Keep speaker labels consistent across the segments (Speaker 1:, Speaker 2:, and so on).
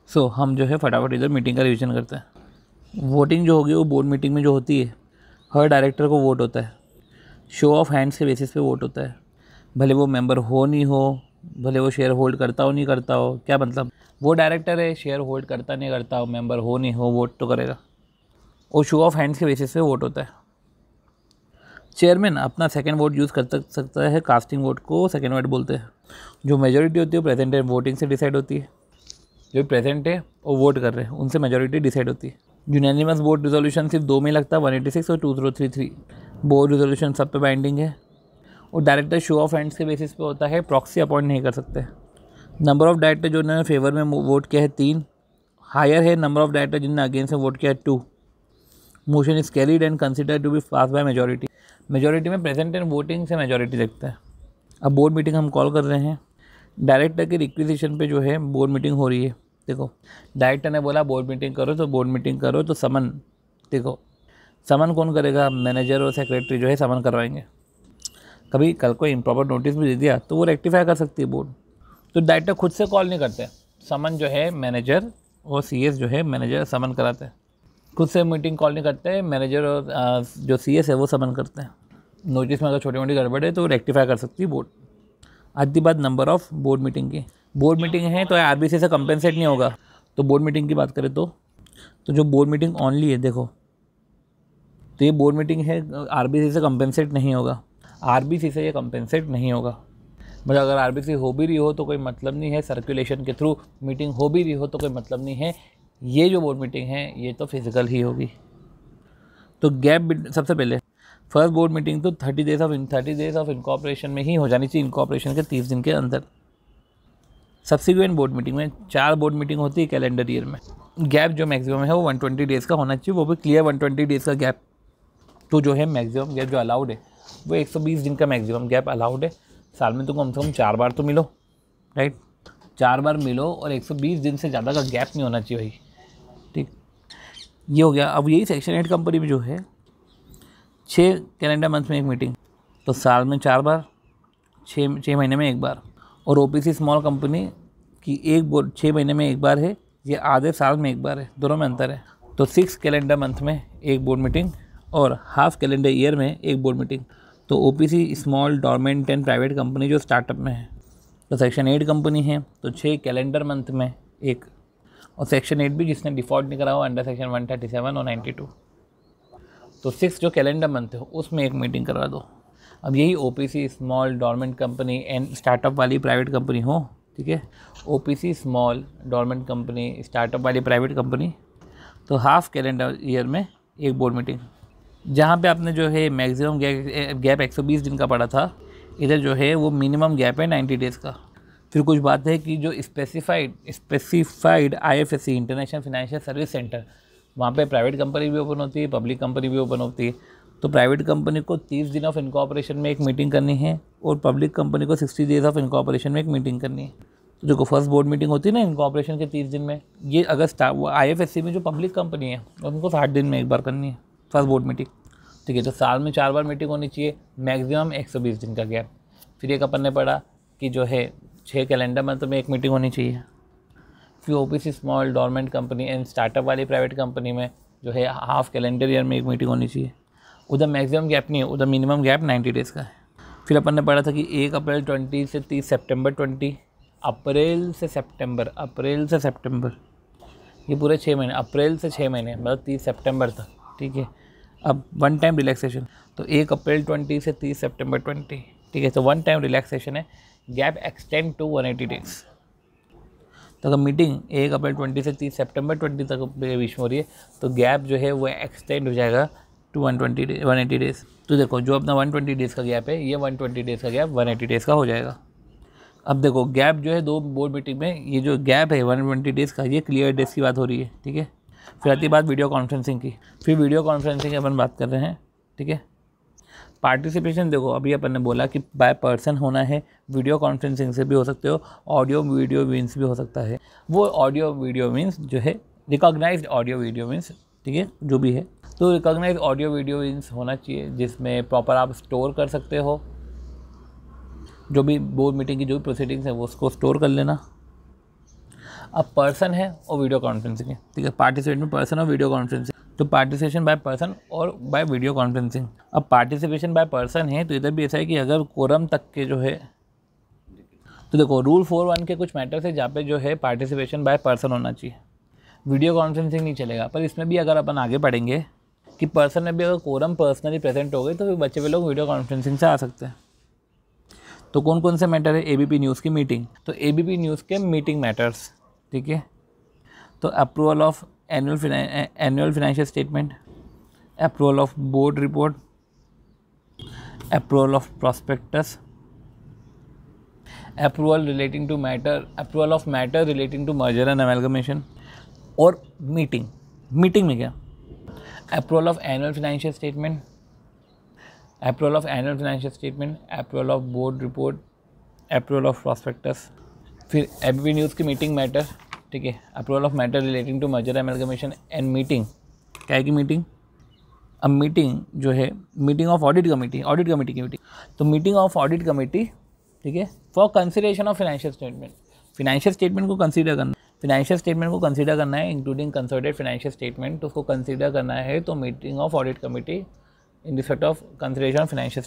Speaker 1: हम जो है फटाफट इधर मीटिंग का रिविजन करते हैं। वोटिंग जो होगी वो बोर्ड मीटिंग में जो होती है, हर डायरेक्टर को वोट होता है, शो ऑफ हैंड्स के बेसिस पे वोट होता है। भले वो मेंबर हो नहीं हो, भले वो शेयर होल्ड करता हो नहीं करता हो, क्या मतलब, वो डायरेक्टर है, शेयर होल्ड करता नहीं करता हो, मेंबर हो नहीं हो, वोट तो करेगा। वो शो ऑफ हैंड्स के बेसिस पे वोट होता है। चेयरमैन अपना सेकंड वोट यूज़ कर सकता है, कास्टिंग वोट को सेकंड वोट बोलते हैं। जो मेजोरिटी होती है वो प्रेजेंट है वोटिंग से डिसाइड होती है। जो प्रेजेंट है वो वोट कर रहे हैं उनसे मेजोरिटी डिसाइड होती है। यूनानिमस बोर्ड रिजोल्यूशन सिर्फ 2 में लगता है, 186 और 2033। बोर्ड रिजोल्यूशन सब पे बाइंडिंग है। और डायरेक्टर शो ऑफ हैंड्स के बेसिस पे होता है, प्रॉक्सी अपॉइंट नहीं कर सकते। नंबर ऑफ डायरेक्टर जो उन्होंने फेवर में वोट किया है 3, हायर है नंबर ऑफ डायरेक्टर जिन्होंने अगेंस्ट में वोट किया है 2। Motion is carried and consider to be pass by majority. Majority में प्रेजेंट एंड वोटिंग से मेजोरिटी देखता है। अब बोर्ड मीटिंग हम कॉल कर रहे हैं। डायरेक्टर के रिक्विजिशन पे जो है बोर्ड मीटिंग हो रही है। देखो डायरेक्टर ने बोला बोर्ड मीटिंग करो तो बोर्ड मीटिंग करो, तो समन, देखो समन कौन करेगा, मैनेजर और सेक्रेटरी जो है समन करवाएंगे। कभी कल को इम्प्रॉपर नोटिस भी दे दिया तो वो रेक्टिफाई कर सकती है बोर्ड। तो डायरेक्टर खुद से कॉल नहीं करते, समन जो है मैनेजर और सीएस जो है मैनेजर समन कराते हैं। खुद से मीटिंग कॉल नहीं करते, मैनेजर और जो सीएस है वो समन करते हैं। नोटिस में अगर छोटी मोटी गड़बड़ है तो रेक्टिफाई कर सकती है बोर्ड। आधी बात नंबर ऑफ बोर्ड मीटिंग की। बोर्ड मीटिंग है तो आरबीसी से कंपेंसेट नहीं होगा। तो बोर्ड मीटिंग की बात करें तो जो बोर्ड मीटिंग ओनली है, देखो तो ये बोर्ड मीटिंग है, आरबीसी से कंपेंसेट नहीं होगा। आरबीसी से ये कंपेंसेट नहीं होगा। मतलब अगर आरबीसी हो भी रही हो तो कोई मतलब नहीं है, सर्कुलेशन के थ्रू मीटिंग हो भी रही हो तो कोई मतलब नहीं है। ये जो बोर्ड मीटिंग है ये तो फिजिकल ही होगी। तो गैप सबसे पहले फर्स्ट बोर्ड मीटिंग तो 30 डेज ऑफ इनकॉर्पोरेशन में ही हो जानी चाहिए, इनकॉर्पोरेशन के 30 दिन के अंदर। सब्सिक्वेंट बोर्ड मीटिंग में 4 बोर्ड मीटिंग होती है कैलेंडर ईयर में। गैप जो मैक्सिमम है वो 120 डेज़ का होना चाहिए, वो भी क्लियर 120 डेज़ का गैप। तो जो है मैक्सिमम गैप जो अलाउड है वो 120 दिन का मैक्सिमम गैप अलाउड है। साल में तो कम से कम 4 बार तो मिलो, राइट, 4 बार मिलो और 120 दिन से ज़्यादा का गैप नहीं होना चाहिए भाई, ठीक। ये हो गया। अब यही सेक्शन 8 कंपनी में जो है 6 कैलेंडर मंथ में एक मीटिंग, तो साल में 4 बार, 6 महीने में 1 बार। और ओपीसी स्मॉल कंपनी की एक बोर्ड 6 महीने में 1 बार है, ये आधे साल में 1 बार है, दोनों में अंतर है। तो 6 कैलेंडर मंथ में एक बोर्ड मीटिंग और हाफ कैलेंडर ईयर में एक बोर्ड मीटिंग। तो OPC small dormant and private company जो स्टार्टअप में है, तो सेक्शन 8 कंपनी है तो 6 कैलेंडर मंथ में एक, और सेक्शन 8 भी जिसने डिफ़ॉल्ट नहीं करा हो अंडर सेक्शन 137 और 92, तो 6 जो कैलेंडर मंथ है उसमें एक मीटिंग करवा दो। अब यही OPC small dormant company and startup वाली प्राइवेट कंपनी हो, ठीक है, OPC small dormant company startup वाली प्राइवेट कंपनी, तो हाफ कैलेंडर ईयर में एक बोर्ड मीटिंग। जहाँ पे आपने जो है मैक्सिमम गैप 120 दिन का पड़ा था, इधर जो है वो मिनिमम गैप है 90 डेज़ का। फिर कुछ बात है कि जो specified IFSC international financial service centre, वहाँ पे प्राइवेट कंपनी भी ओपन होती है, पब्लिक कंपनी भी ओपन होती है। तो प्राइवेट कंपनी को 30 दिन ऑफ इनकॉर्पोरेशन में एक मीटिंग करनी है और पब्लिक कंपनी को 60 डेज ऑफ इनकॉर्पोरेशन में एक मीटिंग करनी है। तो जो फर्स्ट बोर्ड मीटिंग होती है ना इनकॉर्पोरेशन के 30 दिन में, ये अगर वो आईएफएससी में जो पब्लिक कंपनी है उनको 60 दिन में एक बार करनी है फर्स्ट बोर्ड मीटिंग, ठीक है। तो साल में 4 बार मीटिंग होनी चाहिए, मैक्सिमम 120 दिन का गैप। फिर एक अपन ने पढ़ा कि जो है 6 कैलेंडर मंथ में एक मीटिंग होनी चाहिए। फिर OPC small dormant company and startup वाली प्राइवेट कंपनी में जो है हाफ कैलेंडर ईयर में एक मीटिंग होनी चाहिए। उधर मैक्सिमम गैप नहीं है, उधर मिनिमम गैप 90 डेज़ का है। फिर अपन ने पढ़ा था कि 1 अप्रैल 20 से 30 सितंबर 20, अप्रैल से सितंबर, ये पूरे 6 महीने, अप्रैल से 6 महीने मतलब 30 सितंबर तक, ठीक है। अब वन टाइम रिलैक्सेशन, तो 1 अप्रैल 20 से 30 सितंबर 20, ठीक है, तो वन टाइम रिलैक्सेशन है, गैप एक्सटेंड टू 180 डेज़। तो अगर मीटिंग 1 अप्रैल 20 से 30 सितंबर 20 तक बीच में हो रही है तो गैप जो है वो एक्सटेंड हो जाएगा टू 180 डेज़। तो देखो जो अपना 120 डेज़ का गैप है, ये 120 डेज़ का गैप 180 डेज़ का हो जाएगा। अब देखो गैप जो है 2 बोर्ड मीटिंग में, ये जो गैप है 120 डेज़ का, ये क्लियर डेज़ की बात हो रही है, ठीक है। फिर आती बात वीडियो कॉन्फ्रेंसिंग की। फिर वीडियो कॉन्फ्रेंसिंग की अपन बात कर रहे हैं, ठीक है। पार्टिसिपेशन देखो अभी अपन ने बोला कि बाय पर्सन होना है, वीडियो कॉन्फ्रेंसिंग से भी हो सकते हो, ऑडियो वीडियो मीन्स भी हो सकता है। वो ऑडियो वीडियो मीन्स जो है रिकॉग्नाइज्ड ऑडियो वीडियो मीन्स, ठीक है, जो भी है। तो रिकॉग्नाइज्ड ऑडियो वीडियो मीन्स होना चाहिए जिसमें प्रॉपर आप स्टोर कर सकते हो, जो भी बोर्ड मीटिंग की जो भी प्रोसीडिंग्स है वो उसको स्टोर कर लेना। अब पर्सन है और वीडियो कॉन्फ्रेंसिंग है, ठीक है, पार्टिसिपेट में पर्सन और वीडियो कॉन्फ्रेंसिंग, तो पार्टिसिपेशन बाय पर्सन और बाय वीडियो कॉन्फ्रेंसिंग। अब पार्टिसिपेशन बाय पर्सन है तो इधर भी ऐसा है कि अगर कोरम तक के जो है, तो देखो रूल 4.1 के कुछ मैटर्स है जहाँ पे जो है पार्टिसिपेशन बाय पर्सन होना चाहिए, वीडियो कॉन्फ्रेंसिंग नहीं चलेगा। पर इसमें भी अगर अपन आगे पढ़ेंगे कि पर्सन में भी अगर कोरम पर्सनली प्रेजेंट हो गए तो फिर बच्चे वे लोग वीडियो कॉन्फ्रेंसिंग से आ सकते हैं। तो कौन कौन से मैटर है, एबीपी न्यूज़ की मीटिंग, तो एबीपी न्यूज़ के मीटिंग मैटर्स, ठीक है। तो approval of annual financial statement, approval of board report, approval of prospectus, approval of matter relating to merger and amalgamation, और मीटिंग में क्या, approval of annual financial statement, approval of board report, approval of prospectus, फिर ABP news की meeting matter, ठीक है, approval of matter relating to merger amalgamation and meeting, क्या है कि मीटिंग। अब मीटिंग जो है, मीटिंग ऑफ ऑडिट कमेटी की मीटिंग, तो मीटिंग ऑफ ऑडिट कमेटी, ठीक है, for consideration of financial statement को कंसीडर करना है, इंक्लूडिंग कंसोलिडेटेड फाइनेंशियल स्टेटमेंट, तो उसको कंसीडर करना है, तो meeting of audit committee in respect of consideration of financial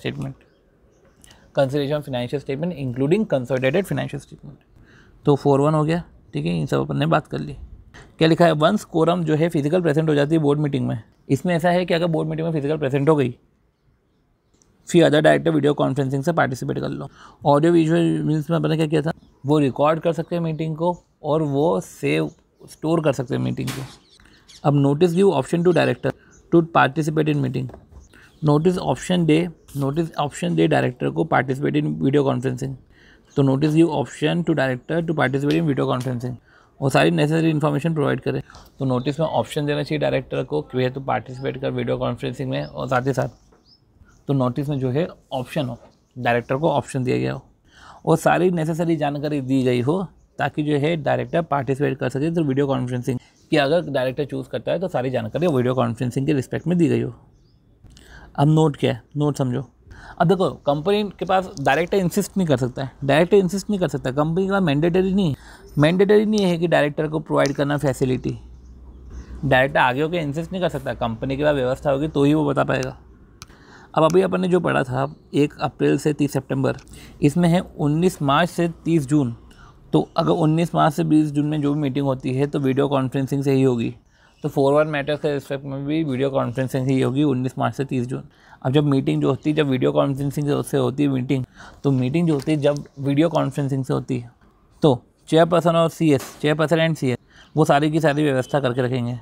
Speaker 1: statement including consolidated financial statement. तो 4.1 हो गया, ठीक है, इन सब अपन ने बात कर ली। क्या लिखा है, वंस कोरम जो है फिजिकल प्रेजेंट हो जाती है बोर्ड मीटिंग में, इसमें ऐसा है कि अगर बोर्ड मीटिंग में फिजिकल प्रेजेंट हो गई, फिर अदर डायरेक्टर वीडियो कॉन्फ्रेंसिंग से पार्टिसिपेट कर लो। ऑडियो विजुअल मीन्स में अपन ने क्या किया था, वो रिकॉर्ड कर सकते हैं मीटिंग को और वो स्टोर कर सकते हैं मीटिंग को। अब notice give option to director to participate in meeting, notice option दे डायरेक्टर को पार्टिसिपेट इन वीडियो कॉन्फ्रेंसिंग, तो notice give option to director to participate in video conferencing और सारी नेसेसरी इन्फॉर्मेशन प्रोवाइड करे। तो नोटिस में ऑप्शन देना चाहिए डायरेक्टर को कि भैया तो पार्टिसिपेट कर वीडियो कॉन्फ्रेंसिंग में, और साथ ही साथ तो नोटिस में जो है ऑप्शन हो, डायरेक्टर को ऑप्शन दिया गया हो और सारी नेसेसरी जानकारी दी गई हो, ताकि जो है डायरेक्टर पार्टिसिपेट कर सके। तो वीडियो कॉन्फ्रेंसिंग कि अगर डायरेक्टर चूज़ करता है तो सारी जानकारी वीडियो कॉन्फ्रेंसिंग के रिस्पेक्ट में दी गई हो। अब नोट क्या है, नोट समझो। अब देखो कंपनी के पास डायरेक्टर इंसिस्ट नहीं कर सकता है, कंपनी के पास मैंडेटरी नहीं है कि डायरेक्टर को प्रोवाइड करना फैसिलिटी। डायरेक्टर आगे होकर इंसिस्ट नहीं कर सकता, कंपनी के पास व्यवस्था होगी तो ही वो बता पाएगा। अब अभी अपन ने जो पढ़ा था 1 अप्रैल से 30 सितंबर, इसमें है 19 मार्च से 30 जून। तो अगर 19 मार्च से 20 जून में जो भी मीटिंग होती है तो वीडियो कॉन्फ्रेंसिंग से ही होगी। तो 4.1 मैटर्स के रिस्पेक्ट में भी वीडियो कॉन्फ्रेंसिंग ही होगी 19 मार्च से 30 जून। अब जब मीटिंग जो होती है, जब वीडियो कॉन्फ्रेंसिंग से होती है मीटिंग, तो मीटिंग जो होती है जब वीडियो कॉन्फ्रेंसिंग से होती है, तो चेयरपर्सन एंड CS वो सारी की सारी व्यवस्था करके रखेंगे।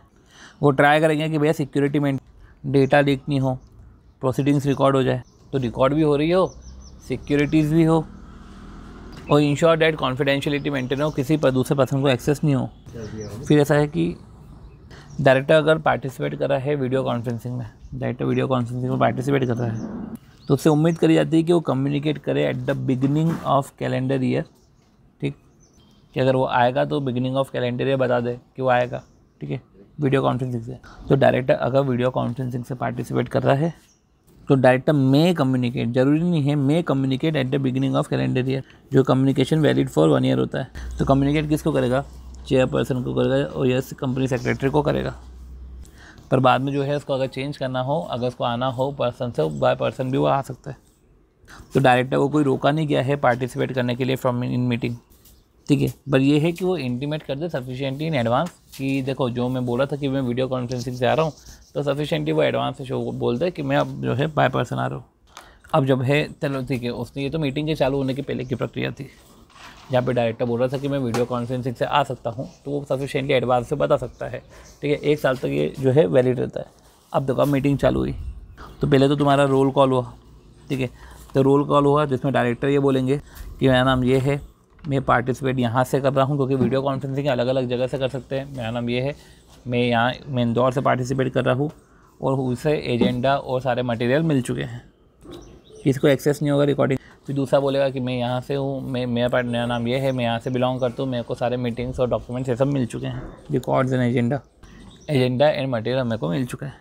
Speaker 1: वो ट्राई करेंगे कि भैया सिक्योरिटी में डेटा लीक नहीं हो, प्रोसीडिंग्स रिकॉर्ड हो जाए, तो रिकॉर्ड भी हो रही हो, सिक्योरिटीज़ भी हो, और इंश्योर डेट कॉन्फिडेंशियलिटी मेंटेन हो, किसी पर दूसरे पर्सन को एक्सेस नहीं हो। फिर ऐसा है कि डायरेक्टर अगर पार्टिसिपेट कर रहा है वीडियो कॉन्फ्रेंसिंग में, पार्टिसिपेट कर रहा है, तो उससे उम्मीद करी जाती है कि वो कम्युनिकेट करे eight the beginning of calendar year, ठीक, कि अगर वो आएगा तो बिगिनिंग ऑफ कैलेंडर ईयर बता दे कि वो आएगा, ठीक है, वीडियो कॉन्फ्रेंसिंग से। तो डायरेक्टर अगर वीडियो कॉन्फ्रेंसिंग से पार्टिसिपेट कर रहा है तो डायरेक्टर मे कम्युनिकेट, जरूरी नहीं है, may communicate at the beginning of calendar year, जो कम्युनिकेशन वैलिड फॉर 1 ईयर होता है। तो कम्युनिकेट किसको करेगा, चेयरपर्सन को करेगा और यस कंपनी सेक्रेटरी को करेगा। पर बाद में जो है उसको अगर चेंज करना हो, अगर उसको आना हो पर्सन से, बाय पर्सन भी वो आ सकता है। तो डायरेक्टर को कोई रोका नहीं गया है पार्टिसिपेट करने के लिए फ्रॉम इन मीटिंग, ठीक है। पर ये है कि वो इंटीमेट कर दे सफिशिएंटली इन एडवांस कि देखो जो मैं बोला था कि मैं वीडियो कॉन्फ्रेंसिंग से आ रहा हूँ, तो सफिशिएंटली वो एडवांस से शो बोल दे कि मैं अब जो है बाय पर्सन आ रहा हूँ। अब जब है चलो ठीक है, उसने ये तो मीटिंग के चालू होने के पहले की प्रक्रिया थी, जहाँ पे डायरेक्टर बोल रहा था कि मैं वीडियो कॉन्फ्रेंसिंग से आ सकता हूँ, तो वो सफिशिएंटली एडवांस से बता सकता है, ठीक है। 1 साल तक ये जो है वैलिड रहता है। अब देखो मीटिंग चालू हुई तो पहले तो तुम्हारा रोल कॉल हुआ, ठीक है। तो रोल कॉल हुआ जिसमें डायरेक्टर ये बोलेंगे कि मेरा नाम ये है, मैं पार्टिसिपेट यहाँ से कर रहा हूँ, क्योंकि वीडियो कॉन्फ्रेंसिंग अलग अलग जगह से कर सकते हैं। मेरा नाम ये है, मैं इंदौर से पार्टिसिपेट कर रहा हूँ और उसे एजेंडा और सारे मटेरियल मिल चुके हैं, किसी को एक्सेस नहीं होगा रिकॉर्डिंग। फिर दूसरा बोलेगा कि मैं यहाँ से हूँ, मेरा नाम ये है, मैं यहाँ से बिलोंग करता हूँ, मेरे को सारे मीटिंग्स और डॉक्यूमेंट्स ये सब मिल चुके हैं, records and agenda and material मेरे को मिल चुका है।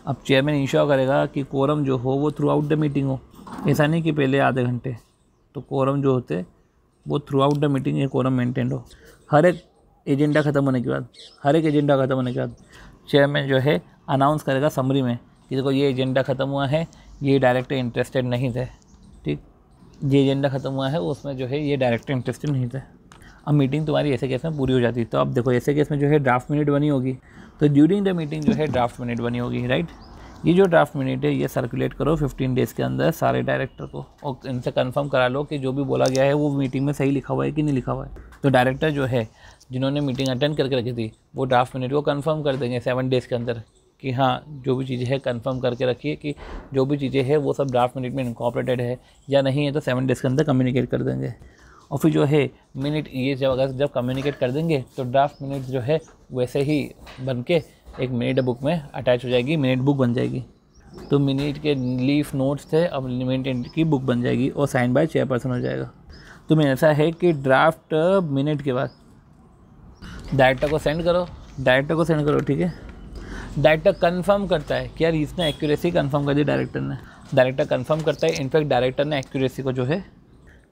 Speaker 1: अब चेयरमैन इंश्योर करेगा कि कोरम जो हो वो थ्रू आउट द मीटिंग हो, ऐसा नहीं कि पहले आधे घंटे, तो कोरम जो होते वो थ्रू आउट द मीटिंग ये कोरम मेंटेन हो। हर एक एजेंडा ख़त्म होने के बाद चेयरमैन जो है अनाउंस करेगा समरी में कि देखो ये एजेंडा ख़त्म हुआ है, ये डायरेक्टर इंटरेस्टेड नहीं थे, ठीक, ये एजेंडा ख़त्म हुआ है उसमें जो है ये डायरेक्टर इंटरेस्टेड नहीं थे। अब मीटिंग तुम्हारी ऐसे केस में पूरी हो जाती है। तो अब देखो ऐसे केस में जो है ड्राफ्ट मिनट बनी होगी, तो ड्यूरिंग द मीटिंग जो है ड्राफ्ट मिनट बनी होगी, राइट। ये जो ड्राफ्ट मिनट है ये सर्कुलेट करो 15 डेज़ के अंदर सारे डायरेक्टर को, और इनसे कंफर्म करा लो कि जो भी बोला गया है वो मीटिंग में सही लिखा हुआ है कि नहीं लिखा हुआ है। तो डायरेक्टर जो है जिन्होंने मीटिंग अटेंड करके रखी थी वो ड्राफ्ट मिनट को कंफर्म कर देंगे 7 डेज़ के अंदर कि हाँ जो भी चीज़ें हैं कंफर्म करके रखिए कि जो भी चीज़ें हैं वो सब ड्राफ्ट मिनट में इनकॉर्पोरेटेड है या नहीं है, तो 7 डेज़ के अंदर कम्युनिकेट कर देंगे। और फिर जो है मिनट ये जब कम्युनिकेट कर देंगे तो ड्राफ्ट मिनट जो है वैसे ही बन के एक मिनट बुक में अटैच हो जाएगी, मिनट बुक बन जाएगी। तो मिनट के लीफ नोट्स थे, अब मिनट की बुक बन जाएगी और साइन बाय चेयरपर्सन हो जाएगा। तो मेरा ऐसा है कि ड्राफ्ट मिनट के बाद डायरेक्टर को सेंड करो, ठीक है। डायरेक्टर कंफर्म करता है कि यार इसने एक्यूरेसी कंफर्म कर दी, डायरेक्टर कंफर्म करता है। इनफैक्ट डायरेक्टर ने एक्यूरेसी को जो है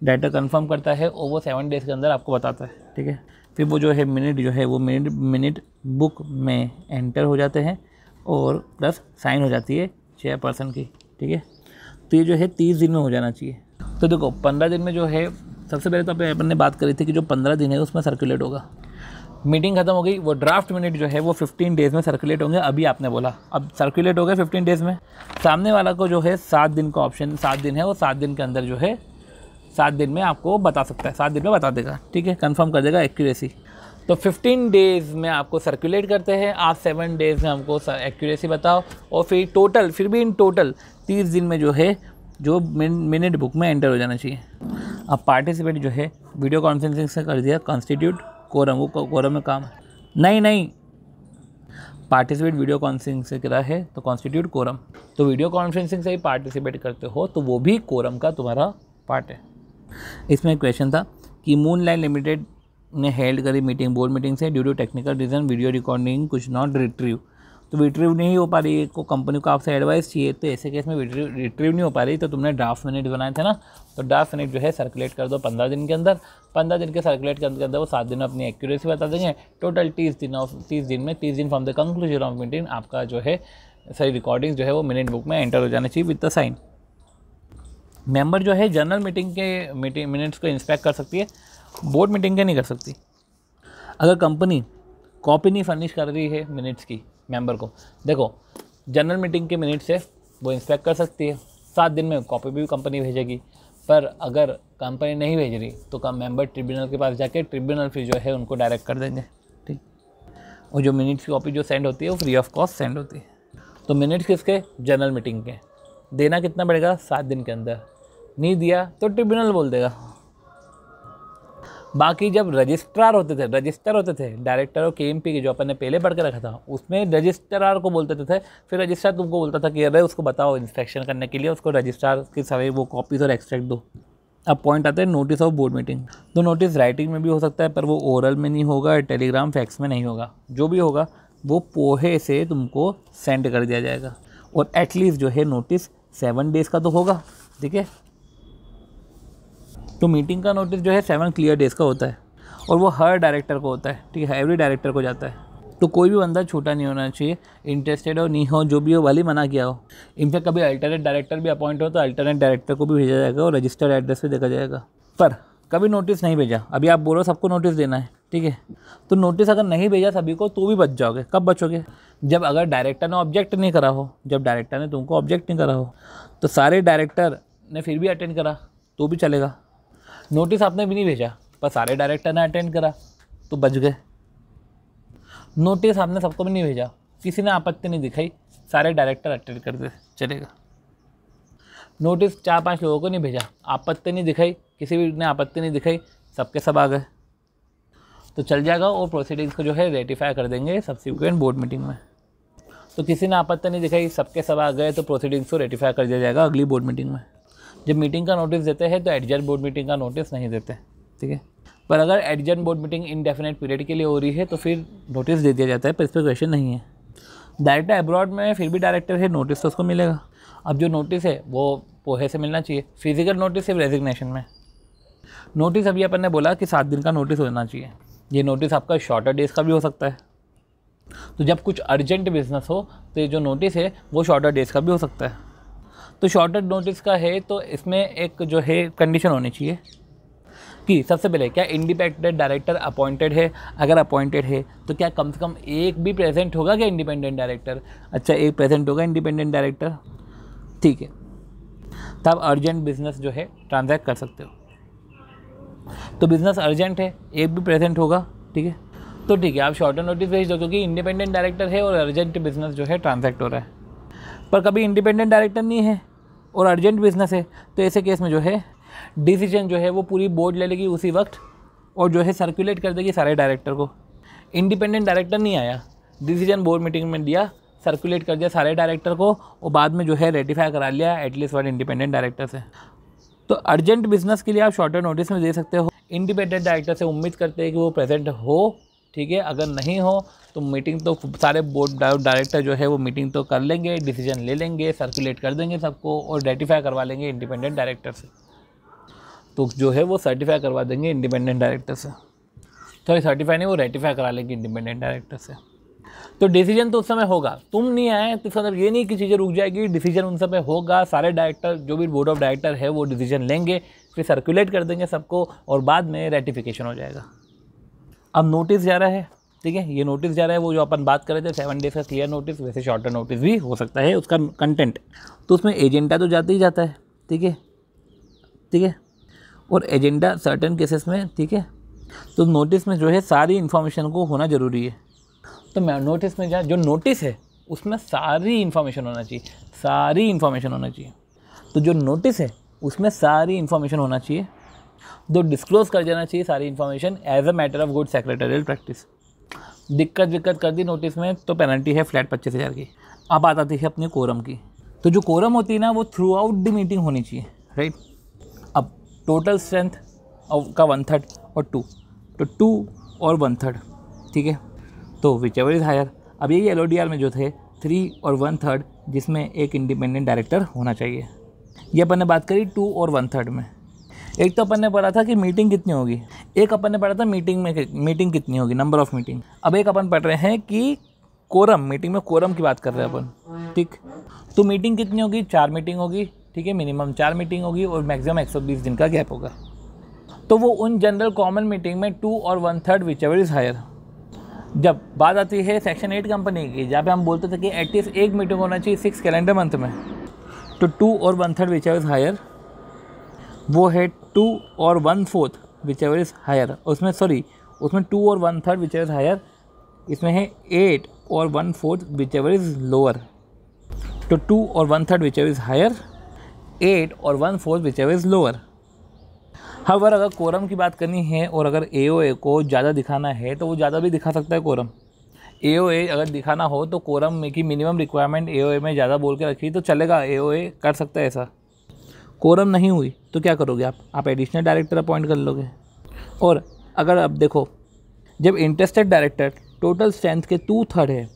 Speaker 1: डायरेक्टर कंफर्म करता है और वो 7 डेज़ के अंदर आपको बताता है, ठीक है। फिर वो जो है मिनट जो है वो मिनट बुक में एंटर हो जाते हैं और प्लस साइन हो जाती है चेयरपर्सन की, ठीक है। तो ये जो है 30 दिन में हो जाना चाहिए। तो देखो 15 दिन में जो है सबसे पहले तो अपन ने बात करी थी कि जो 15 दिन है उसमें सर्कुलेट होगा। मीटिंग खत्म हो गई, वो ड्राफ्ट मिनट जो है वो 15 डेज़ में सर्कुलेट होंगे। अभी आपने बोला अब सर्कुलेट हो गए 15 डेज़ में, सामने वाला को जो है 7 दिन का ऑप्शन 7 दिन है, वो 7 दिन के अंदर जो है 7 दिन में आपको बता सकता है, 7 दिन में बता देगा, ठीक है, कंफर्म कर देगा एक्यूरेसी। तो 15 डेज़ में आपको सर्कुलेट करते हैं, आप 7 डेज़ में हमको एक्यूरेसी बताओ, और फिर इन टोटल 30 दिन में जो है जो मिनट बुक में एंटर हो जाना चाहिए। अब पार्टिसिपेट जो है वीडियो कॉन्फ्रेंसिंग से कर दिया कॉन्स्टिट्यूट कोरम, वो कोरम में काम है नहीं, पार्टिसिपेट वीडियो कॉन्फ्रेंसिंग से करा है तो कॉन्स्टिट्यूट कोरम। तो वीडियो कॉन्फ्रेंसिंग से ही पार्टिसिपेट करते हो तो वो भी कोरम का तुम्हारा पार्ट है। इसमें एक क्वेश्चन था कि मूनलाइट लिमिटेड ने हेल्ड करी मीटिंग बोर्ड मीटिंग से due to technical reason video recording कुछ नॉट रिट्रीव, तो रिट्रीव नहीं हो पा रही को कंपनी को आपसे एडवाइस चाहिए, तो ऐसे केस में रिट्रीव नहीं हो पा रही तो तुमने ड्राफ्ट मिनट बनाए थे ना, तो ड्राफ्ट मिनट जो है सर्कुलेट कर दो 15 दिन के अंदर। 15 दिन के सर्कुलेट करने के अंदर वो 7 दिन में अपनी एक्यूरेसी बता देंगे। टोटल 30 दिन from the conclusion of meeting आपका जो है सही रिकॉर्डिंग जो है वो मिनट बुक में एंटर हो जाना चाहिए विद द साइन। मेंबर जो है जनरल मीटिंग के मिनट्स को इंस्पेक्ट कर सकती है, बोर्ड मीटिंग के नहीं कर सकती। अगर कंपनी कॉपी नहीं फर्निश कर रही है मिनट्स की मेंबर को, देखो जनरल मीटिंग के मिनट्स है वो इंस्पेक्ट कर सकती है, 7 दिन में कॉपी भी कंपनी भेजेगी। पर अगर कंपनी नहीं भेज रही तो का मेंबर ट्रिब्यूनल के पास जाके ट्रिब्यूनल फिर जो है उनको डायरेक्ट कर देंगे, ठीक। और जो मिनट्स की कॉपी जो सेंड होती है वो फ्री ऑफ कॉस्ट सेंड होती है। तो मिनट्स किसके, जनरल मीटिंग के, देना कितना पड़ेगा 7 दिन के अंदर, नहीं दिया तो ट्रिब्यूनल बोल देगा। बाकी जब रजिस्टर होते थे डायरेक्टर और केएमपी के जो अपन ने पहले पढ़ के रखा था उसमें रजिस्ट्रार को बोलते थे, फिर रजिस्ट्रार तुमको बोलता था कि अरे उसको बताओ इंस्पेक्शन करने के लिए उसको रजिस्ट्रार की सभी वो कॉपीज़ और एक्सट्रैक्ट दो। अब पॉइंट आता है नोटिस ऑफ बोर्ड मीटिंग। तो नोटिस राइटिंग में भी हो सकता है पर वो ओरल में नहीं होगा, टेलीग्राम फैक्स में नहीं होगा, जो भी होगा वो पोहे से तुमको सेंड कर दिया जाएगा। और एटलीस्ट जो है नोटिस 7 डेज़ का तो होगा, ठीक है। तो मीटिंग का नोटिस जो है 7 क्लियर डेज़ का होता है और वो हर डायरेक्टर को होता है, ठीक है, एवरी डायरेक्टर को जाता है। तो कोई भी बंदा छोटा नहीं होना चाहिए, इंटरेस्टेड हो नहीं हो जो भी हो, वाली मना किया हो। इनफैक्ट कभी अल्टरनेट डायरेक्टर भी अपॉइंट हो तो अल्टरनेट डायरेक्टर को भी भेजा जाएगा और रजिस्टर्ड एड्रेस पे देखा जाएगा। पर कभी नोटिस नहीं भेजा, अभी आप बोलो सबको नोटिस देना है, ठीक है, तो नोटिस अगर नहीं भेजा सभी को तो भी बच जाओगे। कब बचोगे, जब अगर डायरेक्टर ने ऑब्जेक्ट नहीं करा हो, जब डायरेक्टर ने तुमको ऑब्जेक्ट नहीं करा हो। तो सारे डायरेक्टर ने फिर भी अटेंड करा तो भी चलेगा। नोटिस आपने भी नहीं भेजा पर सारे डायरेक्टर ने अटेंड करा तो बच गए। नोटिस आपने सबको भी नहीं भेजा, किसी ने आपत्ति नहीं दिखाई, सारे डायरेक्टर अटेंड कर दे, चलेगा। नोटिस 4-5 लोगों को नहीं भेजा, आपत्ति नहीं दिखाई, किसी भी ने आपत्ति नहीं दिखाई, सबके सब आ गए तो चल जाएगा। और प्रोसीडिंग्स को जो है रेटिफाई कर देंगे सब्सिक्वेंट बोर्ड मीटिंग में। तो किसी ने आपत्ति नहीं दिखाई, सबके सब आ गए तो प्रोसीडिंग्स को रेटिफाई कर दिया जाएगा अगली बोर्ड मीटिंग में। जब मीटिंग का नोटिस देते हैं तो एडजर्न बोर्ड मीटिंग का नोटिस नहीं देते, ठीक है। पर अगर adjourn board meeting indefinite period के लिए हो रही है तो फिर नोटिस दे दिया जाता है, पर इस पर क्वेश्चन नहीं है। डायरेक्टर अब्रॉड में फिर भी डायरेक्टर है, नोटिस तो उसको मिलेगा। अब जो नोटिस है वो पोहे से मिलना चाहिए, फिजिकल नोटिस सिर्फ रेजिग्नेशन में। नोटिस अभी अपन ने बोला कि 7 दिन का नोटिस होना चाहिए, ये नोटिस आपका शॉर्टर डेज का भी हो सकता है। तो जब कुछ अर्जेंट बिजनेस हो तो ये जो नोटिस है वो शॉर्टर डेज का भी हो सकता है। तो शॉर्टर नोटिस का है तो इसमें एक जो है कंडीशन होनी चाहिए कि सबसे पहले क्या इंडिपेंडेंट डायरेक्टर अपॉइंटेड है। अगर अपॉइंटेड है तो क्या कम से कम एक भी प्रेजेंट होगा क्या इंडिपेंडेंट डायरेक्टर। अच्छा, एक प्रेजेंट होगा इंडिपेंडेंट डायरेक्टर, ठीक है, तब अर्जेंट बिजनेस जो है ट्रांजैक्ट कर सकते हो। तो बिजनेस अर्जेंट है, एक भी प्रेजेंट होगा, ठीक है, तो ठीक है आप शॉर्टर नोटिस भेज दो क्योंकि इंडिपेंडेंट डायरेक्टर है और अर्जेंट बिजनेस जो है ट्रांजैक्ट हो रहा है। पर कभी इंडिपेंडेंट डायरेक्टर नहीं है और अर्जेंट बिजनेस है तो ऐसे केस में जो है डिसीजन जो है वो पूरी बोर्ड ले लेगी उसी वक्त और जो है सर्कुलेट कर देगी सारे डायरेक्टर को। इंडिपेंडेंट डायरेक्टर नहीं आया, डिसीजन बोर्ड मीटिंग में दिया, सर्कुलेट कर दिया सारे डायरेक्टर को और बाद में जो है रेटिफाई करा लिया एटलीस्ट वन इंडिपेंडेंट डायरेक्टर से। तो अर्जेंट बिजनेस के लिए आप शॉर्टर नोटिस में दे सकते हो। इंडिपेंडेंट डायरेक्टर से उम्मीद करते हैं कि वो प्रेजेंट हो, ठीक है, अगर नहीं हो तो मीटिंग तो सारे बोर्ड डायरेक्टर जो है वो मीटिंग तो कर लेंगे, डिसीजन ले लेंगे, सर्कुलेट कर देंगे सबको और रेटिफाई करवा लेंगे इंडिपेंडेंट डायरेक्टर से। तो जो है वो सर्टिफाई करवा देंगे इंडिपेंडेंट डायरेक्टर से, सॉरी सर्टिफाई नहीं, वो रेटिफाई करा लेंगे इंडिपेंडेंट डायरेक्टर से। तो डिसीजन तो उस समय होगा, तुम नहीं आए तो इसका मतलब ये नहीं कि चीज़ें रुक जाएगी, डिसीजन उन समय होगा, सारे डायरेक्टर जो भी बोर्ड ऑफ डायरेक्टर है वो डिसीजन लेंगे, फिर सर्कुलेट कर देंगे सबको और बाद में रेटिफिकेशन हो जाएगा। अब नोटिस जा रहा है, ठीक है, ये नोटिस जा रहा है वो जो अपन बात कर रहे थे 7 डेज़ का क्लियर नोटिस, वैसे शॉर्टर नोटिस भी हो सकता है उसका कंटेंट। तो उसमें एजेंडा तो जाता ही जाता है, ठीक है, ठीक है, और एजेंडा सर्टेन केसेस में, ठीक है, तो नोटिस में जो है सारी इन्फॉर्मेशन को होना ज़रूरी है। तो मैं नोटिस में जो नोटिस है उसमें सारी इन्फॉर्मेशन होना चाहिए, सारी इन्फॉर्मेशन होना चाहिए। तो जो नोटिस है उसमें सारी इन्फॉर्मेशन होना चाहिए, तो डिस्क्लोज कर देना चाहिए सारी information as a matter of good secretarial practice. दिक्कत कर दी नोटिस में तो पेनल्टी है फ्लैट 25,000 की। अब बात आती है अपने कोरम की। तो जो कोरम होती है ना वो थ्रू आउट द मीटिंग होनी चाहिए, राइट। अब टोटल स्ट्रेंथ का 1/3 और 2, तो 2 और 1/3, ठीक है, तो विच एवर इज़ हायर। अब यही LODR में जो थे 3 और 1/3 जिसमें एक इंडिपेंडेंट डायरेक्टर होना चाहिए। ये अपन ने बात करी 2 और 1/3 में। एक तो अपन ने पढ़ा था कि मीटिंग कितनी होगी, एक अपन ने पढ़ा था मीटिंग कितनी होगी, नंबर ऑफ़ मीटिंग। अब एक अपन पढ़ रहे हैं कि कोरम, मीटिंग में कोरम की बात कर रहे हैं अपन, ठीक। तो मीटिंग कितनी होगी, 4 मीटिंग होगी, ठीक है, मिनिमम 4 मीटिंग होगी और मैक्सिमम 120 दिन का गैप होगा। तो वो उन जनरल कॉमन मीटिंग में 2 और 1/3 विच एवर इज़ हायर। जब बात आती है सेक्शन 8 कंपनी की, जहाँ पे हम बोलते थे कि एटलीस्ट एक मीटिंग होना चाहिए 6 कैलेंडर मंथ में, तो 2 और 1/3 विच एवर इज़ हायर वो है 2 और 1/4 विच एवर इज़ हायर। उसमें 2 और 1/3 विच एवर इज़ हायर, इसमें है 8 और 1/4 विच एवर इज़ लोअर। तो 2 और 1/3 विच एवर इज़ हायर, 8 और 1/4 which ever is lower. However अगर कोरम की बात करनी है और अगर AOA को ज़्यादा दिखाना है तो वो ज़्यादा भी दिखा सकता है कोरम। AOA अगर दिखाना हो तो कोरम में की मिनिमम रिक्वायरमेंट AOA में ज़्यादा बोल के रखी तो चलेगा, AOA कर सकता है ऐसा। कोरम नहीं हुई तो क्या करोगे आप एडिशनल डायरेक्टर अपॉइंट कर लोगे। और अगर अब देखो जब इंटरेस्टेड डायरेक्टर टोटल स्ट्रेंथ के 2/3 है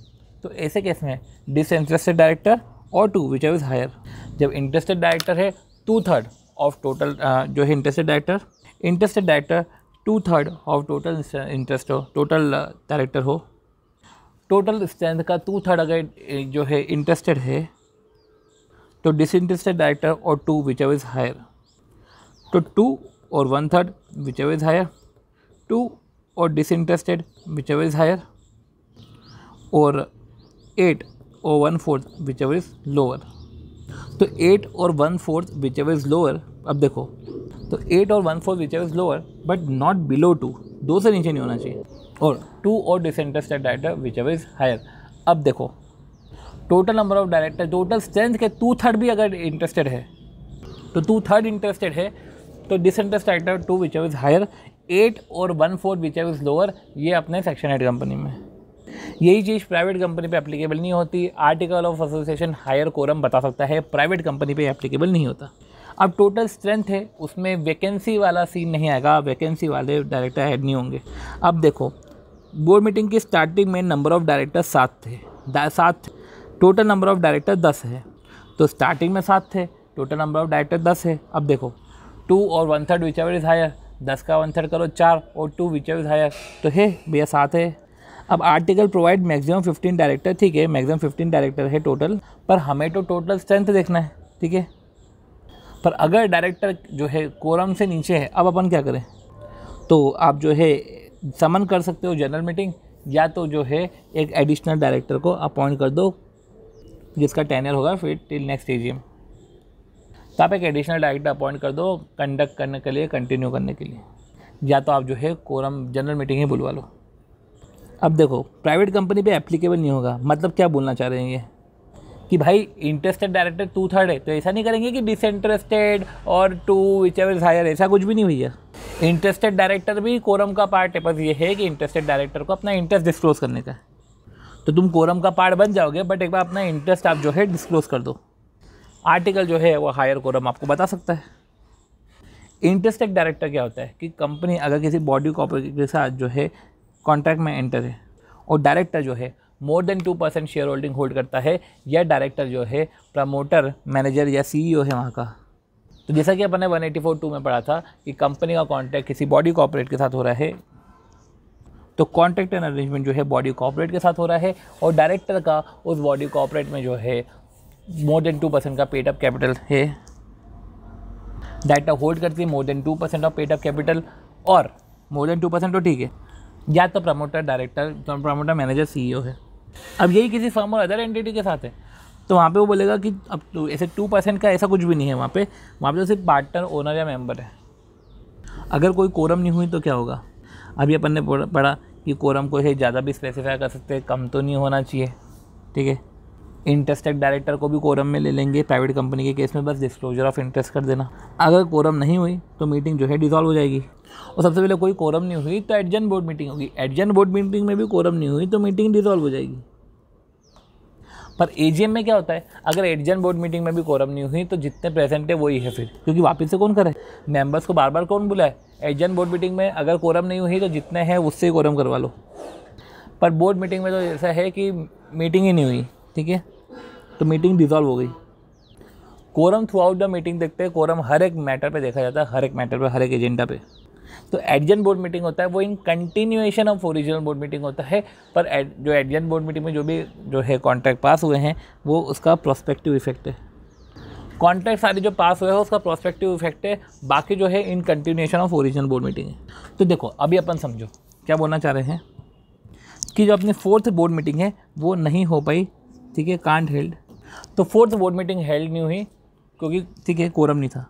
Speaker 1: तो ऐसे केस में डिसइंटरेस्टेड डायरेक्टर और 2 विच एवर इज़ हायर। जब इंटरेस्टेड डायरेक्टर है 2/3 ऑफ टोटल जो है interested director 2/3 of total interest हो, टोटल डायरेक्टर हो, टोटल स्ट्रेंथ का 2/3 अगर जो है इंटरेस्टेड है तो डिसइंटरेस्टेड डायरेक्टर और 2 विच एवर इज़ हायर। तो 2 और 1/3 विच एवर इज़ हायर, 2 और disinterested whichever is higher, और 8 और 1/4 विच एवर इज़ लोअर। तो 8 और 1/4 विच एवर इज़ लोअर। अब देखो तो 8 और 1/4 which ever is lower but not below 2, 2 से नीचे नहीं होना चाहिए, और 2 और disinterested director whichever is higher. अब देखो total number of director total strength के 2/3 भी अगर इंटरेस्टेड है तो 2/3 इंटरेस्टेड है तो disinterested director 2 whichever is higher, 8 और 1/4 विच एवर इज़ लोअर। ये अपने सेक्शन 8 कंपनी में। यही चीज़ प्राइवेट कंपनी पे एप्लीकेबल नहीं होती। Article of association higher quorum बता सकता है, प्राइवेट कंपनी पे एप्लीकेबल नहीं होता। अब टोटल स्ट्रेंथ है उसमें वैकेंसी वाला सीन नहीं आएगा, वैकेंसी वाले डायरेक्टर ऐड नहीं होंगे। अब देखो बोर्ड मीटिंग की स्टार्टिंग में नंबर ऑफ़ डायरेक्टर 7 थे, 7 टोटल नंबर ऑफ़ डायरेक्टर 10 है, तो स्टार्टिंग में 7 थे, टोटल नंबर ऑफ़ डायरेक्टर 10 है। अब देखो 2 और 1/3 विच एवर इज़ हायर, 10 का 1/3 करो 4 और 2 विच इज हायर, तो है भैया 7 है। अब आर्टिकल प्रोवाइड मैक्सिमम 15 डायरेक्टर, ठीक है मैक्सिमम 15 डायरेक्टर है टोटल, पर हमें तो टोटल स्ट्रेंथ देखना है, ठीक है। पर अगर डायरेक्टर जो है कोरम से नीचे है, अब अपन क्या करें, तो आप जो है समन कर सकते हो जनरल मीटिंग, या तो जो है एक एडिशनल डायरेक्टर को अपॉइंट कर दो जिसका टेन्योर होगा फिर टिल नेक्स्ट एजीएम। तो आप एक एडिशनल डायरेक्टर अपॉइंट कर दो कंडक्ट करने के लिए, कंटिन्यू करने के लिए, या तो आप जो है कोरम जनरल मीटिंग ही बुलवा लो। अब देखो प्राइवेट कंपनी पे एप्लीकेबल नहीं होगा, मतलब क्या बोलना चाह रहे हैं ये कि भाई इंटरेस्टेड डायरेक्टर 2/3 है, तो ऐसा नहीं करेंगे कि डिसइंटरेस्टेड और 2 व्हिचएवर इज हायर, ऐसा कुछ भी नहीं भैया। इंटरेस्टेड डायरेक्टर भी कोरम का पार्ट है, बस ये है कि इंटरेस्टेड डायरेक्टर को अपना इंटरेस्ट डिस्क्लोज करने का है, तो तुम कोरम का पार्ट बन जाओगे, बट एक बार अपना इंटरेस्ट आप जो है डिस्क्लोज कर दो। आर्टिकल जो है वो हायर कोरम आपको बता सकता है। इंटरेस्टेड डायरेक्टर क्या होता है कि कंपनी अगर किसी बॉडी कॉर्पोरेट के साथ जो है कॉन्ट्रैक्ट में एंटर है और डायरेक्टर जो है more than 2% share holding hold करता है, या डायरेक्टर जो है प्रमोटर मैनेजर या सीईओ है वहाँ का, तो जैसा कि अपन ने 184(2) में पढ़ा था कि कंपनी का कॉन्ट्रैक्ट किसी बॉडी कॉर्पोरेट के साथ हो रहा है, तो कॉन्ट्रैक्ट एंड अरेंजमेंट जो है बॉडी कॉर्पोरेट के साथ हो रहा है, और डायरेक्टर का उस बॉडी कॉर्पोरेट में जो है मोर देन 2% का पेड अप कैपिटल है, डायरेक्टर होल्ड करती है more than 2% of paid up capital, और मोर देन 2% तो ठीक है, या तो promoter director, promoter manager CEO है। अब यही किसी फर्म और अदर एंटिटी के साथ है, तो वहाँ पे वो बोलेगा कि अब तो ऐसे 2% का ऐसा कुछ भी नहीं है वहाँ पे तो सिर्फ पार्टनर, ओनर या मेंबर है। अगर कोई कोरम नहीं हुई तो क्या होगा, अभी अपन ने पढ़ा कि कोरम को है ज़्यादा भी स्पेसिफाई कर सकते हैं, कम तो नहीं होना चाहिए, ठीक है। इंटरेस्टेड डायरेक्टर को भी कोरम में ले लेंगे प्राइवेट कंपनी के केस में, बस डिस्क्लोजर ऑफ इंटरेस्ट कर देना। अगर कोरम नहीं हुई तो मीटिंग जो है डिसॉल्व हो जाएगी, और सबसे पहले कोई कोरम नहीं हुई तो एडजन बोर्ड मीटिंग होगी, एडजन बोर्ड मीटिंग में भी कोरम नहीं हुई तो मीटिंग डिसॉल्व हो जाएगी। पर एजीएम में क्या होता है, अगर एडजन बोर्ड मीटिंग में भी कोरम नहीं हुई तो जितने प्रेजेंट है वही है फिर, क्योंकि वापस से कौन करे, मेंबर्स को बार बार कौन बुलाए। एडजन बोर्ड मीटिंग में अगर कोरम नहीं हुई तो जितने हैं उससे कोरम करवा लो, पर बोर्ड मीटिंग में तो ऐसा है कि मीटिंग ही नहीं हुई, ठीक है, तो मीटिंग डिसॉल्व हो गई। Quorum throughout the meeting देखते हैं, कोरम हर एक मैटर पे देखा जाता है, हर एक मैटर पे, हर एक एजेंडा पे। तो एडजन बोर्ड मीटिंग होता है वो in continuation of original board meeting होता है, पर जो एडजन बोर्ड मीटिंग में जो भी जो है कॉन्ट्रैक्ट पास हुए हैं वो उसका प्रोस्पेक्टिव इफेक्ट है। कॉन्ट्रैक्ट सारे जो पास हुए हैं उसका प्रोस्पेक्टिव इफेक्ट है, बाकी जो है in continuation of original board meeting है। तो देखो अभी अपन समझो क्या बोलना चाह रहे हैं कि जो अपनी 4th बोर्ड मीटिंग है वो नहीं हो पाई, ठीक है, कांट हेल्ड। तो 4th बोर्ड मीटिंग हेल्ड नहीं हुई क्योंकि ठीक है कोरम नहीं था,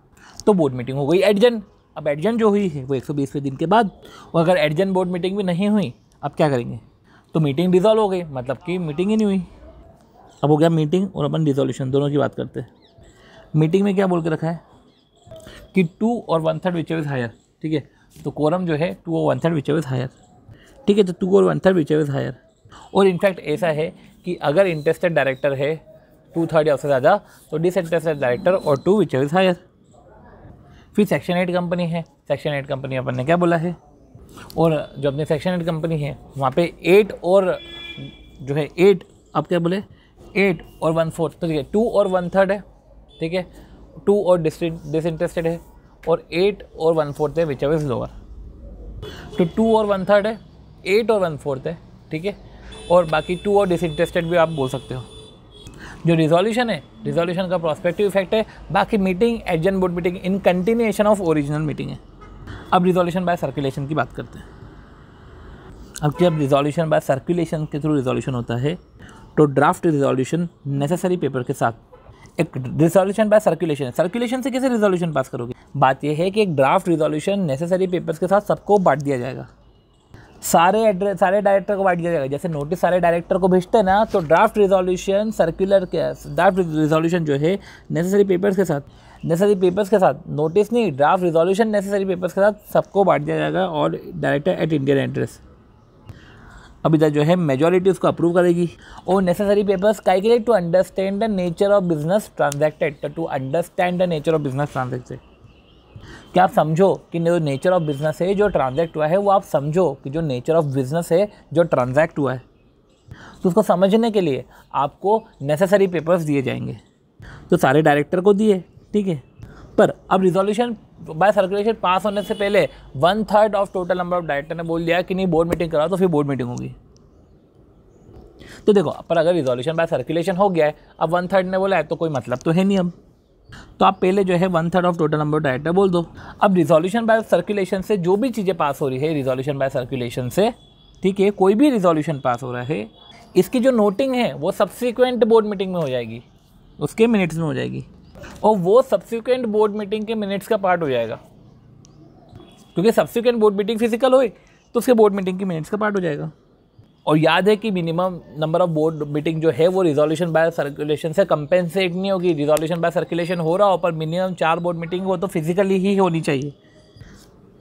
Speaker 1: तो बोर्ड मीटिंग हो गई एडजन। अब एडजन जो हुई है वो 120वें दिन के बाद, और अगर एडजन बोर्ड मीटिंग भी नहीं हुई अब क्या करेंगे, तो मीटिंग डिसॉल्व हो गई, मतलब कि मीटिंग ही नहीं हुई। अब हो गया मीटिंग और अपन डिसोल्यूशन दोनों की बात करते हैं। मीटिंग में क्या बोल के रखा है कि 2 और 1/3 व्हिचएवर इज हायर, ठीक है, तो कोरम जो है 2 और 1/3 व्हिचएवर इज हायर, ठीक है, तो 2 और 1/3 व्हिचएवर इज हायर। और इनफैक्ट ऐसा है कि अगर इंटरेस्टेड डायरेक्टर है 2/3 या उससे ज़्यादा तो डिसइंटरेस्टेड डायरेक्टर और 2 व्हिचएवर इज हायर। फिर सेक्शन 8 कंपनी है, सेक्शन 8 कंपनी अपन ने क्या बोला है, और जो अपनी सेक्शन 8 कंपनी है वहाँ पे 8 और जो है 8, अब क्या बोले 8 और 1/4, तो ठीक है 2 और 1/3 है, ठीक है, 2 और डिसइंटरेस्टेड है, और 8 और 1/4 है व्हिचएवर इज लोअर। तो 2 और 1/3 है, 8 और 1/4 है, ठीक है, और बाकी 2 और डिसइंटरेस्टेड भी आप बोल सकते हो। जो रिजोल्यूशन है, रिजोल्यूशन का प्रोस्पेक्टिव इफेक्ट है, बाकी meeting adjourn board meeting in continuation of original meeting है। अब रिजोल्यूशन बाय सर्कुलेशन की बात करते हैं। अब जब रिजोल्यूशन बाय सर्कुलेशन के थ्रू रिजोल्यूशन होता है तो ड्राफ्ट रिजोल्यूशन नेसेसरी पेपर के साथ, एक रिजोल्यूशन बाय सर्कुलेशन, सर्कुलेशन से कैसे रिजोल्यूशन पास करोगे, बात यह है कि एक ड्राफ्ट रिजोल्यूशन नेसेसरी पेपर्स के साथ सबको बांट दिया जाएगा, सारे डायरेक्टर को बांट दिया जाएगा। जैसे नोटिस सारे डायरेक्टर को भेजते हैं ना, तो ड्राफ्ट रिजोल्यूशन सर्कुलर के ड्राफ्ट रिजोल्यूशन जो है नेसेसरी पेपर्स के साथ नोटिस नहीं, ड्राफ्ट रिजोल्यूशन नेसेसरी पेपर्स के साथ सबको बांट दिया जाएगा, और डायरेक्टर एट इंडियन एड्रेस अब इधर जो है मेजॉरिटी उसको अप्रूव करेगी। और necessary papers calculate to understand the nature of business transacted, to understand the nature of business transacted, क्या आप समझो कि जो नेचर ऑफ बिजनेस है जो ट्रांजैक्ट हुआ है, वो आप समझो कि जो नेचर ऑफ बिजनेस है जो ट्रांजैक्ट हुआ है, तो उसको समझने के लिए आपको नेसेसरी पेपर्स दिए जाएंगे। तो सारे डायरेक्टर को दिए, ठीक है, पर अब रिजोल्यूशन बाय सर्कुलेशन पास होने से पहले 1/3 of total number of director ने बोल दिया कि नहीं बोर्ड मीटिंग कराओ, तो फिर बोर्ड मीटिंग होगी। तो देखो, पर अगर रिजोल्यूशन बाय सर्कुलेशन हो गया है, अब 1/3 ने बोला है, तो कोई मतलब तो है नहीं अब। तो आप पहले जो है 1/3 of total number of director बोल दो। अब रिजोल्यूशन बाय सर्कुलेशन से जो भी चीज़ें पास हो रही है, रिजोल्यूशन बाय सर्कुलेशन से, ठीक है, कोई भी रिजोल्यूशन पास हो रहा है, इसकी जो नोटिंग है वो सब्सिक्वेंट बोर्ड मीटिंग में हो जाएगी, उसके मिनट्स में हो जाएगी, और वो सब्सिक्वेंट बोर्ड मीटिंग के मिनट्स का पार्ट हो जाएगा। क्योंकि सब्सिक्वेंट बोर्ड मीटिंग फिजिकल होए तो उसके बोर्ड मीटिंग के मिनट्स का पार्ट हो जाएगा। और याद है कि minimum number of board meeting जो है वो रिजोल्यूशन बाय सर्कुलेशन से कंपेंसेट नहीं होगी। रिजोल्यूशन बाय सर्कुलेशन हो रहा हो पर मिनिमम 4 बोर्ड मीटिंग हो तो फिजिकली ही होनी चाहिए।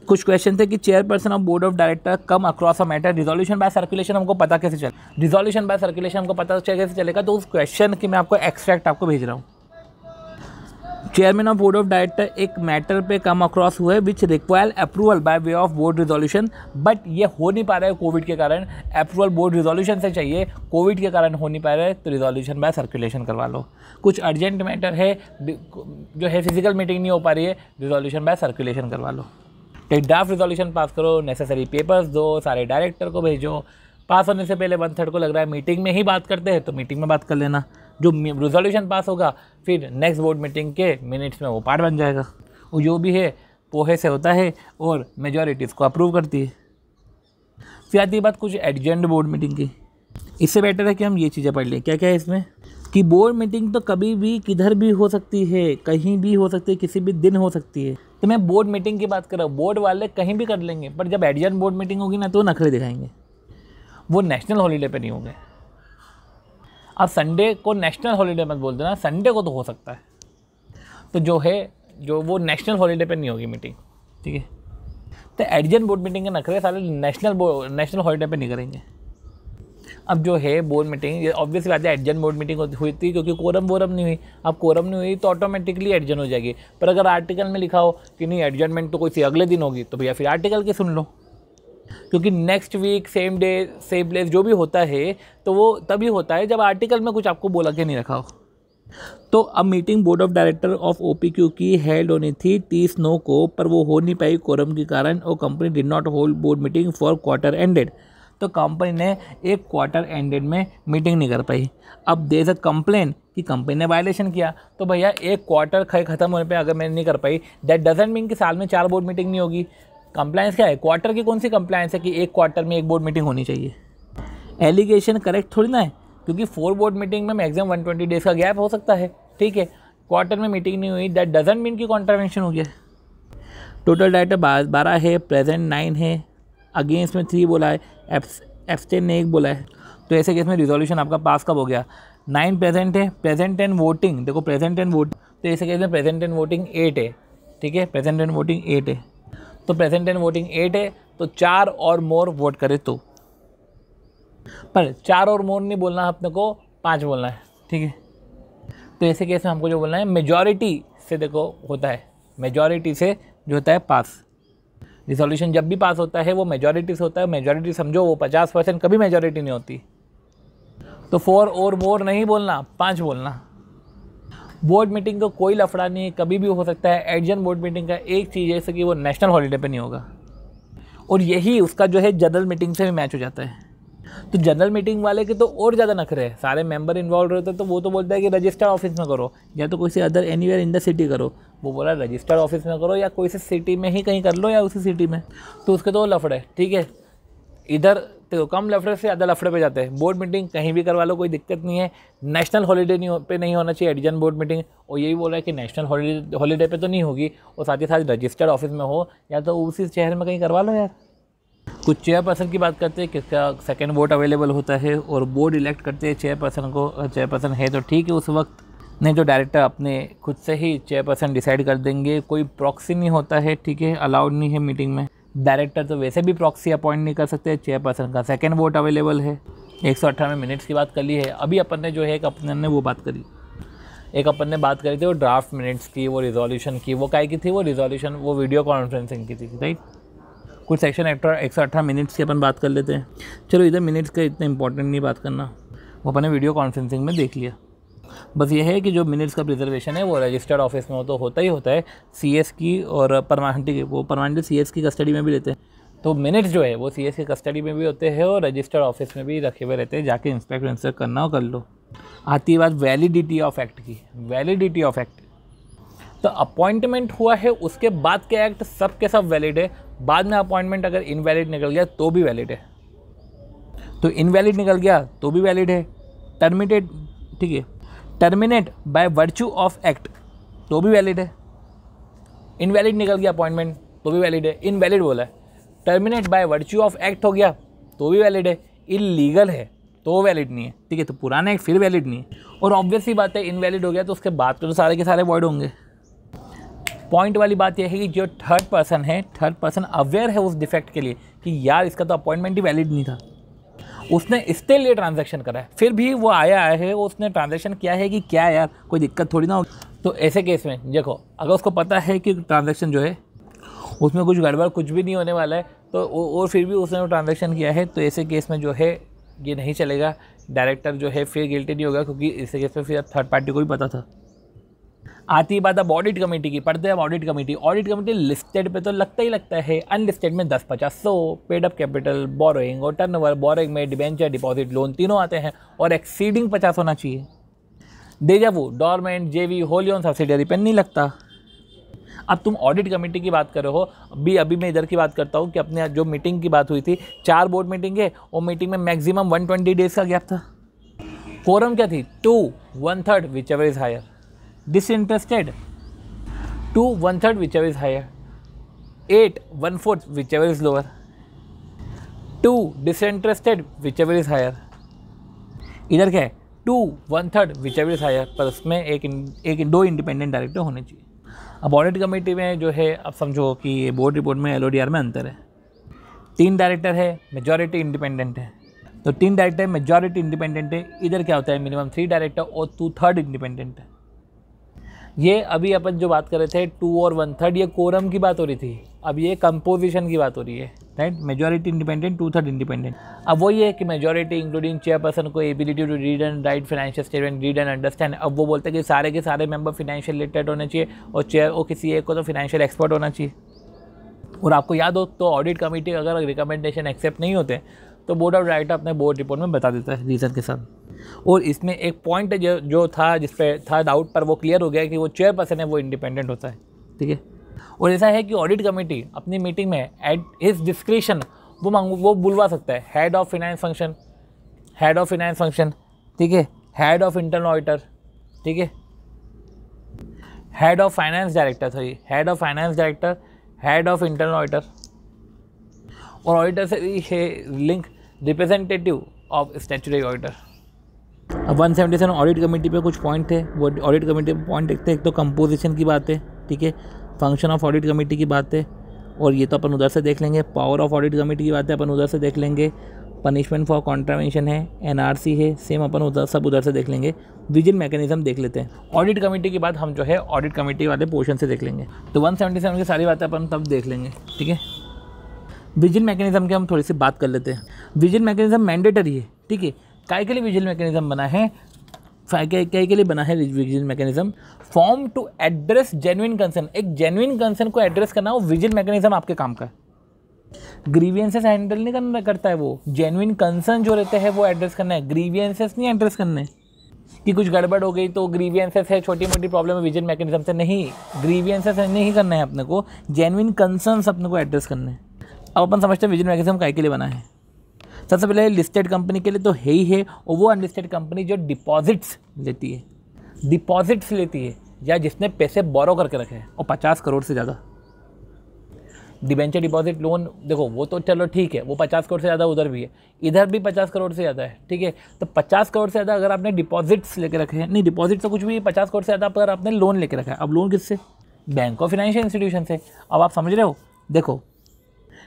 Speaker 1: कुछ क्वेश्चन थे कि chairperson of board of director come across a matter, resolution by circulation हमको पता कैसे चले, रिजोल्यूशन बाय सर्कुलेशन हमको पता कैसे चलेगा, तो उस क्वेश्चन की मैं आपको एक्सट्रैक्ट आपको भेज रहा हूँ। Chairman of board of director एक मैटर पे कम अक्रॉस हुए which require approval by way of board resolution, but ये हो नहीं पा रहा है कोविड के कारण, अप्रूवल बोर्ड रिजोल्यूशन से चाहिए, कोविड के कारण हो नहीं पा रहा है, तो रिजोल्यूशन बाय सर्कुलेशन करवा लो। कुछ अर्जेंट मैटर है जो है फिजिकल मीटिंग नहीं हो पा रही है, रिजोल्यूशन बाय सर्कुलेशन करवा लो। एक ड्राफ्ट रिजोल्यूशन पास करो, नेसेसरी पेपर्स दो, सारे डायरेक्टर को भेजो। पास होने से पहले 1/3 को लग रहा है मीटिंग में ही बात करते हैं, तो मीटिंग में बात कर लेना। जो रिजोल्यूशन पास होगा फिर नेक्स्ट बोर्ड मीटिंग के मिनट्स में वो पार्ट बन जाएगा। वो जो भी है पोहे से होता है और मेजॉरिटी इसको अप्रूव करती है। फिर आती है बात कुछ एडजेंट बोर्ड मीटिंग की। इससे बेटर है कि हम ये चीज़ें पढ़ लें। क्या क्या है इसमें कि बोर्ड मीटिंग तो कभी भी किधर भी हो सकती है, कहीं भी हो सकती है, किसी भी दिन हो सकती है। तो मैं बोर्ड मीटिंग की बात कर रहा हूँ, बोर्ड वाले कहीं भी कर लेंगे, पर जब एडजेंट बोर्ड मीटिंग होगी ना तो नखरे दिखाएंगे, वो नेशनल हॉलीडे पे नहीं होंगे। अब संडे को नेशनल हॉलीडे मत बोल देना, संडे को तो हो सकता है, तो जो है जो वो नेशनल हॉलीडे पे नहीं होगी मीटिंग, ठीक है। तो एडजेंट बोर्ड मीटिंग के नखरे सारे नेशनल हॉलीडे पे नहीं करेंगे। अब जो है बोर्ड मीटिंग, ये ऑब्वियसली बात है एडजेंट बोर्ड मीटिंग हुई थी क्योंकि कोरम नहीं हुई। अब कोरम नहीं हुई तो ऑटोमेटिकली एडजेंट हो जाएगी। पर अगर आर्टिकल में लिखा हो कि नहीं एडजमेंट तो कोई अगले दिन होगी, तो भैया फिर आर्टिकल की सुन लो, क्योंकि next week same day same place जो भी होता है तो वो तभी होता है जब आर्टिकल में कुछ आपको बोला के नहीं रखा हो। तो अब meeting board of director of OPQ की हेल्ड होनी थी 30 नौ को, पर वो हो नहीं पाई कोरम के कारण, और company did not hold board meeting for quarter ended. तो कंपनी ने एक क्वार्टर एंडेड में मीटिंग नहीं कर पाई। अब देयर इज अ कंप्लेन कि कंपनी ने वायलेशन किया, तो भैया एक क्वार्टर ख़त्म होने पे अगर मैं नहीं कर पाई, दैट डजंट मीन कि साल में 4 बोर्ड मीटिंग नहीं होगी। कंप्लायंस क्या है, क्वार्टर की कौन सी कंप्लायंस है कि एक क्वार्टर में एक बोर्ड मीटिंग होनी चाहिए। एलिगेशन करेक्ट थोड़ी ना है, क्योंकि 4 बोर्ड मीटिंग में मैक्सिमम 120 डेज का गैप हो सकता है, ठीक है। क्वार्टर में मीटिंग नहीं हुई, दैट डजंट मीन कि कॉन्ट्रावेंशन हो गया। टोटल डायरेक्टर 12 है, प्रेजेंट 9 है, अगेंस्ट में 3 बोला है, एब्सटेन ने 1 बोला है। तो ऐसे केस में रिजोल्यूशन आपका पास कब हो गया, 9 प्रेजेंट है, प्रेजेंट एंड वोटिंग, देखो प्रेजेंट एंड वोटिंग, तो ऐसे केस में प्रेजेंट एंड वोटिंग 8 है, ठीक है, प्रेजेंट एंड वोटिंग 8 है। तो प्रेजेंट एंड वोटिंग 8 है, तो 4 और मोर वोट करे तो, पर 4 और मोर नहीं बोलना अपने को, 5 बोलना है, ठीक है। तो ऐसे केस में हमको जो बोलना है मेजॉरिटी से, देखो होता है मेजॉरिटी से जो होता है पास। रिजोल्यूशन जब भी पास होता है वो मेजॉरिटी से होता है। मेजॉरिटी समझो वो 50%, कभी मेजॉरिटी नहीं होती। तो 4 और मोर नहीं बोलना, 5 बोलना। बोर्ड मीटिंग का कोई लफड़ा नहीं, कभी भी हो सकता है। एडजेंट बोर्ड मीटिंग का एक चीज़ जैसे कि वो नेशनल हॉलीडे पे नहीं होगा, और यही उसका जो है जनरल मीटिंग से भी मैच हो जाता है। तो जनरल मीटिंग वाले के तो और ज़्यादा नखरे हैं, सारे मेंबर इन्वॉल्व रहते हैं, तो वो तो बोलता है कि रजिस्टर ऑफिस में करो या तो किसी other anywhere in the city करो। वो बोला रजिस्टर ऑफिस में करो या कोई सी सिटी में ही कहीं कर लो या उसी सिटी में, तो उसके तो लफड़े, ठीक है। इधर तो कम लफड़े से ज़्यादा लफड़े पे जाते हैं। बोर्ड मीटिंग कहीं भी करवा लो, कोई दिक्कत नहीं है। नेशनल हॉलीडे पे नहीं होना चाहिए एडजेंट बोर्ड मीटिंग, और यही बोला है कि नेशनल हॉलीडे पे तो नहीं होगी, और साथ ही साथ रजिस्टर्ड ऑफिस में हो या तो उसी शहर में कहीं करवा लो यार। कुछ चेयरपर्सन की बात करते हैं, किसका सेकंड वोट अवेलेबल होता है, और बोर्ड इलेक्ट करते हैं चेयरपर्सन को। चेयरपर्सन है तो ठीक है उस वक्त, नहीं तो डायरेक्टर अपने खुद से ही चेयरपर्सन डिसाइड कर देंगे। कोई प्रॉक्सी नहीं होता है, ठीक है, अलाउड नहीं है मीटिंग में। डायरेक्टर तो वैसे भी प्रॉक्सी अपॉइंट नहीं कर सकते। चेयरपर्सन का सेकंड वोट अवेलेबल है। 118 मिनट्स की बात कर ली है। अभी अपन ने जो है एक अपन ने वो बात करी, एक अपन ने बात करी थी वो ड्राफ्ट मिनट्स की, वो रिजोल्यूशन की, वो काय की थी, वो रिजोल्यूशन वो वीडियो कॉन्फ्रेंसिंग की थी, राइट। कुछ सेक्शन एक्टर 118 मिनट्स की अपन बात कर लेते हैं। चलो इधर मिनट्स का इतना इंपॉर्टेंट नहीं बात करना, वो अपन ने वीडियो कॉन्फ्रेंसिंग में देख लिया। बस ये है कि जो मिनट्स का प्रिजर्वेशन है वो रजिस्टर्ड ऑफिस में तो होता ही होता है, सीएस की और परमानेंट सीएस की कस्टडी में भी लेते हैं। तो मिनट्स जो है वो सीएस की कस्टडी में भी होते हैं और रजिस्टर्ड ऑफिस में भी रखे हुए रहते हैं, जाके इंस्पेक्ट करना हो कर लो। आती है बात वैलिडिटी ऑफ एक्ट की। वैलिडिटी ऑफ एक्ट, तो अपॉइंटमेंट हुआ है उसके बाद के एक्ट सब के सब वैलिड है, बाद में अपॉइंटमेंट अगर इनवैलिड निकल गया तो भी वैलिड है। तो इनवैलिड निकल गया तो भी वैलिड है। टर्मिनेट, ठीक है, terminate by virtue of act तो भी वैलिड है। इनवैलिड निकल गया अपॉइंटमेंट तो भी वैलिड है। इनवैलिड बोला है, terminate by virtue of act हो गया तो भी वैलिड है। इलीगल है तो वैलिड नहीं है, ठीक है। तो पुराना एक्ट फिर वैलिड नहीं है। और ऑब्वियस ही बात है, इनवैलिड हो गया तो उसके बाद तो सारे के सारे वॉइड होंगे। पॉइंट वाली बात यह है कि जो थर्ड पर्सन है, थर्ड पर्सन अवेयर है उस डिफेक्ट के लिए कि यार इसका तो अपॉइंटमेंट ही वैलिड नहीं था, उसने इसके लिए ट्रांजैक्शन करा है, फिर भी वो आया है, उसने ट्रांजैक्शन किया है कि क्या यार कोई दिक्कत थोड़ी ना हो। तो ऐसे केस में देखो, अगर उसको पता है कि ट्रांजैक्शन जो है उसमें कुछ गड़बड़ कुछ भी नहीं होने वाला है, तो और फिर भी उसने वो ट्रांजैक्शन किया है, तो ऐसे केस में जो है ये नहीं चलेगा। डायरेक्टर जो है फिर गिल्टी नहीं होगा, क्योंकि ऐसे केस में फिर थर्ड पार्टी को भी पता था। आती बात अब ऑडिट कमेटी की। पढ़ते हैं audit committee. Audit committee listed पे तो लगता ही लगता है, अनलिस्टेड में 10, 50, 100, पेड अप कैपिटल, बोरोइंग और टर्नओवर। बोरोइंग में डिबेंचर, डिपॉजिट, लोन तीनों आते हैं और एक्सीडिंग 50 होना चाहिए। डेजावू, डॉर्मेंट, जेवी, होली ओन सब्सिडियरी पे नहीं लगता। अब तुम ऑडिट कमेटी की बात कर रहे हो, अभी मैं इधर की बात करता हूँ कि अपने जो मीटिंग की बात हुई थी, 4 बोर्ड मीटिंग है और मीटिंग में मैक्सिमम 120 डेज का गैप था। कोरम क्या थी? 2, 1/3 whichever is higher. Disinterested, 2, 1/3 whichever is higher, 8, 1/4 whichever is lower, 2 disinterested whichever is higher। इधर क्या है? 2, 1/3 whichever is higher, पर उसमें 2 इंडिपेंडेंट डायरेक्टर होने चाहिए। अब ऑडिट कमेटी में जो है, अब समझो कि बोर्ड रिपोर्ट में LODR में अंतर है। 3 डायरेक्टर है, मेजॉरिटी इंडिपेंडेंट है। तो 3 डायरेक्टर मेजॉरिटी इंडिपेंडेंट है। इधर क्या होता है? मिनिमम 3 डायरेक्टर और 2/3 इंडिपेंडेंट है। ये अभी अपन जो बात कर रहे थे 2 और 1/3, ये कोरम की बात हो रही थी। अब ये कंपोजिशन की बात हो रही है, राइट। Majority independent, 2/3 independent. अब वही है कि मेजॉरिटी इंक्लूडिंग चेयरपर्सन को ability to read and write financial statement, read and understand. अब वो बोलते हैं कि सारे के सारे मेंबर फाइनेंशियल लिटरेट होने चाहिए और चेयर और किसी एक को तो फाइनेंशियल एक्सपर्ट होना चाहिए। और आपको याद हो तो ऑडिट कमेटी अगर रिकमेंडेशन एक्सेप्ट नहीं होते तो बोर्ड ऑफ डायरेक्टर अपने बोर्ड रिपोर्ट में बता देता है रीज़न के साथ। और इसमें एक पॉइंट है जो था जिस पे था डाउट, पर वो क्लियर हो गया कि वो चेयरपर्सन है वो इंडिपेंडेंट होता है, ठीक है। और ऐसा है कि ऑडिट कमेटी अपनी मीटिंग में एट हिज डिस्क्रिशन वो बुलवा सकता है हेड ऑफ फाइनेंस फंक्शन, ठीक है, हेड ऑफ इंटरनल ऑडिटर, ठीक है, head of finance director, head of internal auditor, और ऑडिटर से है link representative of statutory auditor. अब 177 ऑडिट कमेटी पे कुछ पॉइंट थे, वो ऑडिट कमेटी पे पॉइंट देखते हैं। एक तो कंपोजिशन की बात है, ठीक है, फंक्शन ऑफ ऑडिट कमेटी की बात है, और ये तो अपन उधर से देख लेंगे। पावर ऑफ ऑडिट कमेटी की बात है, अपन उधर से देख लेंगे। पनिशमेंट फॉर कॉन्ट्रावेंशन है, NRC है, सेम अपन उधर से देख लेंगे। विजिल मैकेनिज्म देख लेते हैं। ऑडिट कमेटी के बाद हम जो है ऑडिट कमेटी वाले पोर्शन से देख लेंगे। तो 177 की सारी बातें अपन तब देख लेंगे, ठीक है। विजिल मैकेनिज्म की हम थोड़ी सी बात कर लेते हैं। विजिल मैकेनिज्म मैंडेटरी है, ठीक है। काय के लिए विजिल मैकेनिज्म बना है? काय के लिए बना है vigil mechanism? Form to address genuine concern. एक जेन्युइन कंसर्न को एड्रेस करना वो विजिल मैकेनिज्म आपके काम का है। ग्रीवियंसेस हैंडल नहीं करता है वो, जेन्युइन कंसर्न जो रहते हैं वो एड्रेस करना है, ग्रीवियंसेस नहीं एड्रेस करने कि कुछ गड़बड़ हो गई तो ग्रीवियंसेस है, छोटी मोटी प्रॉब्लम है विजिल मैकेनिज्म से नहीं, ग्रीवियंसेस नहीं करना है अपने को, जेन्युइन कंसर्न्स अपने को एड्रेस करने हैं। अब अपन समझते हैं विजिल मैकेनिज्म काय के लिए बना है। सबसे पहले लिस्टेड कंपनी के लिए तो है ही है, और वो अनलिस्टेड कंपनी जो डिपॉजिट्स लेती है या जिसने पैसे बोरो करके रखे हैं और 50 करोड़ से ज़्यादा। डिबेंचर, डिपॉजिट, लोन, देखो वो तो चलो ठीक है, वो 50 करोड़ से ज़्यादा उधर भी है, इधर भी 50 करोड़ से ज़्यादा है, ठीक है। तो 50 करोड़ से ज़्यादा अगर आपने डिपॉजिट्स लेके रखे हैं, नहीं डिपॉजिट तो कुछ भी, 50 करोड़ से ज़्यादा अगर आपने लोन लेके रखा है। अब लोन किससे? बैंक और फाइनेंशियल इंस्टीट्यूशन से। अब आप समझ रहे हो, देखो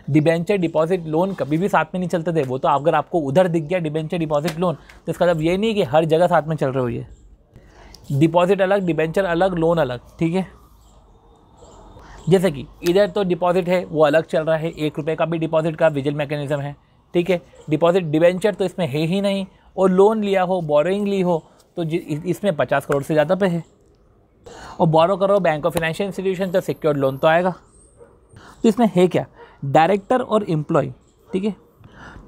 Speaker 1: डिबेंचर, डिपॉजिट, लोन कभी भी साथ में नहीं चलते थे। वो तो अगर आपको उधर दिख गया डिबेंचर, डिपॉजिट, लोन, तो इसका मतलब ये नहीं कि हर जगह साथ में चल रहे हो। ये डिपॉजिट अलग, डिबेंचर अलग, लोन अलग, ठीक है। जैसे कि इधर तो डिपॉजिट है वो अलग चल रहा है, 1 रुपये का भी डिपॉजिट का विजिल मैकेनिज्म है, ठीक है। डिपॉजिट, डिबेंचर तो इसमें है ही नहीं, और लोन लिया हो, बोरोइंग ली हो तो इसमें 50 करोड़ से ज़्यादा पे है, और बोरो करो बैंक ऑफ फाइनेंशियल इंस्टीट्यूशन तो सिक्योर्ड लोन तो आएगा। तो इसमें है क्या, डायरेक्टर और एम्प्लॉय, ठीक है,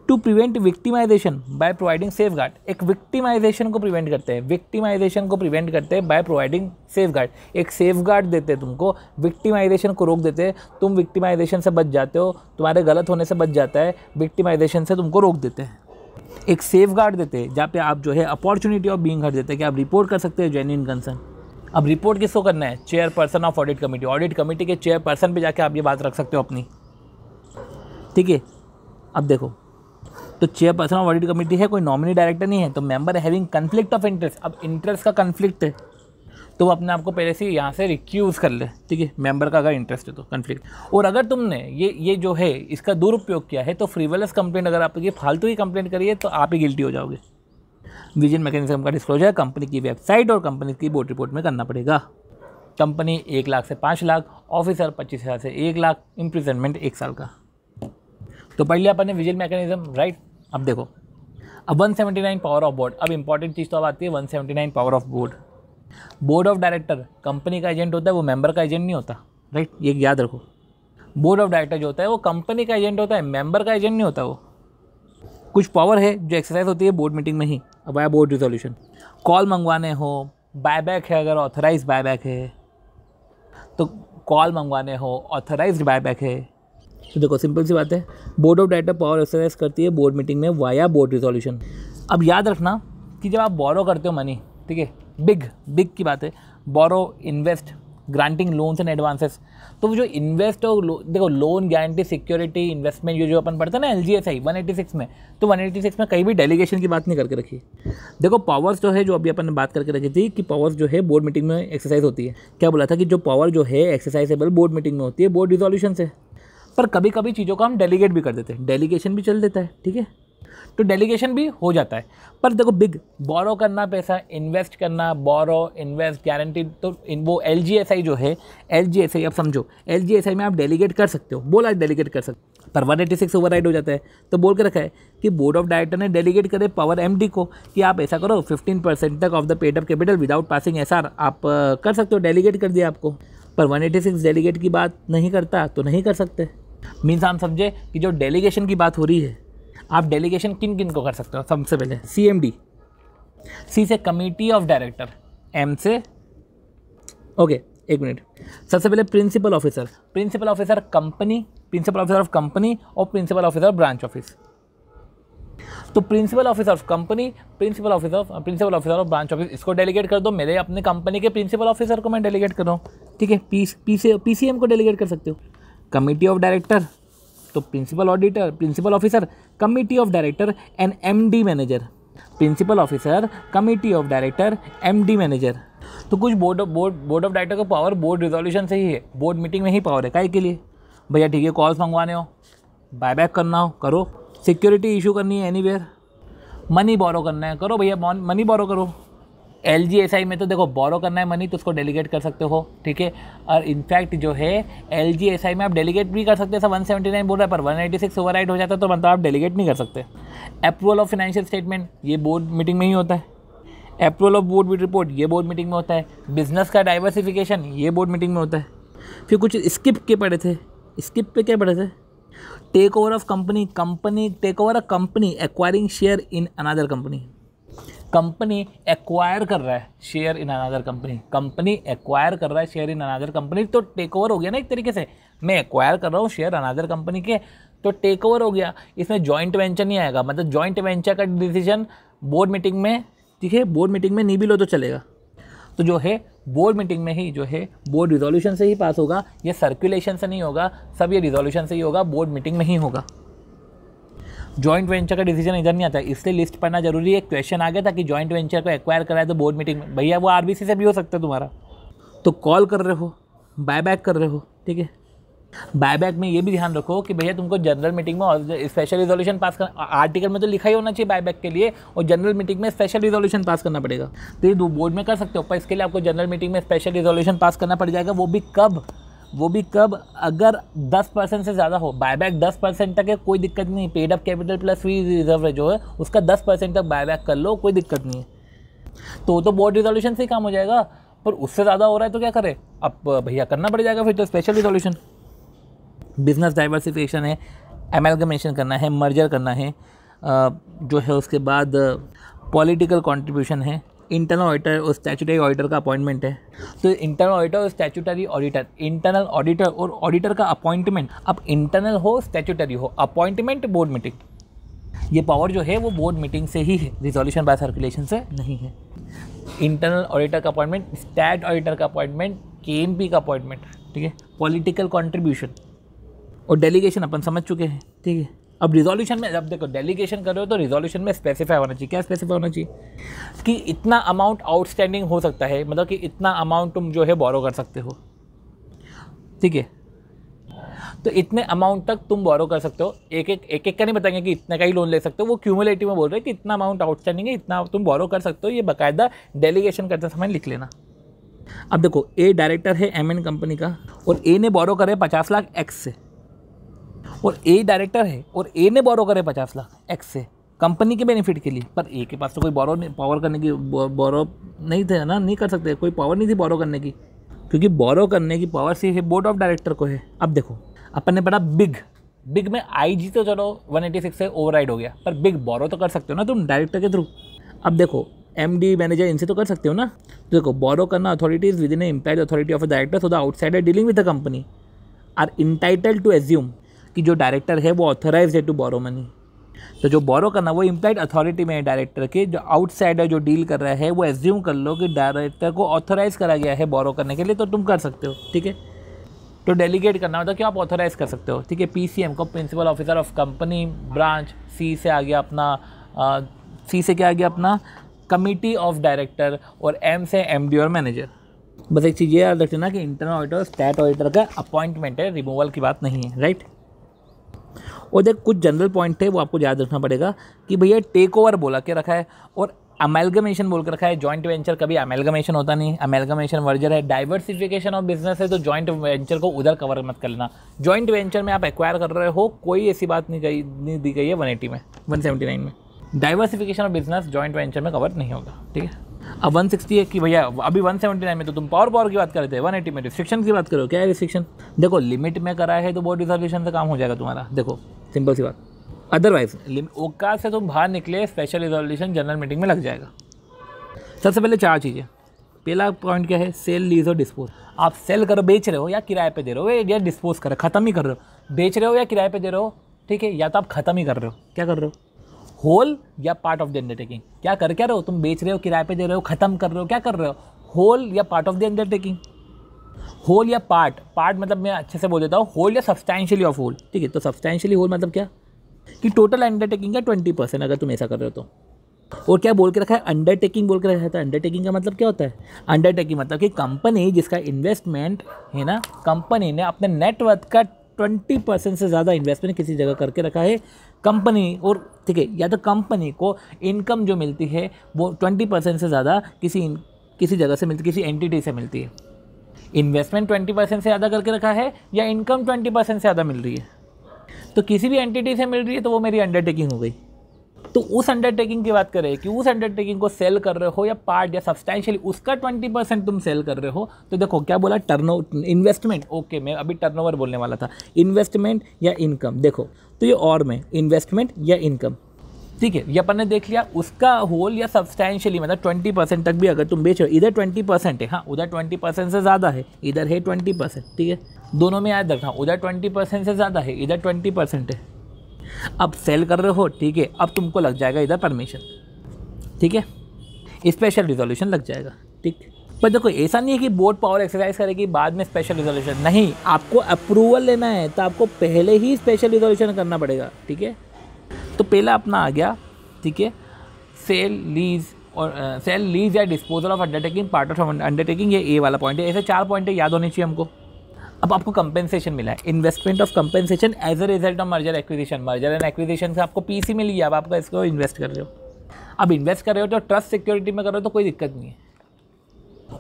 Speaker 1: to prevent victimization by providing safe guard. एक विक्टिमाइजेशन को प्रिवेंट करते हैं, विक्टिमाइजेशन को प्रिवेंट करते हैं बाय प्रोवाइडिंग सेफ गार्ड। एक सेफ गार्ड देते हैं तुमको, विक्टिमाइजेशन को रोक देते हैं, तुम विक्टिमाइजेशन से बच जाते हो, तुम्हारे गलत होने से बच जाता है, विक्टिमाइजेशन से तुमको रोक देते हैं। एक सेफ गार्ड देते हैं जहाँ पे आप जो है अपॉर्चुनिटी ऑफ बीइंग हर्ड देते हैं कि आप रिपोर्ट कर सकते हैं जेन्युइन कंसर्न। अब रिपोर्ट किसको करना है, chairperson of audit committee, audit committee के चेयरपर्सन पे जाके आप ये बात रख सकते हो अपनी, ठीक है। अब देखो, तो चेयरपर्सन ऑफ ऑडिट कमेटी है, कोई नॉमिनी डायरेक्टर नहीं है, तो member having conflict of interest. अब इंटरेस्ट का कन्फ्लिक्ट है तो वो अपने आप को पहले से यहाँ से रिक्यूज कर ले, ठीक है, मेंबर का अगर इंटरेस्ट है तो कन्फ्लिक्ट। और अगर तुमने ये जो है इसका दुरुपयोग किया है तो फ्रीवलेस कंप्लेंट, अगर आपकी फालतू ही कंप्लेंट करी है तो आप ही गिल्टी हो जाओगे। विजन मैकेनिज्म का डिस्क्लोजर कंपनी की वेबसाइट और कंपनी की बोर्ड रिपोर्ट में करना पड़ेगा। कंपनी 1 लाख से 5 लाख, ऑफिसर 25,000 से 1 लाख, इम्प्रिजनमेंट 1 साल का। तो पढ़ लिया अपन ने विजिल मैकेनिज्म, राइट। अब देखो, अब 179 पावर ऑफ बोर्ड। अब इंपॉर्टेंट चीज़ तो अब आती है 179 power of board. Board of director company का एजेंट होता है, वो मेंबर का एजेंट नहीं होता, राइट, ये याद रखो। बोर्ड ऑफ डायरेक्टर जो होता है वो कंपनी का एजेंट होता है, मेंबर का एजेंट नहीं होता। वो कुछ पावर है जो एक्सरसाइज होती है बोर्ड मीटिंग में ही। अब आया बोर्ड रिजोल्यूशन, कॉल मंगवाने हो, बायबैक है, अगर ऑथराइज बायबैक है तो कॉल मंगवाने हो, ऑथराइज्ड बायबैक है। तो देखो सिंपल सी बात है, board of director power exercise करती है बोर्ड मीटिंग में वाया बोर्ड रिजोल्यूशन। अब याद रखना कि जब आप बोरो करते हो मनी, ठीक है, बिग की बात है, borrow, invest, granting loans and advances, तो वो जो इन्वेस्ट और देखो लोन, गारंटी, सिक्योरिटी, इन्वेस्टमेंट जो अपन पढ़ते हैं ना LGSI 186 में, तो 186 में कहीं भी डेलीगेशन की बात नहीं करके रखी। देखो पावर्स जो है, जो अभी अपन ने बात करके रखी थी कि पावर्स जो है बोर्ड मीटिंग में एक्सरसाइज होती है। क्या बोला था कि जो पावर जो है एक्सरसाइजेबल बोर्ड मीटिंग में होती है बोर्ड रिजोल्यूशन से। पर कभी कभी चीज़ों को हम डेलीगेट भी कर देते हैं, डेलीगेशन भी चल देता है, ठीक है, तो डेलीगेशन भी हो जाता है। पर देखो बिग, बोरो करना पैसा, इन्वेस्ट करना, बोरो, इन्वेस्ट, गारंटी, तो वो LGSI जो है, LGSI अब समझो, LGSI में आप डेलीगेट कर सकते हो, बोला डेलीगेट कर सकते हो, पर 186 ओवरराइड हो जाता है। तो बोल के रखा है कि बोर्ड ऑफ डायरेक्टर ने डेलीगेट करे पावर MD को कि आप ऐसा करो 15% तक of the paid up capital without passing SR आप कर सकते हो, डेलीगेट कर दिया आपको। पर 186 डेलीगेट की बात नहीं करता तो नहीं कर सकते। मीन्स हम समझे कि जो डेलीगेशन की बात हो रही है, आप डेलीगेशन किन किन को कर सकते हो। सबसे पहले CMD, C से कमेटी ऑफ डायरेक्टर, M से ओके, एक मिनट, सबसे पहले principal officer company, principal officer of company और प्रिंसिपल ऑफिसर ब्रांच ऑफिस। तो principal officer of company, principal officer of branch office, इसको डेलीगेट कर दो। मेरे अपने कंपनी के प्रिंसिपल ऑफिसर को मैं डेलीगेट कर रहा हूँ, ठीक है। PCM को डेलीगेट कर सकते हो। कमेटी ऑफ डायरेक्टर, तो principal auditor, principal officer, committee of director and MD manager, principal officer, committee of director, MD manager. तो कुछ बोर्ड ऑफ डायरेक्टर का पावर बोर्ड रिजोल्यूशन से ही है, बोर्ड मीटिंग में ही पावर है। काहे के लिए भैया, ठीक है, कॉल्स मंगवाने हो, बायबैक करना हो करो, सिक्योरिटी इशू करनी है एनीवेयर, मनी बोरो करना है करो भैया, मनी बोरो करो। LGSI में तो देखो बोरो करना है मनी तो उसको डेलीगेट कर सकते हो, ठीक है। और इनफैक्ट जो है LGSI में आप डेलीगेट भी कर सकते हैं, सब 179 बोल रहा है, पर 186 ओवरराइड हो जाता है तो मतलब आप डेलीगेट नहीं कर सकते। अप्रूवल ऑफ फाइनेंशियल स्टेटमेंट, ये बोर्ड मीटिंग में ही होता है। अप्रूवल ऑफ बोर्ड रिपोर्ट, ये बोर्ड मीटिंग में होता है। बिजनेस का डाइवर्सिफिकेशन, ये बोर्ड मीटिंग में होता है। फिर कुछ स्किप के पढ़े थे, स्किप पे क्या पढ़े थे, take over of company, take over a company acquiring share in another company. Company acquire कर रहा है share in another company, company acquire कर रहा है शेयर इन अनदर कंपनी, तो टेक ओवर हो गया ना एक तरीके से। मैं एक्वायर कर रहा हूँ शेयर अनदर कंपनी के, तो टेक ओवर हो गया। इसमें जॉइंट वेंचर नहीं आएगा, मतलब जॉइंट वेंचर का डिसीजन बोर्ड मीटिंग में, ठीक है, बोर्ड मीटिंग में नहीं भी लो तो चलेगा। तो जो है बोर्ड मीटिंग में ही जो है बोर्ड रिजोल्यूशन से ही पास होगा, ये सर्कुलेशन से नहीं होगा, सब ये रिजोल्यूशन से ही होगा, बोर्ड मीटिंग में ही होगा। जॉइंट वेंचर का डिसीजन इधर नहीं आता है, इसलिए लिस्ट पढ़ना जरूरी है। क्वेश्चन आ गया था कि जॉइंट वेंचर को एक्वायर कराए तो बोर्ड मीटिंग में, भैया वो RBC से भी हो सकता है तुम्हारा। तो कॉल कर रहे हो, बायबैक कर रहे हो, ठीक है। बायबैक में ये भी ध्यान रखो कि भैया तुमको जनरल मीटिंग में स्पेशल रिजोल्यूशन पास करना, आर्टिकल में तो लिखा ही होना चाहिए बायबैक के लिए, और जनरल मीटिंग में स्पेशल रिजोल्यूशन पास करना पड़ेगा। तो ये दो बोर्ड में कर सकते हो, पर इसके लिए आपको जनरल मीटिंग में स्पेशल रिजोल्यूशन पास करना पड़ जाएगा। वो भी कब अगर 10% से ज़्यादा हो। बायबैक 10% तक है, कोई दिक्कत नहीं। Paid up capital plus free reserve जो है उसका 10% तक बायबैक कर लो, कोई दिक्कत नहीं है। तो बोर्ड रिजोल्यूशन से ही काम हो जाएगा, पर उससे ज़्यादा हो रहा है तो क्या करें, अब भैया करना पड़ जाएगा फिर तो स्पेशल रिजोल्यूशन। बिजनेस डाइवर्सिफिकेशन है, एमैल्गमेशन करना है, मर्जर करना है, जो है उसके बाद पॉलिटिकल कंट्रीब्यूशन है, इंटरनल ऑडिटर और स्टैट्यूटरी ऑडिटर का अपॉइंटमेंट है। तो इंटरनल ऑडिटर और स्टैट्यूटरी ऑडिटर, इंटरनल ऑडिटर और ऑडिटर का अपॉइंटमेंट, अब इंटरनल हो स्टैट्यूटरी हो, अपॉइंटमेंट बोर्ड मीटिंग, ये पावर जो है वो बोर्ड मीटिंग से ही है, रिजोल्यूशन बाय सर्कुलेशन से नहीं है। इंटरनल ऑडिटर का अपॉइंटमेंट, स्टैट ऑडिटर का अपॉइंटमेंट, केएमपी का अपॉइंटमेंट, ठीक है, पॉलिटिकल कंट्रीब्यूशन और डेलीगेशन अपन समझ चुके हैं, ठीक है। अब रिजोल्यूशन में, जब देखो डेलीगेशन कर रहे हो तो रिजोल्यूशन में स्पेसिफाई होना चाहिए, क्या स्पेसिफाई होना चाहिए कि इतना अमाउंट आउटस्टैंडिंग हो सकता है, मतलब कि इतना अमाउंट तुम जो है बोरो कर सकते हो, ठीक है। तो इतने अमाउंट तक तुम बोरो कर सकते हो, एक एक का नहीं बताएंगे कि इतने का ही लोन ले सकते हो, वो क्यूमुलेटिव में बोल रहे हैं कि इतना अमाउंट आउटस्टैंडिंग है, इतना तुम बोरो कर सकते हो, ये बाकायदा डेलीगेशन करते समय लिख लेना। अब देखो ए डायरेक्टर है एमएन कंपनी का और ए ने बोरो करे 50 लाख एक्स से, और ए डायरेक्टर है और ए ने बोरो करे 50 लाख एक्स से कंपनी के बेनिफिट के लिए, पर ए के पास तो कोई बोरो पावर करने की बोरो नहीं थे ना, नहीं कर सकते, कोई पावर नहीं थी बोरो करने की, क्योंकि बोरो करने की पावर सिर्फ बोर्ड ऑफ डायरेक्टर को है। अब देखो अपन ने पढ़ा बिग में आईजी तो चलो 186 से ओवरराइड हो गया, पर बिग बोरो तो कर सकते हो ना तुम डायरेक्टर के थ्रू। अब देखो एमडी मैनेजर इनसे तो कर सकते हो ना। तो देखो बोरो करना, authorities within implied authority of the director so the outsider dealing with the company are entitled to assume कि जो डायरेक्टर है वो ऑथराइज है टू बोरो मनी। तो जो बोरो करना वो इम्प्लाइड अथॉरिटी में है डायरेक्टर के, जो आउटसाइडर जो डील कर रहा है वो एज्यूम कर लो कि डायरेक्टर को ऑथराइज करा गया है बोरो करने के लिए, तो तुम कर सकते हो, ठीक है। तो डेलीगेट करना होता है कि आप ऑथराइज कर सकते हो, ठीक है। पीसीएम को principal officer of company branch, C से आ गया अपना सी से क्या आ गया अपना कमिटी ऑफ डायरेक्टर, और एम से एमडी और मैनेजर। बस एक चीज़ ये याद रखना कि इंटरनल ऑडिटर स्टैट ऑडिटर का अपॉइंटमेंट है, रिमूवल की बात नहीं है, राइट। और देख कुछ जनरल पॉइंट है वो आपको याद रखना पड़ेगा कि भैया टेक ओवर बोला के रखा है और अमेलगमेशन बोल के रखा है। जॉइंट वेंचर कभी अमेलगमेशन होता नहीं, अमेलगमेशन वर्जर है। डाइवर्सिफिकेशन ऑफ बिजनेस है तो जॉइंट वेंचर को उधर कवर मत कर लेना। जॉइंट वेंचर में आप एक्वायर कर रहे हो, कोई ऐसी बात नहीं दी गई है 180 में, 179 में। Diversification of business joint venture में कवर नहीं होगा, ठीक है। अब 160 है कि भैया अभी 179 में तो तुम पावर की बात कर रहे थे, 180 में रिस्ट्रिक्शन की बात करो। क्या है रिस्ट्रिक्शन? देखो लिमिट में करा है तो बोर्ड रिजोल्यूशन से काम हो जाएगा तुम्हारा, देखो सिंपल सी बात। अदरवाइज औकात से तुम बाहर निकले, स्पेशल रिजोल्यूशन जनरल मीटिंग में लग जाएगा। सबसे पहले 4 चीज़ें। पहला पॉइंट क्या है? सेल, लीज और डिस्पोज। आप सेल करो, बेच रहे हो या किराए पे दे रहे हो, या डिस्पोज कर ख़त्म ही कर रहे हो। बेच रहे हो या किराए पे दे रहे हो, ठीक है, या तो आप ख़त्म ही कर रहे हो। क्या कर रहे हो? होल या पार्ट ऑफ द अंडरटेकिंग। क्या रहे हो तुम? बेच रहे हो, किराए पे दे रहे हो, ख़त्म कर रहे हो, क्या कर रहे हो? होल या part of the undertaking. Whole या पार्ट मतलब मैं अच्छे से बोल देता हूँ, होल या सब्सटैंशियली ऑफ होल, ठीक है। तो सब्सटैंशियली होल मतलब क्या कि टोटल अंडरटेकिंग का 20% अगर तुम ऐसा कर रहे हो तो। और क्या बोल के रखा है? अंडरटेकिंग बोल के रखा है। अंडरटेकिंग का मतलब क्या होता है? अंडरटेकिंग मतलब कि कंपनी जिसका इन्वेस्टमेंट है ना, कंपनी ने अपने नेटवर्थ का 20% से ज़्यादा इन्वेस्टमेंट किसी जगह करके रखा है कंपनी, और ठीक है, या तो कंपनी को इनकम जो मिलती है वो 20% से ज़्यादा किसी जगह से मिलती, किसी एंटिटी से मिलती है। इन्वेस्टमेंट 20% से ज़्यादा करके रखा है या इनकम 20% से ज़्यादा मिल रही है, तो किसी भी एंटिटी से मिल रही है तो वो मेरी अंडरटेकिंग हो गई। तो उस अंडरटेकिंग की बात करें कि उस अंडरटेकिंग को सेल कर रहे हो या पार्ट या सब्सटैंशियली उसका 20% तुम सेल कर रहे हो, तो देखो क्या बोला? इन्वेस्टमेंट। ओके, मैं अभी टर्नओवर बोलने वाला था। इन्वेस्टमेंट या इनकम, देखो तो ये और में इन्वेस्टमेंट या इनकम, ठीक है, ये अपन ने देख लिया। उसका होल या सब्सटैंशियली मतलब 20% तक भी अगर तुम बेच रहे हो, इधर 20% है, हाँ उधर 20% से ज़्यादा है, इधर है 20%, ठीक है। दोनों में याद रखना, उधर 20% से ज़्यादा है, इधर 20% है। अब सेल कर रहे हो, ठीक है, अब तुमको लग जाएगा इधर परमिशन, ठीक है, स्पेशल रिजोल्यूशन लग जाएगा, ठीक। पर देखो ऐसा नहीं है कि बोर्ड पावर एक्सरसाइज करेगी बाद में स्पेशल रिजोल्यूशन, नहीं, आपको अप्रूवल लेना है तो आपको पहले ही स्पेशल रिजोल्यूशन करना पड़ेगा, ठीक है। तो पहला अपना आ गया, ठीक है, सेल लीज या disposal of undertaking, part of undertaking, ये ए वाला पॉइंट है। ऐसे 4 पॉइंट है, याद होने चाहिए हमको। अब आपको कंपेंसेशन मिला है, investment of compensation as a result of merger acquisition. Merger and acquisition से आपको पीसी मिली है, अब आपका इसको इन्वेस्ट कर रहे हो। अब इन्वेस्ट कर रहे हो तो ट्रस्ट सिक्योरिटी में कर रहे हो तो कोई दिक्कत नहीं है।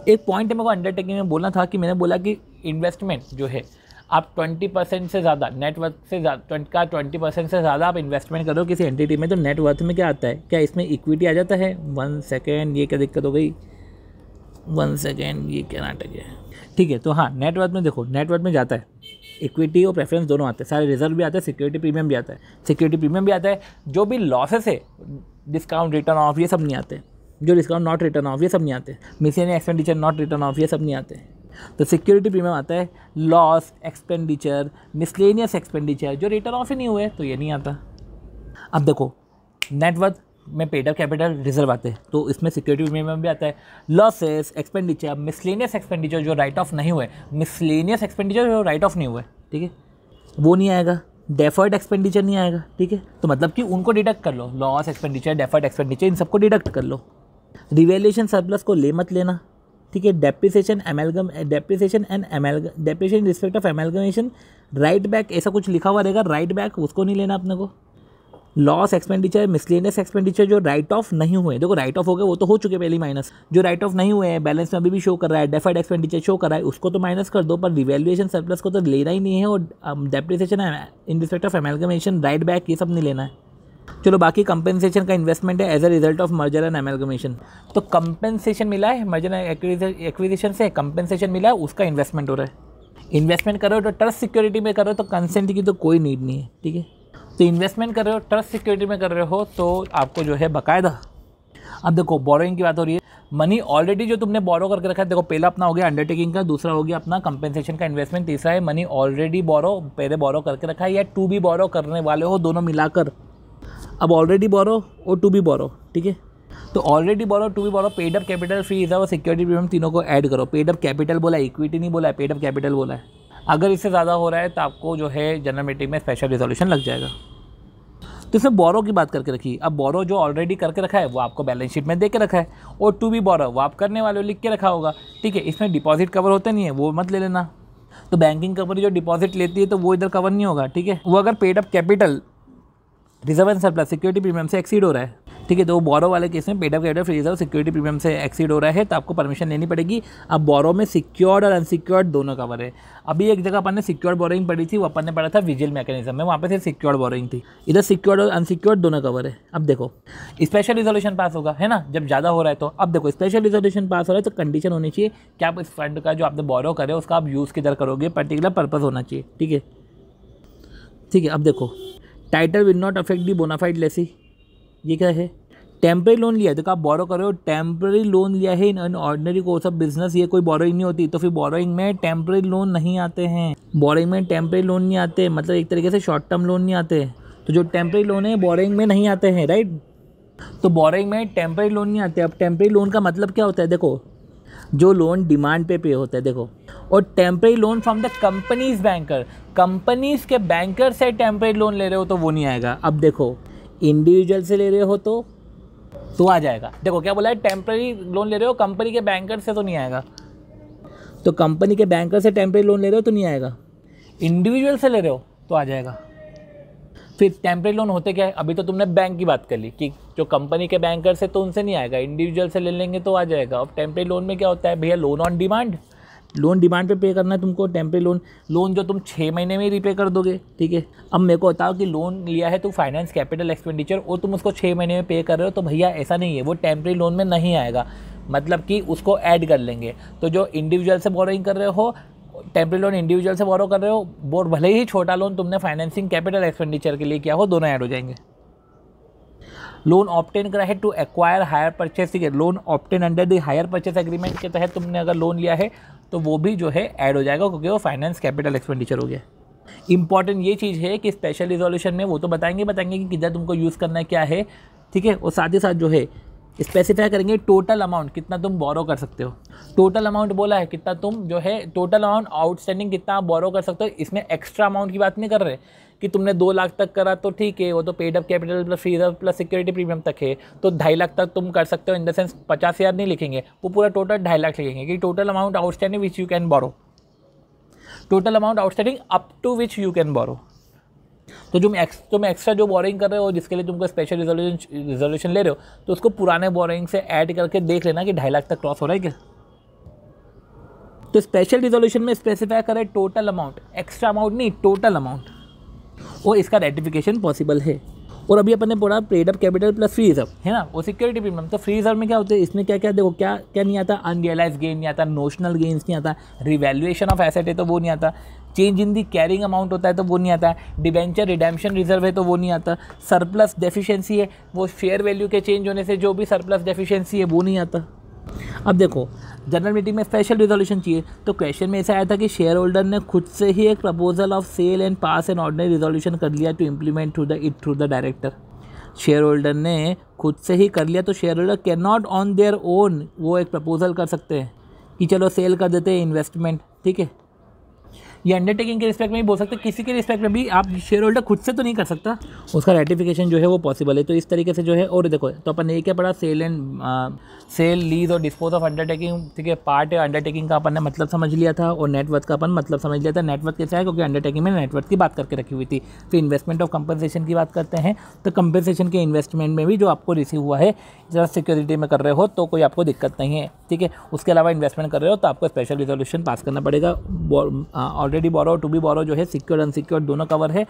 Speaker 1: एक पॉइंट है मेरे को अंडरटेकिंग में बोलना था कि मैंने बोला कि इन्वेस्टमेंट जो है आप 20% से ज़्यादा नेटवर्थ से ज़्यादा 20% से ज़्यादा आप इन्वेस्टमेंट करो किसी एंटिटी में, तो नेटवर्थ में क्या आता है, क्या इसमें इक्विटी आ जाता है? 1 सेकेंड, ये क्या दिक्कत हो गई? 1 सेकेंड, ये क्या नाटक है? ठीक है, तो हाँ नेटवर्थ में देखो, नेटवर्थ में जाता है इक्विटी और प्रेफरेंस दोनों आते हैं, सारे रिजर्व भी आते हैं, सिक्योरिटी प्रीमियम भी आता है, सिक्योरिटी प्रीमियम भी आता है, जो भी लॉसेस है, डिस्काउंट रिटर्न ऑफ, ये सब नहीं आते, जो डिस्काउंट नॉट रिटर्न ऑफ, ये सब नहीं आते, miscellaneous expenditure not return of, ये सब नहीं आते। तो सिक्योरिटी प्रीमियम आता है, लॉस एक्सपेंडिचर, मिसलेनियस एक्सपेंडिचर जो रिटर्न ऑफ ही नहीं हुए, तो ये नहीं आता। अब देखो नेटवर्थ में पेड अप कैपिटल रिजर्व आते हैं, तो इसमें सिक्योरिटी प्रीमियम भी आता है, लॉसेस एक्सपेंडिचर, मिसलेनियस एक्सपेंडिचर जो राइट ऑफ नहीं हुए, मिसलेनियस एक्सपेंडिचर जो राइट ऑफ नहीं हुए, ठीक है, वो नहीं आएगा, डेफर्ड एक्सपेंडिचर नहीं आएगा, ठीक है, तो मतलब कि उनको डिडक्ट कर लो, लॉस एक्सपेंडिचर, डेफर्ड एक्सपेंडिचर, इन सबको डिडक्ट कर लो। रिवैल्यूएशन सरप्लस को ले मत लेना, ठीक है, depreciation depreciation respect of amalgamation, right back ऐसा कुछ लिखा हुआ रहेगा, राइट बैक उसको नहीं लेना अपने को। लॉस एक्सपेंडिचर, मिसलेनियस एक्सपेंडिचर जो राइट ऑफ नहीं हुए, देखो राइट ऑफ हो गए वो तो हो चुके पहले माइनस, जो राइट ऑफ नहीं हुए हैं बैलेंस में अभी भी शो कर रहा है, डेफर्ड एक्सपेंडिचर शो कर रहा है, उसको तो माइनस कर दो, पर रिवैल्यूएशन सरप्लस को तो लेना ही नहीं है, और depreciation in respect of amalgamation, right back, ये सब नहीं लेना है। चलो बाकी कंपेंसेशन का इन्वेस्टमेंट है as a result of merger and amalgamation, तो कंपेंसेशन मिला है मर्जर एंड एक्विजिशन से, कंपेंसेशन मिला है, उसका इन्वेस्टमेंट हो रहा है। इन्वेस्टमेंट कर रहे हो तो ट्रस्ट सिक्योरिटी में कर रहे हो, तो कंसेंट की तो कोई नीड नहीं है, ठीक है, तो इन्वेस्टमेंट कर रहे हो ट्रस्ट सिक्योरिटी में कर रहे हो, तो आपको जो है बाकायदा। अब देखो बोरोइंग की बात हो रही है, मनी ऑलरेडी जो तुमने बोरो करके रखा है, देखो पहला अपना हो गया अंडरटेकिंग का, दूसरा हो गया अपना कंपेंसेशन का इन्वेस्टमेंट, तीसरा है मनी ऑलरेडी बोरो, पहले बोरो करके रखा है या टू बी बोरो करने वाले हो, दोनों मिलाकर। अब ऑलरेडी बोरो और टू बी बोरो, ठीक है, तो already borrow, to be borrow, paid up capital, free reserve और सिक्योरिटी प्रीमियम, तीनों को ऐड करो। पेड अप कैपिटल बोला है, इक्विटी नहीं बोला है, पेड अप कैपिटल बोला है। अगर इससे ज़्यादा हो रहा है तो आपको जो है जनरल मीटिंग में स्पेशल रिजोल्यूशन लग जाएगा। तो इसमें बोरो की बात करके रखी, अब बोरो जो ऑलरेडी करके रखा है वो आपको बैलेंस शीट में दे के रखा है, और टू बी बोरो वो आप करने वाले हो, लिख के रखा होगा, ठीक है, इसमें डिपॉजिट कवर होता नहीं है, वो मत ले लेना। तो बैंकिंग कंपनी जो डिपॉजिट लेती है तो वो इधर कवर नहीं होगा, ठीक है, वो अगर paid up capital reserve and surplus security premium से एक्सीड हो रहा है, ठीक है, तो वो बोरो वाले केस में paid up capital free reserve security premium से एक्सीड हो रहा है, तो आपको परमिशन लेनी पड़ेगी। अब बोरो में सिक्योर्ड और अनसिक्योर्ड दोनों कवर है। अभी एक जगह अपन ने सिक्योर्ड बोरोइंग पढ़ी थी, वो अपन ने पढ़ा था विजिल मैकेनिज्म में, वहाँ पे सिर्फ सिक्योर्ड बोरोइंग थी, इधर सिक्योर्ड और अनसिक्योर्ड दोनों कवर है। अब देखो स्पेशल रिजोल्यूशन पास होगा, है ना, जब ज़्यादा हो रहा है तो। अब देखो स्पेशल रिजोल्यूशन पास हो रहा है तो कंडीशन होनी चाहिए कि आप इस फंड का जो आपने बोरो करे उसका आप यूज़ किधर करोगे, पर्टिकुलर पर्पज़ होना चाहिए, ठीक है, ठीक है। अब देखो title will not affect the bona fide lessee, ये क्या है, टेम्पररी लोन लिया है, देखो आप बोरो कर रहे हो, टेम्पररी लोन लिया है in ordinary course of business, ये कोई बोरोइंग नहीं होती, तो फिर बोरोइंग में टेम्पररी लोन नहीं आते हैं, बोरोइंग में टेम्पररी लोन नहीं आते, मतलब एक तरीके से शॉर्ट टर्म लोन नहीं आते, तो जो टेम्पररी लोन है बोरोइंग में नहीं आते हैं, राइट, तो बोरोइंग में टेम्पररी लोन नहीं आते। अब टेम्पररी लोन का मतलब क्या होता है, देखो जो लोन डिमांड पे होता है, देखो, और temporary loan from the companies banker, companies के बैंकर से टेम्पररी लोन ले रहे हो तो वो नहीं आएगा। अब देखो इंडिविजुअल से ले रहे हो तो आ जाएगा। देखो क्या बोला है, टेम्पररी लोन ले रहे हो कंपनी के बैंकर से तो नहीं आएगा, तो कंपनी के बैंकर से टेम्पररी लोन ले रहे हो तो नहीं आएगा, इंडिविजुअल से ले रहे हो तो आ जाएगा। फिर टेम्पररी लोन होते क्या है, अभी तो तुमने बैंक की बात कर ली कि जो कंपनी के बैंकर से तो उनसे नहीं आएगा, इंडिविजुअल से ले लेंगे तो आ जाएगा। अब टेम्पररी लोन में क्या होता है भैया, loan on demand, loan demand पे पे करना है तुमको, टेम्पररी लोन जो तुम 6 महीने में रिपे कर दोगे, ठीक है। अब मेरे को बताओ कि लोन लिया है तो फाइनेंस कैपिटल एक्सपेंडिचर और तुम उसको 6 महीने में पे कर रहे हो, तो भैया ऐसा नहीं है, वो टेम्पररी लोन में नहीं आएगा, मतलब कि उसको ऐड कर लेंगे। तो जो इंडिविजुअल से बोरोइंग कर रहे हो, टेम्पररी लोन इंडिविजुअल से बोरो कर रहे हो, बोर भले ही छोटा लोन तुमने फाइनेंसिंग कैपिटल एक्सपेंडिचर के लिए किया हो, दोनों ऐड हो जाएंगे। लोन ऑब्टेन करा है टू एक्वायर हायर परचेस, ठीक है, loan obtain under the hire purchase agreement के तहत तुमने अगर लोन लिया है तो वो भी जो है ऐड हो जाएगा, क्योंकि वो फाइनेंस कैपिटल एक्सपेंडिचर हो गया। इंपॉर्टेंट ये चीज़ है कि स्पेशल रिजोल्यूशन में वो तो बताएंगे कि किधर तुमको यूज़ करना है, क्या है, ठीक है, और साथ ही साथ जो है स्पेसिफाई करेंगे टोटल अमाउंट कितना तुम बोरो कर सकते हो। टोटल अमाउंट बोला है कितना तुम जो है टोटल अमाउंट आउटस्टैंडिंग कितना आप बोरो कर सकते हो, इसमें एक्स्ट्रा अमाउंट की बात नहीं कर रहे कि तुमने 2 लाख तक करा तो ठीक है, वो तो paid up capital plus free reserve plus security premium तक है, तो 2.5 लाख तक तुम कर सकते हो, इन द सेंस 50,000 नहीं लिखेंगे, वो पूरा टोटल 2.5 लाख लिखेंगे कि total amount outstanding which you can borrow, total amount outstanding up to which you can borrow. तो तुम एक्स्ट्रा जो बोरिंग कर रहे हो जिसके लिए तुमको स्पेशल रिजोल्यूशन ले रहे हो, तो उसको पुराने बोरिंग से ऐड करके देख लेना कि 2.5 लाख तक क्रॉस हो रहा है क्या। तो स्पेशल रिजोल्यूशन में स्पेसिफाई करें टोटल अमाउंट, एक्स्ट्रा अमाउंट नहीं, टोटल अमाउंट, और इसका रेटिफिकेशन पॉसिबल है। और अभी अपन ने पढ़ा paid up capital plus free reserve, है ना, वो सिक्योरिटी प्रीमियम। तो फ्री रिजर्व में क्या होता है, इसमें क्या क्या देखो, क्या क्या नहीं आता, अनरियलाइज गेन नहीं आता, नोशनल गेन्स नहीं आता, रिवैल्यूएशन ऑफ एसेट है तो वो नहीं आता, change in the carrying amount होता है तो वो नहीं आता, डिबेंचर रिडेम्पशन रिजर्व है तो वो नहीं आता, सरप्लस डेफिशिएंसी है, वो शेयर वैल्यू के चेंज होने से जो भी सरप्लस डेफिशिएंसी है वो नहीं आता। अब देखो जनरल मीटिंग में स्पेशल रिजोल्यूशन चाहिए, तो क्वेश्चन में ऐसा आया था कि शेयर होल्डर ने खुद से ही एक proposal of sale and pass an ordinary resolution कर लिया to implement through the director. Shareholder ने खुद से ही कर लिया, तो shareholder cannot on their own वो एक प्रपोजल कर सकते हैं कि चलो सेल कर देते हैं इन्वेस्टमेंट, ठीक है। ये अंडरटेकिंग के रिस्पेक्ट में भी बोल सकते हैं, किसी के रिस्पेक्ट में भी आप शेयर होल्डर खुद से तो नहीं कर सकता, उसका रेटिफिकेशन जो है वो पॉसिबल है। तो इस तरीके से जो है, और देखो तो अपन ने ये क्या पढ़ा, सेल लीज और डिस्पोज ऑफ अंडरटेकिंग, ठीक है, पार्ट है अंडरटेकिंग का अपन ने मतलब समझ लिया था, और नेटवर्थ का अपन मतलब समझ लिया था। नेटवर्थ कैसे है, क्योंकि अंडरटेकिंग में नेटवर्थ की बात करके रखी हुई थी। फिर इन्वेस्टमेंट ऑफ कंपनसेशन की बात करते हैं, तो कंपनसेशन के इन्वेस्टमेंट में भी जो आपको रिसीव हुआ है, जरा सिक्योरिटी में कर रहे हो तो कोई आपको दिक्कत नहीं है, ठीक है। उसके अलावा इन्वेस्टमेंट कर रहे हो तो आपको स्पेशल रिजोल्यूशन पास करना पड़ेगा। ऑलरेडी बोरो, टू बी बोरो जो है, सिक्योर्ड अनसिक्योर्ड दोनों कवर है।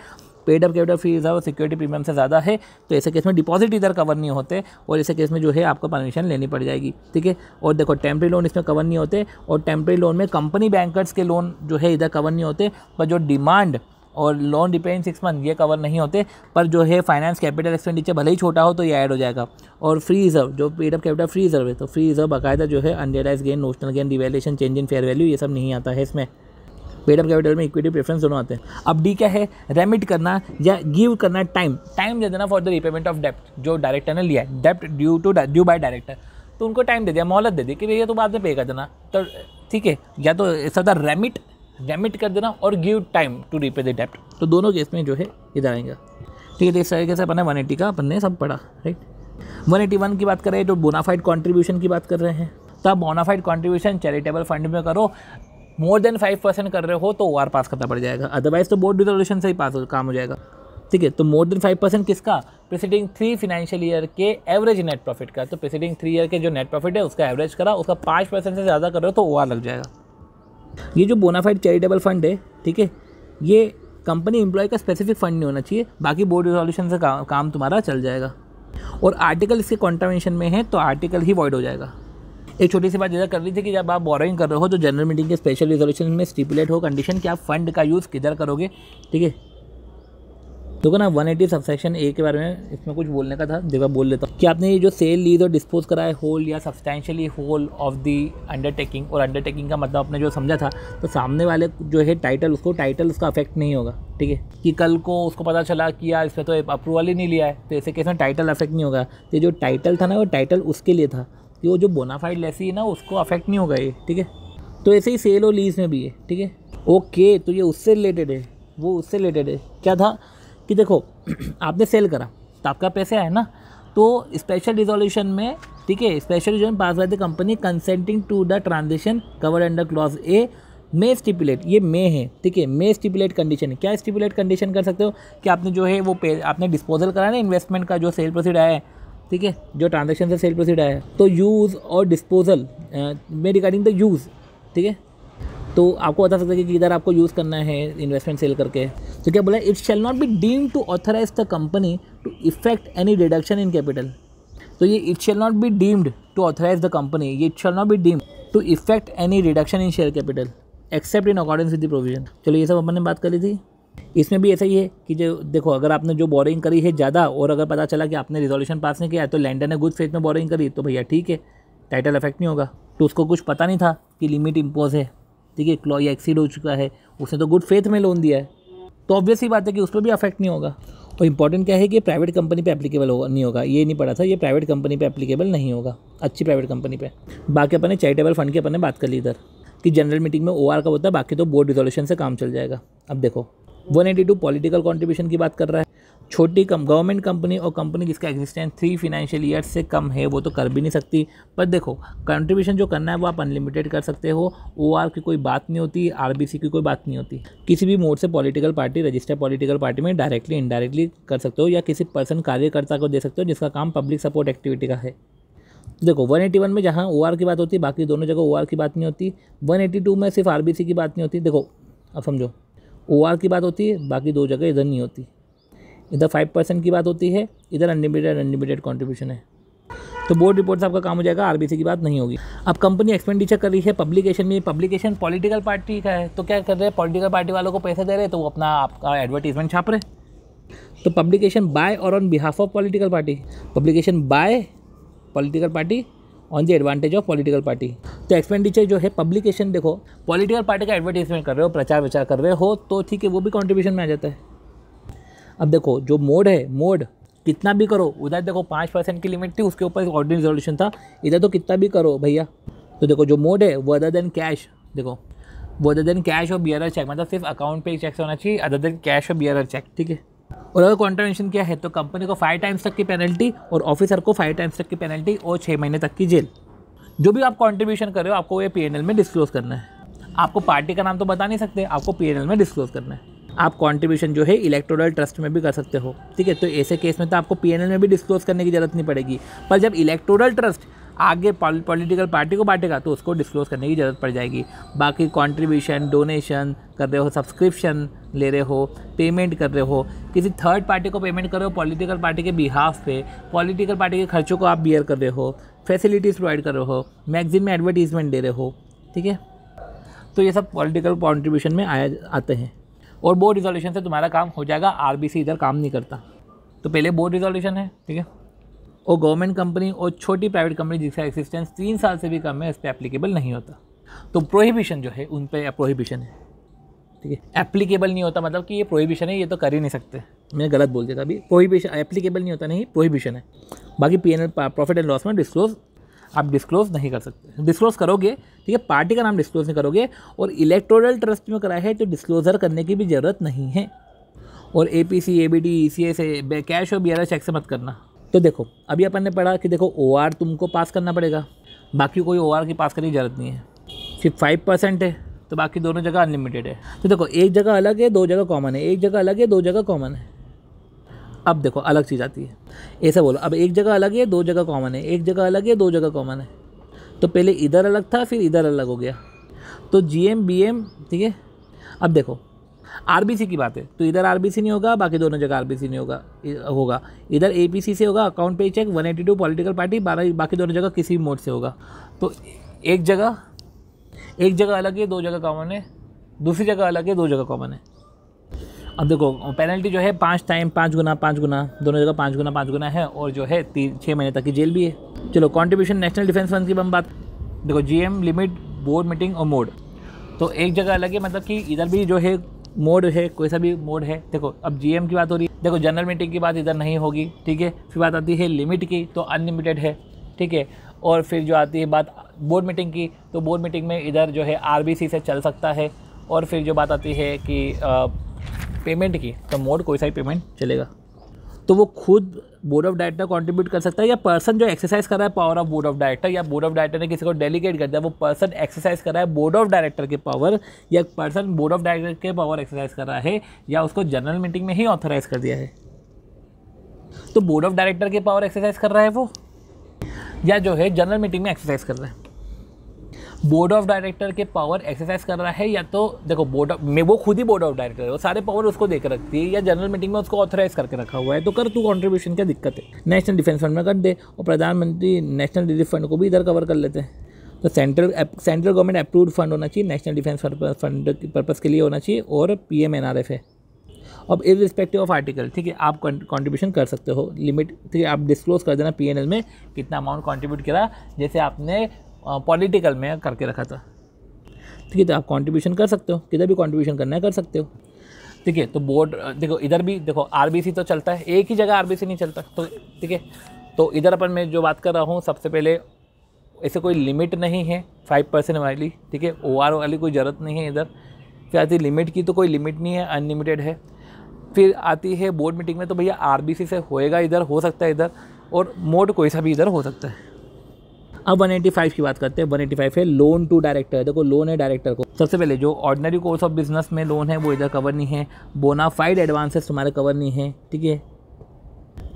Speaker 1: Paid up capital free reserve security premium से ज़्यादा है, तो ऐसे केस में डिपॉजिट इधर कवर नहीं होते, और ऐसे केस में जो है आपको परमिशन लेनी पड़ जाएगी, ठीक है। और देखो टेम्परेरी लोन इसमें कवर नहीं होते, और टेम्परेरी लोन में कंपनी बैंकर्स के लोन जो है इधर कवर नहीं होते, पर जो डिमांड और लोन रिपे इन 6 मंथ ये कवर नहीं होते, पर जो है फाइनेंस कैपिटल एक्सपेंडिचर भले ही छोटा हो तो ये ऐड हो जाएगा। और फ्री रिजर्व जो paid up capital free reserve है, तो फ्री रिजर्व बाकायदा जो है unrealised gain, notional gain, devaluation, change in fair value, ये सब नहीं आता है इसमें। पेड अप कैपिटल में इक्विटी प्रेफरेंस दोनों आते हैं। अब डी क्या है, रेमिट करना या गिव करना, टाइम दे देना फॉर द रिपेमेंट ऑफ डेप्ट, जो डायरेक्टर ने लिया है, डेप्ट ड्यू बाय डायरेक्टर, तो उनको टाइम दे दिया, मोहलत दे दी कि भैया तो बाद में पे कर देना, तो ठीक है। या तो ऐसा था रेमिट कर देना और give time to repay the डेप्ट, तो दोनों केस में जो है इधर आएगा, ठीक है। तो इस तरीके से अपन ने 180 का अपन ने सब पढ़ा, राइट। 181 की बात कर रहे हैं तो बोनाफाइड कॉन्ट्रीब्यूशन की बात कर रहे हैं। तब बोनाफाइड कॉन्ट्रीब्यूशन चैरिटेबल फंड में करो, मोर देन 5% कर रहे हो तो OR पास करना पड़ जाएगा, अदरवाइज तो बोर्ड रिजोल्यूशन से ही पास काम हो जाएगा, ठीक है। तो मोर देन 5% किसका, प्रीसीडिंग 3 फाइनेंशियल ईयर के एवरेज नेट प्रॉफिट का, तो प्रीसीडिंग 3 ईयर के जो नेट प्रॉफिट है उसका एवरेज करा, उसका 5% से ज़्यादा कर रहे हो तो OR लग जाएगा। ये जो बोनाफाइड चैरिटेबल फंड है, ठीक है, ये कंपनी एम्प्लॉय का स्पेसिफिक फंड नहीं होना चाहिए, बाकी बोर्ड रिजोल्यूशन से काम तुम्हारा चल जाएगा। और आर्टिकल इसके कॉन्ट्रावेंशन में है तो आर्टिकल ही वॉइड हो जाएगा। एक छोटी सी बात इधर कर रही थी कि जब आप बोरोइंग कर रहे हो तो जनरल मीटिंग के स्पेशल रिजोल्यूशन में स्टिपुलेट हो कंडीशन कि आप फंड का यूज़ किधर करोगे, ठीक है। देखो ना 180 सबसेक्शन ए के बारे में इसमें कुछ बोलने का था, देखो बोल लेता हूँ कि आपने ये जो सेल लीज और डिस्पोज करा है होल या substantially whole of the undertaking, और अंडरटेकिंग का मतलब आपने जो समझा था, तो सामने वाले जो है टाइटल उसका अफेक्ट नहीं होगा, ठीक है। कि कल को उसको पता चला कि यार इसमें तो अप्रूवल ही नहीं लिया है, तो ऐसे केस में टाइटल अफेक्ट नहीं होगा। तो जो टाइटल था ना वो टाइटल उसके लिए था, कि वो जो बोनाफाइड लेसी है ना उसको अफेक्ट नहीं होगा ये, ठीक है। तो ऐसे ही सेल और लीज में भी है, ठीक है। ओके, तो ये उससे रिलेटेड है, वो उससे रिलेटेड है। क्या था कि देखो आपने सेल करा तो आपका पैसे आए ना, तो स्पेशल रिजोल्यूशन में, ठीक है, special resolution pass by the company consenting to the transaction cover under clause A may stipulate, ये मे है, ठीक है, मे स्टिपुलेट कंडीशन है। क्या स्टिपुलेट कंडीशन कर सकते हो कि आपने जो है वो आपने डिस्पोजल करा ना इन्वेस्टमेंट का, जो सेल प्रोसीड आया है, ठीक है, जो ट्रांजेक्शन से सेल प्रोसीड आया है, तो यूज़ और डिस्पोजल में रिगार्डिंग द यूज़, ठीक है, तो आपको बता सकते हैं कि इधर आपको यूज़ करना है इन्वेस्टमेंट सेल करके। तो क्या बोला, it shall not be deemed to authorise the company to effect any reduction in capital. तो ये it shall not be deemed to authorise the company, ये it shall not be deemed to effect any reduction in share capital except in accordance with the provision. चलो ये सब अपन ने बात करी थी। इसमें भी ऐसा ही है कि जो देखो अगर आपने जो बोरिंग करी है ज़्यादा, और अगर पता चला कि आपने रिजोल्यूशन पास नहीं किया तो लैंडर ने गुड फेथ में बोरिंग करी, तो भैया ठीक है, टाइटल अफेक्ट नहीं होगा। तो उसको कुछ पता नहीं था कि लिमिट इम्पोज है, ठीक है, क्लॉज एक्सीड हो चुका है, उसने तो गुड फेथ में लोन दिया है, तो ऑब्वियस ही बात है कि उस पर भी अफेक्ट नहीं होगा। और इंपॉर्टेंट क्या है कि प्राइवेट कंपनी पे एप्लीकेबल होगा नहीं होगा, ये नहीं पड़ा था, ये प्राइवेट कंपनी पे एप्लीकेबल नहीं होगा, अच्छी प्राइवेट कंपनी पे। बाकी अपन ने चैरिटेबल फंड की अपन ने बात कर ली इधर कि जनरल मीटिंग में OR का होता है, बाकी तो बोर्ड रिजोल्यूशन से काम चल जाएगा। अब देखो 182 पॉलिटिकल कंट्रीब्यूशन की बात कर रहा है। छोटी गवर्नमेंट कंपनी और कंपनी जिसका एग्जिस्टेंस 3 फाइनेंशियल ईयर से कम है वो तो कर भी नहीं सकती, पर देखो कंट्रीब्यूशन जो करना है वो आप अनलिमिटेड कर सकते हो, OR की कोई बात नहीं होती, RBC की कोई बात नहीं होती। किसी भी मोड से political party, registered political party में डायरेक्टली इनडायरेक्टली कर सकते हो, या किसी पर्सन कार्यकर्ता को दे सकते हो जिसका काम पब्लिक सपोर्ट एक्टिविटी का है। देखो 181 में जहाँ OR की बात होती है बाकी दोनों जगह OR की बात नहीं होती, 182 में सिर्फ RBC की बात नहीं होती। देखो अब समझो, OR की बात होती है, बाकी दो जगह इधर नहीं होती, इधर 5% की बात होती है, इधर अनलिमिटेड कॉन्ट्रीब्यूशन है। तो बोर्ड रिपोर्ट से आपका काम हो जाएगा, RBC की बात नहीं होगी। अब कंपनी एक्सपेंडिचर कर रही है पब्लिकेशन में, पब्लिकेशन पॉलिटिकल पार्टी का है, तो क्या कर रहे हैं, पॉलिटिकल पार्टी वालों को पैसे दे रहे हैं, तो वो अपना आपका एडवर्टीजमेंट छाप रहे। तो पब्लिकेशन बाय और on behalf of political party, publication bye political party on the advantage of political party. तो एक्सपेंडिचर जो है पब्लिकेशन, देखो पॉलिटिकल पार्टी का एडवर्टीजमेंट कर रहे हो, प्रचार विचार कर रहे हो, तो ठीक है वो भी कॉन्ट्रीब्यूशन में आ जाता है। अब देखो जो मोड है, मोड कितना भी करो, उधर देखो 5% की लिमिट थी, उसके ऊपर ऑर्डिनरी रिजोल्यूशन था, इधर तो कितना भी करो भैया। तो देखो जो मोड है वो अदर देन कैश, देखो वो अदर देन कैश और बियरर चेक, मतलब सिर्फ अकाउंट पे चेक होना चाहिए, अदर देन कैश और बियरर चेक, ठीक है। और अगर कॉन्ट्रीब्यूशन किया है तो कंपनी को 5 टाइम्स तक की पेनल्टी और ऑफिसर को 5 टाइम्स तक की पेनल्टी और 6 महीने तक की जेल। जो भी आप कॉन्ट्रीब्यूशन कर रहे हो आपको ये PNL में डिस्क्लोज करना है। आपको पार्टी का नाम तो बता नहीं सकते, आपको PNL में डिस्क्लोज करना है। आप कंट्रीब्यूशन जो है इलेक्टोरल ट्रस्ट में भी कर सकते हो, ठीक है। तो ऐसे केस में तो आपको PNL में भी डिस्क्लोज करने की जरूरत नहीं पड़ेगी, पर जब इलेक्टोरल ट्रस्ट आगे पॉलिटिकल पार्टी को बांटेगा तो उसको डिस्क्लोज करने की ज़रूरत पड़ जाएगी। बाकी कंट्रीब्यूशन, डोनेशन कर रहे हो, सब्सक्रिप्शन ले रहे हो, पेमेंट कर रहे हो, किसी थर्ड पार्टी को पेमेंट कर रहे हो पॉलिटिकल पार्टी के बिहाफ पे, पॉलिटिकल पार्टी के खर्चों को आप बियर कर रहे हो, फैसिलिटीज़ प्रोवाइड कर रहे हो, मैगजीन में एडवर्टीजमेंट दे रहे हो, ठीक है। तो ये सब पॉलिटिकल कॉन्ट्रीब्यूशन में आते हैं। और बोर्ड रिजोल्यूशन से तुम्हारा काम हो जाएगा, RBC इधर काम नहीं करता। तो पहले बोर्ड रिजोल्यूशन है, ठीक है। और गवर्नमेंट कंपनी और छोटी प्राइवेट कंपनी जिसका एक्सिस्टेंस 3 साल से भी कम है, इस पर एप्लीकेबल नहीं होता। तो प्रोहिबिशन जो है उन पर प्रोहिबिशन है, ठीक है। एप्लीकेबल नहीं होता मतलब कि ये प्रोहिबिशन है, ये तो कर ही नहीं सकते, मैंने गलत बोल दिया था अभी। प्रोहिबिशन एप्लीकेबल नहीं होता, नहीं प्रोहिबिशन है। बाकी PNL प्रॉफिट एंड लॉस में डिस्क्लोज आप डिस्क्लोज नहीं कर सकते, डिस्क्लोज करोगे, ठीक है, पार्टी का नाम डिस्क्लोज नहीं करोगे। और इलेक्टोरल ट्रस्ट में कराया है तो डिस्क्लोजर करने की भी ज़रूरत नहीं है। और APC, ABD, ECA से कैश और बियरर चेक से मत करना। तो देखो अभी अपन ने पढ़ा कि देखो OR तुमको पास करना पड़ेगा, बाकी कोई OR की पास करने की ज़रूरत नहीं है, सिर्फ 5% है, तो बाकी दोनों जगह अनलिमिटेड है। तो देखो एक जगह अलग है, दो जगह कॉमन है, एक जगह अलग है, दो जगह कॉमन है। अब देखो अलग चीज़ आती है, ऐसा बोलो, अब एक जगह अलग है, दो जगह कॉमन है, एक जगह अलग है, दो जगह कॉमन है। तो पहले इधर अलग था, फिर इधर अलग हो गया, तो GM BM, ठीक है। अब देखो RBC की बात है तो इधर RBC नहीं होगा, बाकी दोनों जगह RBC नहीं होगा। इधर APC से होगा, अकाउंट पे चेक, 182 पॉलिटिकल पार्टी, बाकी दोनों जगह किसी भी मोड से होगा। तो एक जगह अलग है, दो जगह कॉमन है, दूसरी जगह अलग है, दो जगह कॉमन है। अब देखो पेनल्टी जो है 5 गुना दोनों जगह 5 गुना है, और जो है 6 महीने तक की जेल भी है। चलो कंट्रीब्यूशन नेशनल डिफेंस फंड की हम बात, देखो GM लिमिट, बोर्ड मीटिंग और मोड, तो एक जगह अलग है, मतलब कि इधर भी जो है मोड है, कोई सा भी मोड है। देखो अब GM की बात हो रही है, देखो जनरल मीटिंग की बात इधर नहीं होगी, ठीक है। फिर बात आती है लिमिट की, तो अनलिमिटेड है, ठीक है। और फिर जो आती है बात बोर्ड मीटिंग की, तो बोर्ड मीटिंग में इधर जो है RBC से चल सकता है। और फिर जो बात आती है कि पेमेंट की, तो मोड कोई सा ही पेमेंट चलेगा। तो वो खुद बोर्ड ऑफ डायरेक्टर कंट्रीब्यूट कर सकता है, या पर्सन जो एक्सरसाइज कर रहा है power of board of director, या बोर्ड ऑफ डायरेक्टर ने किसी को डेलीगेट कर दिया, वो पर्सन एक्सरसाइज कर रहा है बोर्ड ऑफ डायरेक्टर के पावर, या पर्सन बोर्ड ऑफ डायरेक्टर के पावर एक्सरसाइज कर रहा है, या उसको जनरल मीटिंग में ही ऑथराइज कर दिया है। तो बोर्ड ऑफ डायरेक्टर के पावर एक्सरसाइज कर रहा है वो, या जो है जनरल मीटिंग में एक्सरसाइज कर रहा है। बोर्ड ऑफ डायरेक्टर के पावर एक्सरसाइज कर रहा है, या तो देखो बोर्ड में वो खुद ही बोर्ड ऑफ डायरेक्टर है, वो सारे पावर उसको देकर रखती है, या जनरल मीटिंग में उसको ऑथराइज करके रखा हुआ है, तो कर तू कंट्रीब्यूशन, क्या दिक्कत है। नेशनल डिफेंस फंड में कर दे, और प्रधानमंत्री नेशनल रिलीफ फंड को भी इधर कवर कर लेते हैं। तो सेंट्रल गवर्नमेंट अप्रूव्ड फंड होना चाहिए, नेशनल डिफेंस फंड पर्पज़ के लिए होना चाहिए, और PMNRF है। अब इररिस्पेक्टिव ऑफ आर्टिकल, ठीक है, आप कंट्रीब्यूशन कर सकते हो, लिमिट, ठीक है, आप डिस्क्लोज कर देना PNL में कितना अमाउंट कंट्रीब्यूट करा, जैसे आपने पॉलिटिकल में करके रखा था, ठीक है। तो आप कंट्रीब्यूशन कर सकते हो, किधर भी कंट्रीब्यूशन करना है कर सकते हो, ठीक है। तो बोर्ड देखो इधर भी देखो RBC तो चलता है, एक ही जगह RBC नहीं चलता, तो ठीक है। तो इधर अपन मैं जो बात कर रहा हूँ, सबसे पहले ऐसे कोई लिमिट नहीं है 5% वाली, ठीक है, OR वाली कोई ज़रूरत नहीं है इधर। फिर आती है लिमिट की, तो कोई लिमिट नहीं है, अनलिमिटेड है। फिर आती है बोर्ड मीटिंग में, तो भैया RBC से होएगा, इधर हो सकता है इधर, और मोड कोई सा भी इधर हो सकता है। अब 185 की बात करते हैं। 185 है लोन टू डायरेक्टर। देखो लोन है डायरेक्टर को, सबसे पहले जो ऑर्डिनरी कोर्स ऑफ बिजनेस में लोन है वो इधर कवर नहीं है, बोनाफाइड एडवांसेस तुम्हारे कवर नहीं है, ठीक है।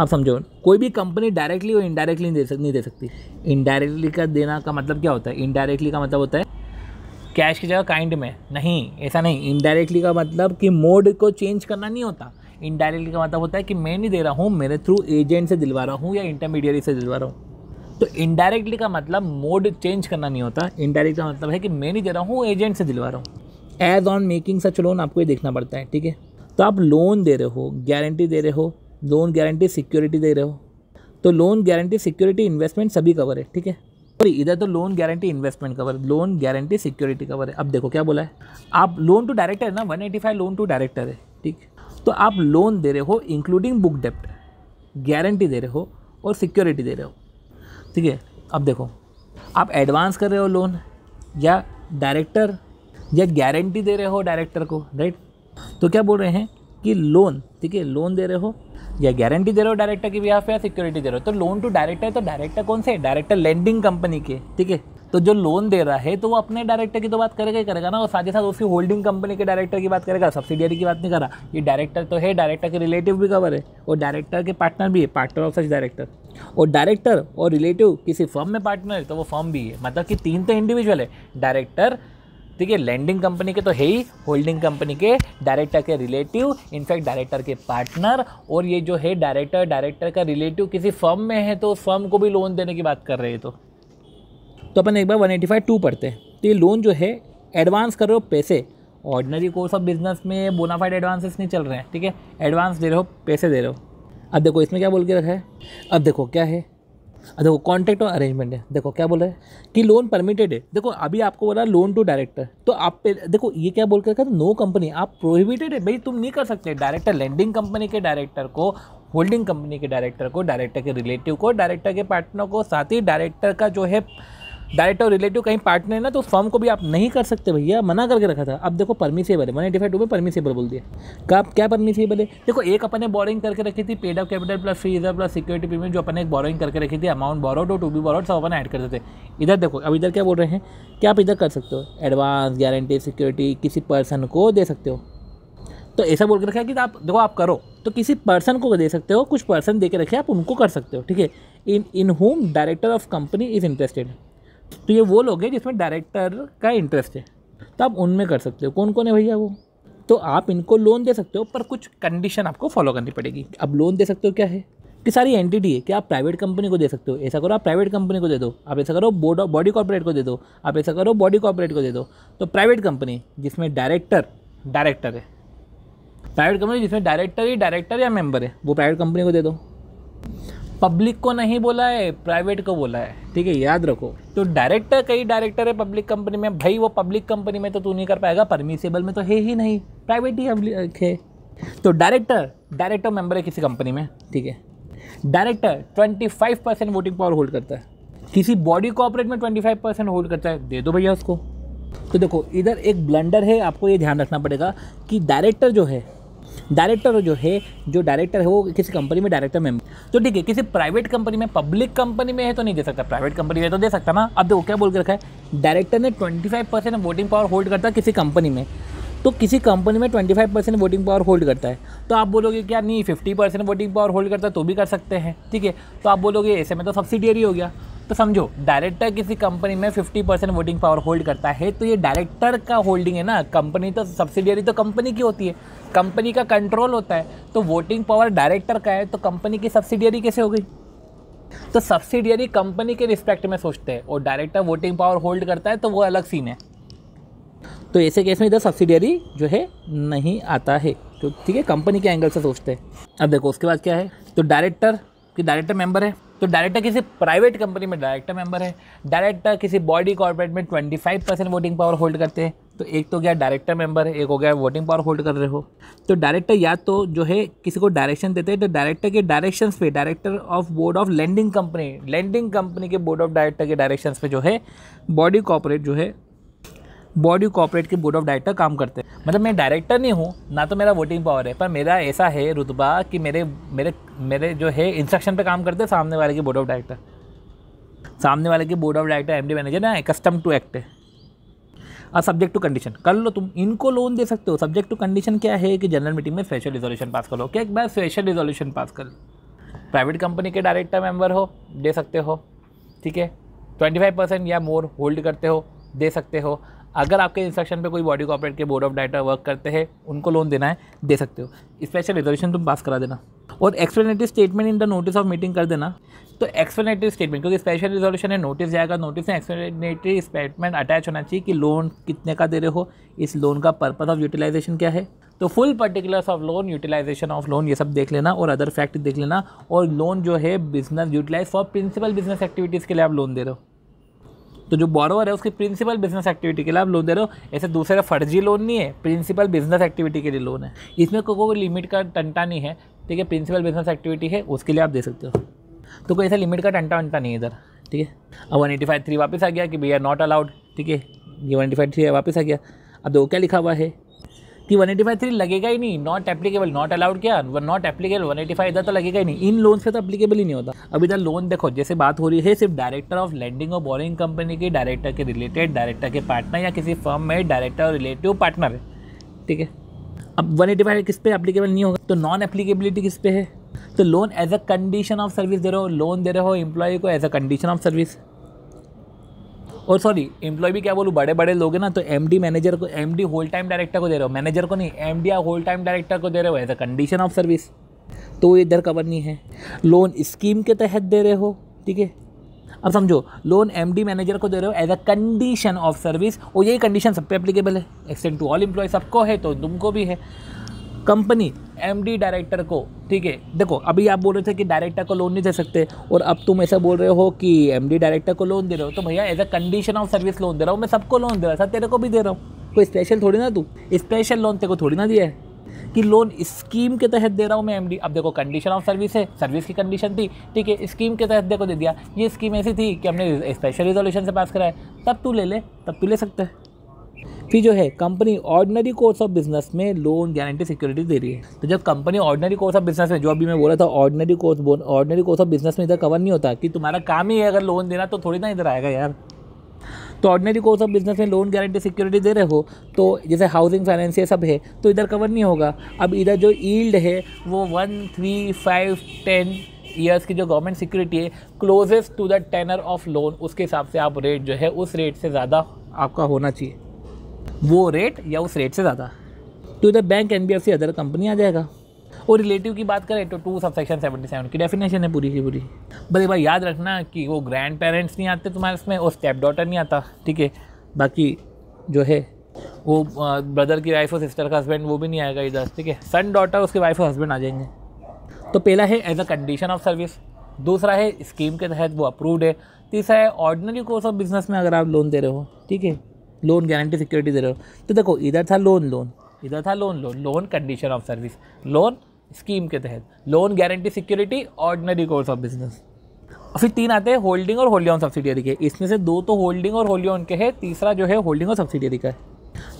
Speaker 1: अब समझो, कोई भी कंपनी डायरेक्टली और इनडायरेक्टली नहीं दे सकती। इनडायरेक्टली का देना का मतलब क्या होता है? इनडायरेक्टली का मतलब होता है कैश की जगह काइंड में। नहीं, ऐसा नहीं। इनडायरेक्टली का मतलब कि मोड को चेंज करना नहीं होता। इनडायरेक्टली का मतलब होता है कि मैं नहीं दे रहा हूँ, मेरे थ्रू एजेंट से दिलवा रहा हूँ या इंटरमीडियरी से दिलवा रहा हूँ। तो इनडायरेक्टली का मतलब मोड चेंज करना नहीं होता। इनडायरेक्ट का मतलब है कि मैं नहीं दे रहा हूँ, एजेंट से दिलवा रहा हूँ। As on making such loan आपको ये देखना पड़ता है, ठीक है। तो आप लोन दे रहे हो, गारंटी दे रहे हो, लोन गारंटी सिक्योरिटी दे रहे हो, तो लोन गारंटी सिक्योरिटी इन्वेस्टमेंट सभी कवर है, ठीक है। और इधर तो loan guarantee investment cover, loan guarantee security cover है। अब देखो क्या बोला है, आप लोन टू डायरेक्टर है ना, 185 लोन टू डायरेक्टर है, ठीक। तो आप लोन दे रहे हो इंक्लूडिंग बुक डेप्ट, गारंटी दे रहे हो और सिक्योरिटी दे रहे हो, ठीक है। अब देखो, आप एडवांस कर रहे हो लोन या डायरेक्टर या गारंटी दे रहे हो डायरेक्टर को, राइट। तो क्या बोल रहे हैं कि लोन, ठीक है, लोन दे रहे हो या गारंटी दे रहे हो डायरेक्टर की बिहाफ पे या सिक्योरिटी दे रहे हो। तो लोन टू डायरेक्टर, तो डायरेक्टर कौन से? डायरेक्टर लेंडिंग कंपनी के, ठीक है। तो जो लोन दे रहा है तो वो अपने डायरेक्टर की तो बात करेगा ही करेगा ना, और साथ ही साथ उसकी होल्डिंग कंपनी के डायरेक्टर की बात करेगा, सब्सिडियरी की बात नहीं कर रहा। ये डायरेक्टर तो है, डायरेक्टर के रिलेटिव भी कवर है और डायरेक्टर के पार्टनर भी है, पार्टनर ऑफ सच डायरेक्टर। और डायरेक्टर और रिलेटिव किसी फर्म में पार्टनर है तो वो फर्म भी है, मतलब कि 3 तो इंडिविजुअल है, डायरेक्टर, ठीक है, लैंडिंग कंपनी के तो है ही, होल्डिंग कंपनी के, डायरेक्टर के रिलेटिव, इनफैक्ट डायरेक्टर के पार्टनर, और ये जो है डायरेक्टर का रिलेटिव किसी फर्म में है तो उस फर्म को भी लोन देने की बात कर रहे हैं। तो अपन एक बार 185(2) पढ़ते हैं। तो ये लोन जो है एडवांस कर रहे हो पैसे, ऑर्डिनरी कोर्स ऑफ बिजनेस में बोनाफाइड एडवांसेस नहीं चल रहे हैं, ठीक है, एडवांस दे रहे हो, पैसे दे रहे हो। अब देखो इसमें क्या बोल के रखा है, अब देखो क्या है, अब देखो कॉन्ट्रैक्ट और अरेंजमेंट है। देखो क्या बोल रहा है कि लोन परमिटेड है। देखो अभी आपको बोला लोन टू डायरेक्टर, तो आप पे देखो ये क्या बोल के रखा है, नो कंपनी, आप प्रोहिबिटेड है भाई, तुम नहीं कर सकते। डायरेक्टर लेंडिंग कंपनी के डायरेक्टर को, होल्डिंग कंपनी के डायरेक्टर को, डायरेक्टर के रिलेटिव को, डायरेक्टर के पार्टनर को, साथ ही डायरेक्टर का जो है डायरेक्टर और रिलेटिव कहीं पार्टनर है ना, तो उस फर्म को भी आप नहीं कर सकते भैया, मना करके रखा था। अब देखो परमिसेबल है, 185(2) में परमिसेबल बोल दिया। क्या परमिसेबल है? देखो एक अपने बोरिंग करके रखी थी, paid up capital plus free reserve plus security premium, जो अपने एक बोरिंग करके रखी थी, अमाउंट बोरोड और टू बी बोरोड सब अपन ऐड कर देते। इधर देखो, अब इधर क्या बोल रहे हैं कि आप इधर कर सकते हो, एडवांस गारंटी सिक्योरिटी किसी पर्सन को दे सकते हो। तो ऐसा बोल के रखा है कि आप देखो आप करो तो किसी पर्सन को दे सकते हो, कुछ पर्सन दे के रखे आप उनको कर सकते हो, ठीक है। In whom director of company is interested, तो ये वो लोग हैं जिसमें डायरेक्टर का इंटरेस्ट है, तो आप उनमें कर सकते हो। कौन कौन है भैया वो? तो आप इनको लोन दे सकते हो, पर कुछ कंडीशन आपको फॉलो करनी पड़ेगी। अब लोन दे सकते हो क्या है कि सारी एंटिटी है कि आप प्राइवेट कंपनी को दे सकते हो, ऐसा करो आप प्राइवेट कंपनी को दे दो, आप ऐसा करो बॉडी कॉर्पोरेट को दे दो, आप ऐसा करो बॉडी कॉर्पोरेट को दे दो। तो प्राइवेट कंपनी जिसमें डायरेक्टर है, प्राइवेट कंपनी जिसमें डायरेक्टर या मेंबर है, वो प्राइवेट कंपनी को दे दो। पब्लिक को नहीं बोला है, प्राइवेट को बोला है, ठीक है, याद रखो। तो डायरेक्टर कई डायरेक्टर है पब्लिक कंपनी में, भाई वो पब्लिक कंपनी में तो तू नहीं कर पाएगा, परमिसेबल में तो है ही नहीं, प्राइवेट ही है। तो डायरेक्टर मेंबर है किसी कंपनी में, ठीक है। डायरेक्टर 25% वोटिंग पावर होल्ड करता है, किसी बॉडी कॉर्पोरेट में 25% होल्ड करता है, दे दो भैया उसको। तो देखो इधर एक ब्लंडर है, आपको ये ध्यान रखना पड़ेगा कि डायरेक्टर जो डायरेक्टर है वो किसी कंपनी में डायरेक्टर मेंबर, तो ठीक है, किसी प्राइवेट कंपनी में, पब्लिक कंपनी में है तो नहीं दे सकता, प्राइवेट कंपनी में तो दे सकता ना। अब देखो क्या बोल के रखा है, डायरेक्टर ने 25% वोटिंग पावर होल्ड करता है किसी कंपनी में, तो किसी कंपनी में 25% वोटिंग पावर होल्ड करता है। तो आप बोलोगे क्या नहीं 50% वोटिंग पावर होल्ड करता है तो भी कर सकते हैं, ठीक है। तो आप बोलोगे ऐसे में तो सब्सिडियरी हो गया। तो समझो डायरेक्टर किसी कंपनी में 50% वोटिंग पावर होल्ड करता है, तो ये डायरेक्टर का होल्डिंग है ना, कंपनी तो सब्सिडियरी तो कंपनी की होती है, कंपनी का कंट्रोल होता है, तो वोटिंग पावर डायरेक्टर का है तो कंपनी की सब्सिडियरी कैसे हो गई? तो सब्सिडियरी कंपनी के रिस्पेक्ट में सोचते हैं और डायरेक्टर वोटिंग पावर होल्ड करता है तो वो अलग सीन है। तो ऐसे केस में इधर सब्सिडियरी जो है नहीं आता है, तो ठीक है, कंपनी के एंगल से सोचते हैं। अब देखो उसके बाद क्या है, तो डायरेक्टर मेंबर है, तो डायरेक्टर किसी प्राइवेट कंपनी में डायरेक्टर मेंबर है, डायरेक्टर किसी बॉडी कॉर्पोरेट में 25% वोटिंग पावर होल्ड करते हैं, तो एक तो गया डायरेक्टर मेंबर है, एक हो गया वोटिंग पावर होल्ड कर रहे हो। तो डायरेक्टर या तो जो है किसी को डायरेक्शन देते हैं, तो डायरेक्टर के डायरेक्शंस पे, director of board of lending company के बोर्ड ऑफ डायरेक्टर के डायरेक्शंस पे जो है बॉडी कॉर्पोरेट के बोर्ड ऑफ डायरेक्टर काम करते हैं। मतलब मैं डायरेक्टर नहीं हूँ ना, तो मेरा वोटिंग पावर है, पर मेरा ऐसा है रुतबा कि मेरे जो है इंस्ट्रक्शन पे काम करते हैं सामने वाले के board of director, MD manager ना, कस्टम टू एक्ट है। और सब्जेक्ट टू कंडीशन कर लो, तुम इनको लोन दे सकते हो। सब्जेक्ट टू कंडीशन क्या है कि जनरल मीटिंग में स्पेशल रिजोल्यूशन पास कर लो। क्या एक बार स्पेशल रिजोल्यूशन पास कर लो, प्राइवेट कंपनी के डायरेक्टर मेंबर हो दे सकते हो, ठीक है। 25% या मोर होल्ड करते हो दे सकते हो। अगर आपके इंस्ट्रक्शन पे कोई बॉडी कॉर्पोरेट के बोर्ड ऑफ डायरेक्टर वर्क करते हैं, उनको लोन देना है दे सकते हो। स्पेशल रिजोल्यूशन तुम पास करा देना और explanatory statement in the notice of meeting कर देना। तो एक्सप्लेनेटरी स्टेटमेंट, क्योंकि स्पेशल रिजोल्यूशन है नोटिस जाएगा, नोटिस में एक्सप्लेनेटरी स्टेटमेंट अटैच होना चाहिए कि लोन कितने का दे रहे हो, इस लोन का पर्पस ऑफ यूटिलाइजेशन क्या है। तो full particulars of loan, utilization of loan, ये सब देख लेना और अदर फैक्ट देख लेना। और लोन जो है business utilise for principal business activities के लिए आप लोन दे रहे हो। तो जो बोरोवर है उसकी प्रिंसिपल बिजनेस एक्टिविटी के लिए आप लोन दे रहे हो। ऐसे दूसरा फर्जी लोन नहीं है, प्रिंसिपल बिजनेस एक्टिविटी के लिए लोन है। इसमें कोई लिमिट का टंटा नहीं है, ठीक है। प्रिंसिपल बिजनेस एक्टिविटी है उसके लिए आप दे सकते हो, तो कोई ऐसा लिमिट का टंटा वंटा नहीं है इधर, ठीक है। अब 185(3) वापस आ गया कि भैया नॉट अलाउड, ठीक है। ये 185(3) वापस आ गया। अब देखो क्या लिखा हुआ है कि 185(3) लगेगा ही नहीं, नॉट एप्लीकेबल। नॉट अलाउड क्या, नॉट एप्लीकेबल 185 इधर तो लगेगा ही नहीं, इन लोन्स पे तो एप्लीकेबल ही नहीं होता। अब इधर लोन देखो, जैसे बात हो रही है सिर्फ डायरेक्टर ऑफ लेंडिंग और बोरिंग कंपनी के डायरेक्टर के रिलेटेड, डायरेक्टर के पार्टनर या किसी फर्म में डायरेक्टर और रिलेटिव पार्टनर है, ठीक है। अब 185 किस पे एप्लीकेबल नहीं होगा, तो नॉन एप्लीकेबिलिटी किस पे है। तो loan as a condition of service दे रहे हो, लोन दे रहे हो एम्प्लॉय को as a condition of service. और सॉरी, एम्प्लॉय भी क्या बोलूँ, बड़े बड़े लोग हैं ना, तो एमडी मैनेजर को, एमडी होल टाइम डायरेक्टर को दे रहे हो, मैनेजर को नहीं, एमडी या होल टाइम डायरेक्टर को दे रहे हो as a condition of service, तो इधर कवर नहीं है। लोन स्कीम के तहत दे रहे हो, ठीक है। अब समझो, लोन एमडी मैनेजर को दे रहे हो as a condition of service, और यही कंडीशन सब पे एप्लीकेबल है, एक्सटेंड टू ऑल एम्प्लॉय, सबको है तो तुमको भी है। कंपनी एमडी डायरेक्टर को, ठीक है। देखो अभी आप बोल रहे थे कि डायरेक्टर को लोन नहीं दे सकते, और अब तुम ऐसा बोल रहे हो कि एमडी डायरेक्टर को लोन दे रहे हो, तो भैया as a condition of service loan दे रहा हूँ, मैं सबको लोन दे रहा था, तेरे को भी दे रहा हूँ, कोई स्पेशल थोड़ी ना, तू स्पेशल लोन तेरे को थोड़ी ना दिया है कि लोन स्कीम के तहत दे रहा हूँ मैं एमडी। अब देखो कंडीशन ऑफ सर्विस है, सर्विस की कंडीशन थी, ठीक है, स्कीम के तहत देखो दे दिया। ये स्कीम ऐसी थी कि हमने स्पेशल रिजोल्यूशन से पास कराया, तब तू ले ले, तब तू ले सकता है। फिर जो है company ordinary course of business में लोन गारंटी सिक्योरिटी दे रही है। तो जब company ordinary course of business में, जो अभी मैं बोला था ऑर्डिनरी कोर्स ऑफ बिजनेस में इधर कवर नहीं होता कि तुम्हारा काम ही है अगर लोन देना, तो थोड़ी ना इधर आएगा यार। तो ऑर्डिनरी कोर्स ऑफ बिजनेस में लोन गारंटी सिक्योरिटी दे रहे हो, तो जैसे हाउसिंग फाइनेंस ये सब है, तो इधर कवर नहीं होगा। अब इधर जो यील्ड है वो 1, 3, 5, 10 ईयर्स की जो गवर्नमेंट सिक्योरिटी है, closest to the tenor of loan, उसके हिसाब से आप रेट जो है उस रेट से ज़्यादा आपका होना चाहिए, वो रेट या उस रेट से ज़्यादा। तो इधर बैंक, एनबीएफसी, अदर कंपनी आ जाएगा। और रिलेटिव की बात करें तो 2 सबसेक्शन 77 की डेफिनेशन है पूरी की पूरी। बस भाई याद रखना कि वो ग्रैंड पेरेंट्स नहीं आते तुम्हारे इसमें, और स्टेप डॉटर नहीं आता, ठीक है। बाकी जो है वो ब्रदर की वाइफ और सिस्टर का हस्बैंड वो भी नहीं आएगा इधर, ठीक है। सन डॉटर उसके वाइफ और हस्बैंड आ जाएंगे। तो पहला है as a condition of service, दूसरा है स्कीम के तहत वो अप्रूव्ड है, तीसरा है ऑर्डिनरी कोर्स ऑफ बिजनेस में अगर आप लोन दे रहे हो, ठीक है, लोन गारंटी सिक्योरिटी दे रहे हो। तो देखो इधर था लोन, इधर था loan condition of service, loan scheme के तहत, loan guarantee security, ordinary course of business. और फिर 3 आते हैं होल्डिंग और होल्डी ऑन सब्सिडियरी के। इसमें से 2 तो होल्डिंग और होल्डी ऑन के हैं, तीसरा जो है होल्डिंग और सब्सिडियरी का है।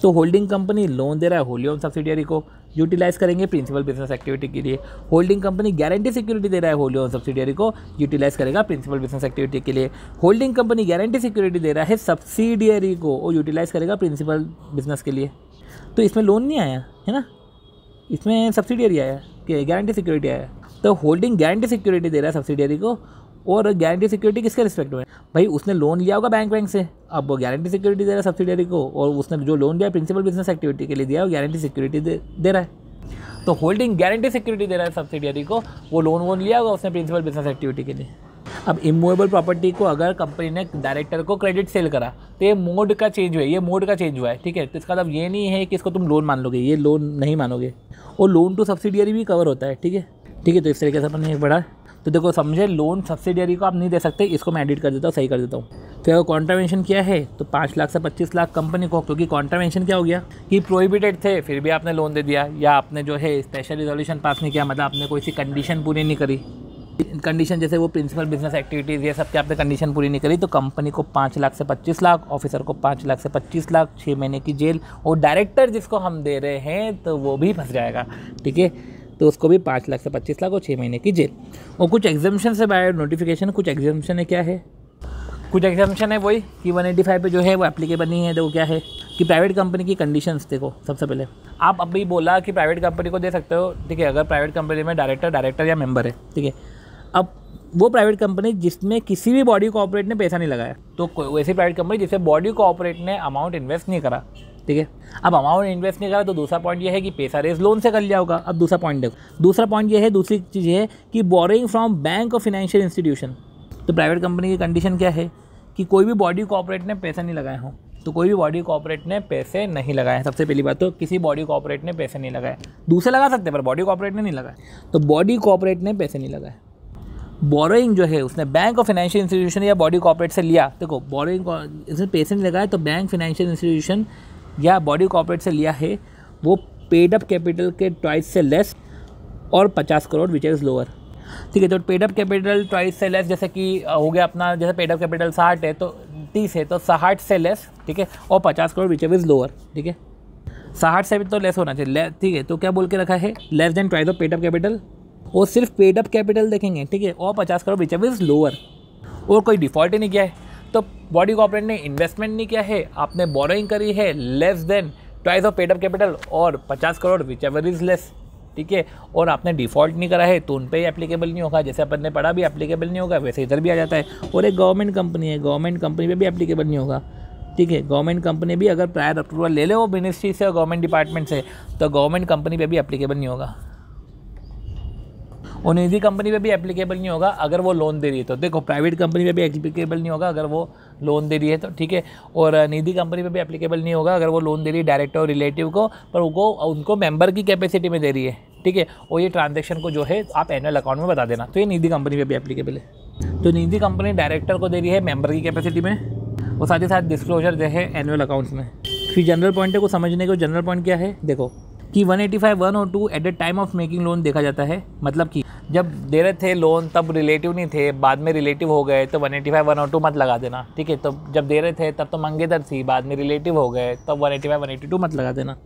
Speaker 1: तो होल्डिंग कंपनी लोन दे रहा है होल्डी ऑन सब्सिडियरी को, यूटिलाइज करेंगे प्रिंसिपल बिजनेस एक्टिविटी के लिए। होल्डिंग कंपनी गारंटी सिक्योरिटी दे रहा है होल्डी ऑन सब्सिडियरी को, यूटिलाइज करेगा प्रिंसिपल बिजनेस एक्टिविटी के लिए। होल्डिंग कंपनी गारंटी सिक्योरिटी दे रहा है सब्सिडियरी को, और यूटिलाइज करेगा प्रिंसिपल बिजनेस के लिए। तो इसमें लोन नहीं आया है ना, इसमें सब्सिडियरी आया कि गारंटी सिक्योरिटी आया। तो होल्डिंग गारंटी सिक्योरिटी दे रहा है सब्सिडियरी को, और गारंटी सिक्योरिटी किसके रिस्पेक्ट में, भाई उसने लोन लिया होगा बैंक से, अब वो गारंटी सिक्योरिटी दे रहा है सब्सिडियरी को, और उसने जो लोन दिया प्रिंसिपल बिजनेस एक्टिविटी के लिए दिया है वो गारंटी सिक्योरिटी दे रहा है। तो होल्डिंग गारंटी सिक्योरिटी दे रहा है सब्सिडियरी को, वो लोन लिया होगा उसने प्रिंसिपल बिजनेस एक्टिविटी के लिए। अब इमूवेबल प्रॉपर्टी को अगर कंपनी ने डायरेक्टर को क्रेडिट सेल करा, तो ये मोड का चेंज हुआ है, ये मोड का चेंज हुआ है, ठीक है। तो इसका मतलब ये नहीं है कि इसको तुम लोन मान लोगे, ये लोन नहीं मानोगे, और लोन टू सब्सिडियरी भी कवर होता है, ठीक है। तो इस तरीके से अपन ने पढ़ा। तो देखो समझे, लोन सब्सिडियरी को आप नहीं दे सकते, इसको मैं एडिट कर देता हूँ, सही कर देता हूँ। फिर अगर कॉन्ट्रावेंशन किया है तो 5 लाख से 25 लाख कंपनी को, क्योंकि कॉन्ट्रावेंशन क्या हो गया कि प्रोहिबिटेड थे फिर भी आपने लोन दे दिया, या आपने जो है स्पेशल रिजोल्यूशन पास नहीं किया, मतलब आपने कोई सी कंडीशन पूरी नहीं करी, कंडीशन जैसे वो प्रिंसिपल बिजनेस एक्टिविटीज़ ये सब की आपने कंडीशन पूरी नहीं करी, तो कंपनी को 5 लाख से 25 लाख, ऑफिसर को 5 लाख से 25 लाख, 6 महीने की जेल, और डायरेक्टर जिसको हम दे रहे हैं तो वो भी फंस जाएगा, ठीक है। तो उसको भी 5 लाख से 25 लाख और 6 महीने की जेल। और कुछ एग्जाम्पशन से बाय नोटिफिकेशन, कुछ एग्जाम्पशन है, क्या है, कुछ एग्जाम्पशन है वही कि 185 पे जो है वो एप्लीकेबल नहीं है। तो क्या है कि प्राइवेट कंपनी की कंडीशंस देखो, सबसे पहले आप अभी बोला कि प्राइवेट कंपनी को दे सकते हो, ठीक है, अगर प्राइवेट कंपनी में डायरेक्टर या मेंबर है, ठीक है। अब वो प्राइवेट कंपनी जिसमें किसी भी बॉडी कॉर्पोरेट ने पैसा नहीं लगाया, तो वैसी प्राइवेट कंपनी जिसमें बॉडी कॉर्पोरेट ने अमाउंट इन्वेस्ट नहीं करा, ठीक है। अब अमाउंट इन्वेस्ट नहीं करा तो दूसरा पॉइंट ये है कि पैसा रेज लोन से कर लिया होगा। अब दूसरा पॉइंट देखो, दूसरा पॉइंट ये है, दूसरी चीज़ ये है कि बोरोइंग फ्रॉम बैंक और फाइनेंशियल इंस्टीट्यूशन। तो प्राइवेट कंपनी की कंडीशन क्या है कि कोई भी बॉडी कॉर्पोरेट ने पैसा नहीं लगाए हों, तो कोई भी बॉडी कॉर्पोरेट ने पैसे नहीं लगाए। सबसे पहली बात तो किसी बॉडी कॉर्पोरेट ने पैसे नहीं लगाए, दूसरे लगा सकते हैं पर बॉडी कॉर्पोरेट ने नहीं लगाए, तो बॉडी कॉर्पोरेट ने पैसे नहीं लगाए। बोरोइंग जो है उसने बैंक और फाइनेंशियल इंस्टीट्यूशन या बॉडी कॉर्पोरेट से लिया। देखो बोरोइंग इसने पैसे नहीं लगाए तो बैंक, फाइनेंशियल इंस्टीट्यूशन या बॉडी कॉर्पोरेट से लिया है, वो पेड अप कैपिटल के ट्वाइस से लेस और 50 करोड़ विच इज़ लोअर, ठीक है। तो पेड अप कैपिटल ट्वाइस से लेस जैसे कि हो गया अपना, जैसे पेड अप कैपिटल 60 है तो 30 है तो 60 से लेस, ठीक है, और 50 करोड़ विच इज़ लोअर, ठीक है। 60 से भी तो लेस होना चाहिए, ठीक है। तो क्या बोल के रखा है, less than twice of paid up capital, और सिर्फ पेड अप कैपिटल देखेंगे, ठीक है, और 50 करोड़ विच इज़ लोअर, और कोई डिफ़ॉल्ट ही नहीं किया है। तो बॉडी कॉर्पोरेट ने इन्वेस्टमेंट नहीं किया है, आपने बोरोइंग करी है less than twice of paid up capital और 50 crore which ever is less, ठीक है, और आपने डिफ़ॉल्ट नहीं करा है तो उन पे ही एप्लीकेबल नहीं होगा। जैसे अपन ने पढ़ा भी एप्लीकेबल नहीं होगा, वैसे इधर भी आ जाता है। और एक गवर्नमेंट कंपनी है, गवर्नमेंट कंपनी पे भी एप्लीकेबल नहीं होगा, ठीक है। गवर्नमेंट कंपनी भी अगर प्रायर अप्रूवल ले ले वो मिनिस्ट्री से और गवर्नमेंट डिपार्टमेंट से, तो गवर्नमेंट कंपनी पे भी एप्लीकेबल नहीं होगा, और निजी कंपनी पे भी एप्लीकेबल नहीं होगा अगर वो लोन दे रही है। तो देखो प्राइवेट कंपनी पे भी एप्लीकेबल नहीं होगा अगर वो लोन दे रही है, तो ठीक है, और निजी कंपनी पे भी एप्लीकेबल नहीं होगा अगर वो लोन दे रही है डायरेक्टर और रिलेटिव को, पर उनको मेंबर की कैपेसिटी में दे रही है, ठीक है। और ये ट्रांजैक्शन को जो है आप एनुअल अकाउंट में बता देना, तो ये निजी कंपनी पे भी एप्लीकेबल है। तो निजी कंपनी डायरेक्टर को दे रही है मेंबर की कैपेसिटी में, और साथ ही साथ डिस्क्लोजर जो है एनुअल अकाउंट्स में। फिर जनरल पॉइंट को समझने को, जनरल पॉइंट क्या है देखो कि 185, 102 at the time of making loan देखा जाता है। मतलब कि जब दे रहे थे लोन तब रिलेटिव नहीं थे, बाद में रिलेटिव हो गए तो 185, 102 मत लगा देना, ठीक है। तो जब दे रहे थे तब तो मंगेतर थी, बाद में रिलेटिव हो गए तब 185, 182 मत लगा देना,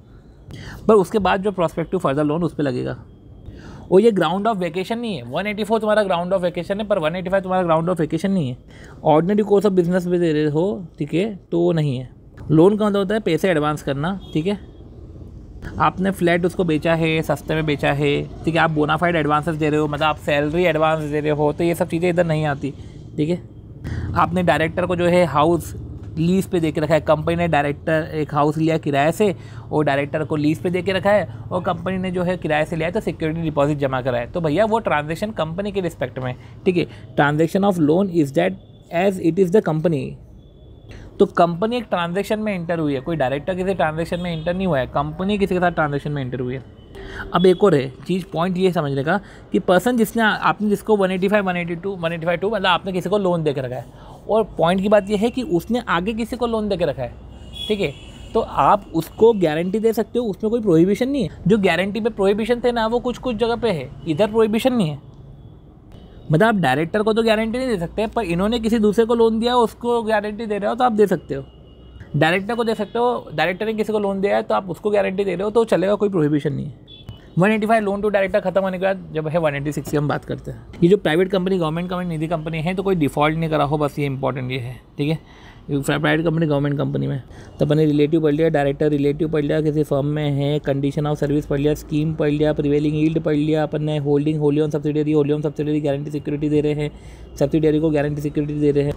Speaker 1: पर उसके बाद जो प्रोस्पेक्टिव फर्दर लोन उस पर लगेगा। और ये ग्राउंड ऑफ वेकेशन नहीं है, 184 तुम्हारा ग्राउंड ऑफ वेकेशन है, पर 185 तुम्हारा ग्राउंड ऑफ वेकेशन नहीं है। ऑर्डिनरी कोर्स ऑफ बिजनेस में दे रहे हो, ठीक है, तो वो नहीं है। लोन का मतलब होता है पैसे एडवांस करना, ठीक है। आपने फ्लैट उसको बेचा है, सस्ते में बेचा है, ठीक है, आप बोनाफाइड एडवांसेस दे रहे हो, मतलब आप सैलरी एडवांस दे रहे हो, तो ये सब चीज़ें इधर नहीं आती, ठीक है। आपने डायरेक्टर को जो है हाउस लीज पे दे के रखा है, कंपनी ने डायरेक्टर एक हाउस लिया किराए से और डायरेक्टर को लीज पे दे के रखा है, और कंपनी ने जो है किराए से लिया है तो सिक्योरिटी डिपॉजिट जमा करा है, तो भैया वो ट्रांजेक्शन कंपनी के रिस्पेक्ट में, ठीक है। Transaction of loan is that as it is the company. तो कंपनी एक ट्रांजैक्शन में इंटर हुई है, कोई डायरेक्टर किसी ट्रांजैक्शन में इंटर नहीं हुआ है, कंपनी किसी के साथ ट्रांजैक्शन में इंटर हुई है। अब एक और है चीज़, पॉइंट ये समझने का कि पर्सन जिसने आपने जिसको 185, 182 मतलब आपने किसी को लोन दे के रखा है, और पॉइंट की बात ये है कि उसने आगे किसी को लोन दे के रखा है, ठीक है, तो आप उसको गारंटी दे सकते हो, उसमें कोई प्रोहिबिशन नहीं है। जो गारंटी पे प्रोहिबिशन थे ना वो कुछ कुछ जगह पे है, इधर प्रोहिबिशन नहीं है। मतलब आप डायरेक्टर को तो गारंटी नहीं दे सकते, पर इन्होंने किसी दूसरे को लोन दिया उसको गारंटी दे रहे हो तो आप दे सकते हो। डायरेक्टर को दे सकते हो, डायरेक्टर ने किसी को लोन दिया है तो आप उसको गारंटी दे रहे हो तो चलेगा, कोई प्रोहिबिशन नहीं है। 185 लोन टू डायरेक्टर खत्म होने के बाद जब है 186 की हम बात करते हैं। ये जो प्राइवेट कंपनी, गवर्नमेंट कंपनी, निजी कंपनी है, तो कोई डिफ़ॉल्ट नहीं करा हो, बस ये इंपॉर्टेंट ये है, ठीक है। प्राइवेट कंपनी, गवर्नमेंट कंपनी में तो अपने रिलेटिव पढ़ लिया, डायरेक्टर रिलेटिव पढ़ लिया, किसी फर्म में है, कंडीशन ऑफ सर्विस पढ़ लिया, स्कीम पढ़ लिया, प्रिवेलिंग यील्ड पढ़ लिया, अपन ने holding, wholly own subsidiary, wholly own subsidiary guarantee security दे रहे हैं, सब्सिडरी को गारंटी सिक्योरिटी दे रहे हैं,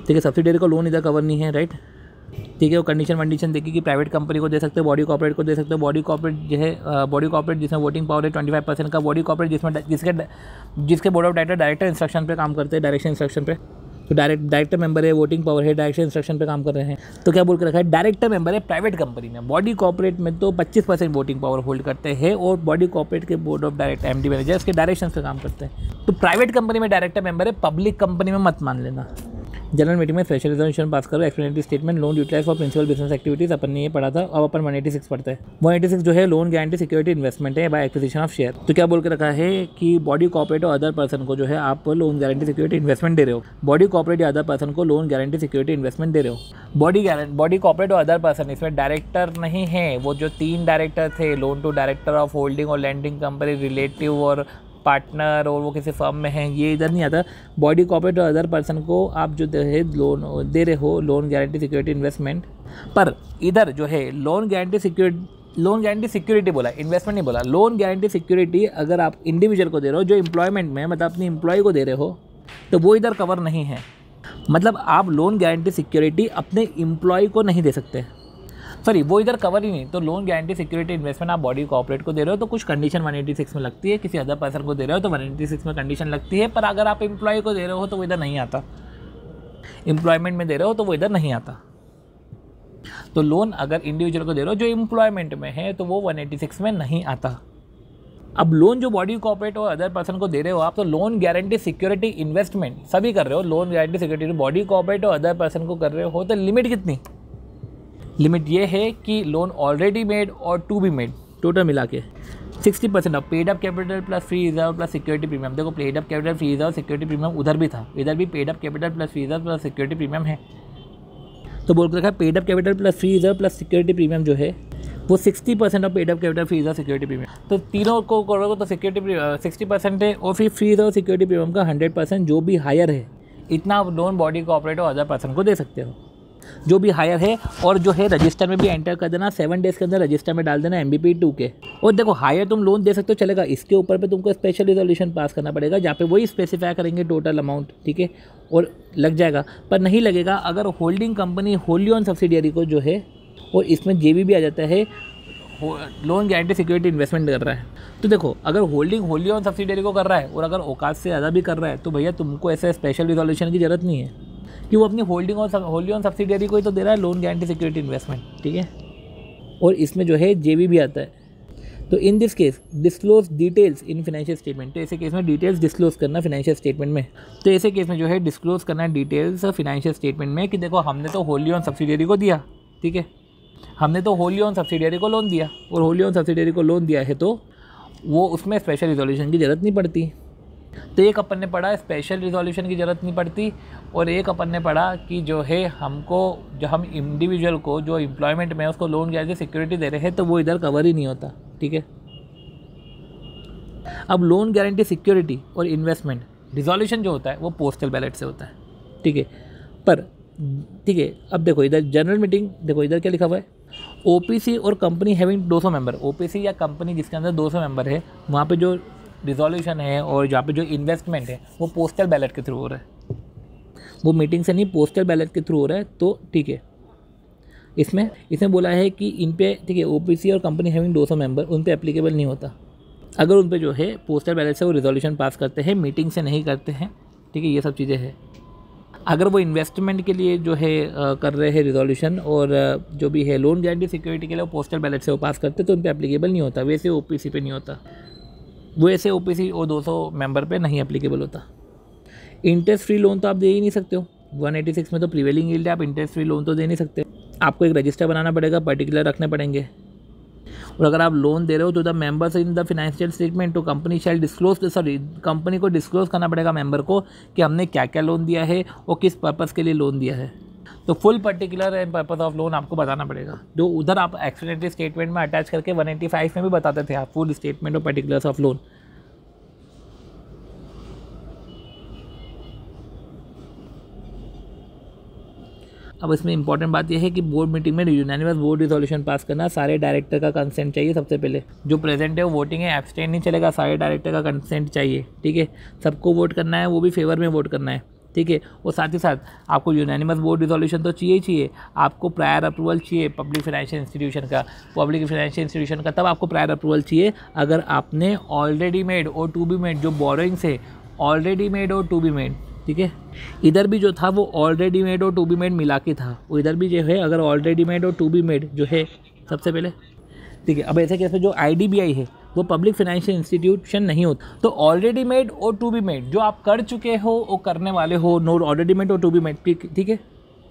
Speaker 1: ठीक है। सब्सिडरी को लोन इधर कवर नहीं है, राइट, ठीक है। वो कंडीशन देखी कि प्राइवेट कंपनी को दे सकते हो, बॉडी कॉर्पोरेट को दे सकते हो। बॉडी कॉर्पोरेट जो है, बॉडी कॉर्पोरेट जिसमें वोटिंग पावर है 25% का, बॉडी कॉर्पोरेट जिसमें जिसके बोर्ड ऑफ डायरेक्टर इंस्ट्रक्शन पे काम करते हैं, डायरेक्शन इंस्ट्रक्शन पे, तो डायरेक्टर मेंबर है, वोटिंग पावर है, डायरेक्शन इंस्ट्रक्शन पे काम कर रहे हैं। तो क्या बोल कर रखा है, डायरेक्टर मेंबर है प्राइवेट कंपनी में। बॉडी कॉर्पोरेट में तो 25% वोटिंग पावर होल्ड करते हैं, और बॉडी कॉर्पोरेट के board of director MD manager इसके डायरेक्शन पे काम करते हैं। तो प्राइवेट कंपनी में डायरेक्टर मेंबर है, पब्लिक कंपनी में मत मान लेना। जनरल मीटिंग में स्पेशल रेजोल्यूशन पास करो, explanatory statement, loan utilize for principal business activities, अपन ने ये पढ़ा था। अब अपन 186 पढ़ते हैं। 186 जो है लोन गारंटी सिक्योरिटी इन्वेस्टमेंट है बाय एक्विजिशन ऑफ शेयर। तो क्या बोल के रखा है कि बॉडी कॉर्पोरेट और अदर पर्सन को जो है आप लोन गारंटी सिक्योरिटी इन्वेस्टमेंट दे रहे हो। बॉडी कॉर्पोरेट या अदर पर्सन को लोन गारंटी सिक्योरिटी इन्वेस्टमेंट दे रहे हो। बॉडी कॉर्पोरेट और अदर पर्सन, इसमें डायरेक्टर नहीं है, वो जो 3 डायरेक्टर थे, loan to director of holding और लैंडिंग कंपनी, रिलेटिव और पार्टनर, और वो किसी फर्म में है, ये इधर नहीं आता। बॉडी कॉर्पोरेट और अदर पर्सन को आप जो है लोन दे रहे हो, लोन गारंटी सिक्योरिटी इन्वेस्टमेंट, पर इधर जो है loan guarantee loan guarantee security बोला, इन्वेस्टमेंट नहीं बोला। लोन गारंटी सिक्योरिटी अगर आप इंडिविजुअल को दे रहे हो जो एम्प्लॉयमेंट में, मतलब अपनी एम्प्लॉय को दे रहे हो, तो वो इधर कवर नहीं है। मतलब आप लोन गारंटी सिक्योरिटी अपने एम्प्लॉय को नहीं दे सकते, सॉरी वो इधर कवर ही नहीं। तो लोन गारंटी सिक्योरिटी इन्वेस्टमेंट आप बॉडी कॉर्पोरेट को दे रहे हो तो कुछ कंडीशन 186 में लगती है, किसी अदर पर्सन को दे रहे हो तो 186 में कंडीशन लगती है, पर अगर आप एम्प्लॉय को दे रहे हो तो वो इधर नहीं आता, एम्प्लॉयमेंट में दे रहे हो तो वो इधर नहीं आता। तो लोन अगर इंडिविजुअल को दे रहे हो जो एम्प्लॉयमेंट में है तो वो 186 में नहीं आता। अब लोन जो बॉडी कॉर्पोरेट और अदर पर्सन को दे रहे हो आप, तो लोन गारंटी सिक्योरिटी इन्वेस्टमेंट सभी कर रहे हो, loan guarantee security body corporate और अदर पर्सन को कर रहे हो, तो लिमिट कितनी? लिमिट ये है कि लोन ऑलरेडी मेड और टू बी मेड टोटल मिला के 60% of paid up capital plus free reserve plus security premium. देखो paid up capital free reserve security premium उधर भी था, इधर भी paid up capital plus free reserve plus security premium है। तो बोल रखा है paid up capital plus free reserve plus security premium जो है वो 60% of paid up capital free reserve security premium. तो तीनों को करोगे तो सिक्योरिटी 60% है, और फिर फ्री रिजर्व सिक्योरिटी प्रीमियम का 100% जो भी हायर है, इतना आप लोन बॉडी कॉर्पोरेट और अदर पर्सन को दे सकते हो जो भी हायर है। और जो है रजिस्टर में भी एंटर कर देना, 7 डेज़ के अंदर रजिस्टर में डाल देना MBP 2 के। और देखो हायर तुम लोन दे सकते हो चलेगा, इसके ऊपर पे तुमको स्पेशल रिजोल्यूशन पास करना पड़ेगा जहाँ पे वही स्पेसिफाई करेंगे टोटल अमाउंट, ठीक है, और लग जाएगा। पर नहीं लगेगा अगर holding company wholly owned subsidiary को जो है, और इसमें JV भी आ जाता है, लोन गारंटी सिक्योरिटी इन्वेस्टमेंट कर रहा है। तो देखो अगर होल्डिंग होली ऑन सब्सिडियरी को कर रहा है और अगर औकात से ज़्यादा भी कर रहा है तो भैया तुमको ऐसे स्पेशल रिजोल्यूशन की ज़रूरत नहीं है कि वो अपनी होल्डिंग और होली ऑन सब्सिडियरी को ही तो दे रहा है लोन गारंटी सिक्योरिटी इन्वेस्टमेंट, ठीक है। और इसमें जो है JV भी आता है। तो in this case disclose details in financial statement, तो ऐसे केस में डिटेल्स डिस्क्लोज करना फाइनेंशियल स्टेटमेंट में। तो ऐसे केस में जो है डिस्क्लोज करना डिटेल्स फाइनेंशियल स्टेटमेंट में कि देखो हमने तो होली ऑन सब्सिडियरी को दिया, ठीक है, हमने तो होली ऑन सब्सिडियरी को लोन दिया, और होली ऑन सब्सिडियरी को लोन दिया है तो वो उसमें स्पेशल रिजोल्यूशन की ज़रूरत नहीं पड़ती। तो एक अपन ने पढ़ा स्पेशल रिजोल्यूशन की ज़रूरत नहीं पड़ती, और एक अपन ने पढ़ा कि जो है हमको जो हम इंडिविजुअल को जो एम्प्लॉयमेंट में उसको लोन गारंटी सिक्योरिटी दे रहे हैं तो वो इधर कवर ही नहीं होता, ठीक है। अब लोन गारंटी सिक्योरिटी और इन्वेस्टमेंट रिजोल्यूशन जो होता है वो पोस्टल बैलेट से होता है, ठीक है। पर ठीक है, अब देखो इधर जनरल मीटिंग, देखो इधर क्या लिखा हुआ है, OPC और कंपनी हैविंग 200 मेंबर, OPC या कंपनी जिसके अंदर 200 मेंबर है, वहाँ पे जो रिजोल्यूशन है और जहाँ पे जो इन्वेस्टमेंट है वो पोस्टल बैलेट के थ्रू हो रहा है, वो मीटिंग से नहीं पोस्टल बैलेट के थ्रू हो रहा है, तो ठीक है। इसमें बोला है कि इन पे, ठीक है, OPC और कंपनी हैविंग 200 मेंबर उन पे एप्लीकेबल नहीं होता अगर उन पे जो है पोस्टल बैलेट से वो रिजोल्यूशन पास करते हैं, मीटिंग से नहीं करते हैं, ठीक है, ये सब चीज़ें हैं। अगर वो इन्वेस्टमेंट के लिए जो है कर रहे हैं रिजोल्यूशन, और जो भी है लोन गारंटी सिक्योरिटी के लिए वो पोस्टल बैलेट से वो पास करते तो उन पे एप्लीकेबल नहीं होता, वैसे OPC पे नहीं होता, वो ऐसे OPC और 200 मेंबर पे नहीं एप्लीकेबल होता। इंटरेस्ट फ्री लोन तो आप दे ही नहीं सकते हो, 186 में तो प्रीवेलिंग यील्ड है, आप इंटरेस्ट फ्री लोन तो दे नहीं सकते, आपको एक रजिस्टर बनाना पड़ेगा, पर्टिकुलर रखने पड़ेंगे। और अगर आप लोन दे रहे हो तो the members in the financial statement तो company shall disclose, sorry company को डिस्क्लोज करना पड़ेगा मेंबर को कि हमने क्या क्या लोन दिया है और किस पर्पज़ के लिए लोन दिया है। तो full particular and purpose of loan आपको बताना पड़ेगा, जो उधर आप एक्सप्लेनेटरी स्टेटमेंट में अटैच करके 185 में भी बताते थे आप, फुल स्टेटमेंट और पर्टिकुलर्स ऑफ लोन। अब इसमें इंपॉर्टेंट बात यह है कि बोर्ड मीटिंग में यूनानिमस बोर्ड रिजोल्यूशन पास करना, सारे डायरेक्टर का कंसेंट चाहिए सबसे पहले, जो प्रेजेंट है वो वोटिंग है, एब्सटेन नहीं चलेगा, सारे डायरेक्टर का कंसेंट चाहिए, ठीक है, सबको वोट करना है, वो भी फेवर में वोट करना है, ठीक है। और साथ ही साथ आपको यूनानिमस बोर्ड रिजोल्यूशन तो चाहिए ही चाहिए, आपको प्रायर अप्रूवल चाहिए पब्लिक फाइनेंशियल इंस्टीट्यूशन का, पब्लिक फाइनेंशियल इंस्टीट्यूशन का, तब आपको प्रायर अप्रूवल चाहिए अगर आपने ऑलरेडी मेड और टू बी मेड जो बोरोइंग्स है, ऑलरेडी मेड और टू बी मेड, ठीक है। इधर भी जो था वो ऑलरेडी मेड और टू बी मेड मिला के था, वो इधर भी जो है अगर ऑलरेडी मेड और टू बी मेड जो है सबसे पहले, ठीक है। अब ऐसे केस में जो IDBI है वो पब्लिक फाइनेंशियल इंस्टीट्यूशन नहीं होता, तो ऑलरेडी मेड और टू बी मेड जो आप कर चुके हो वो करने वाले हो, नो ऑलरेडी मेड और टू बी मेड, ठीक है।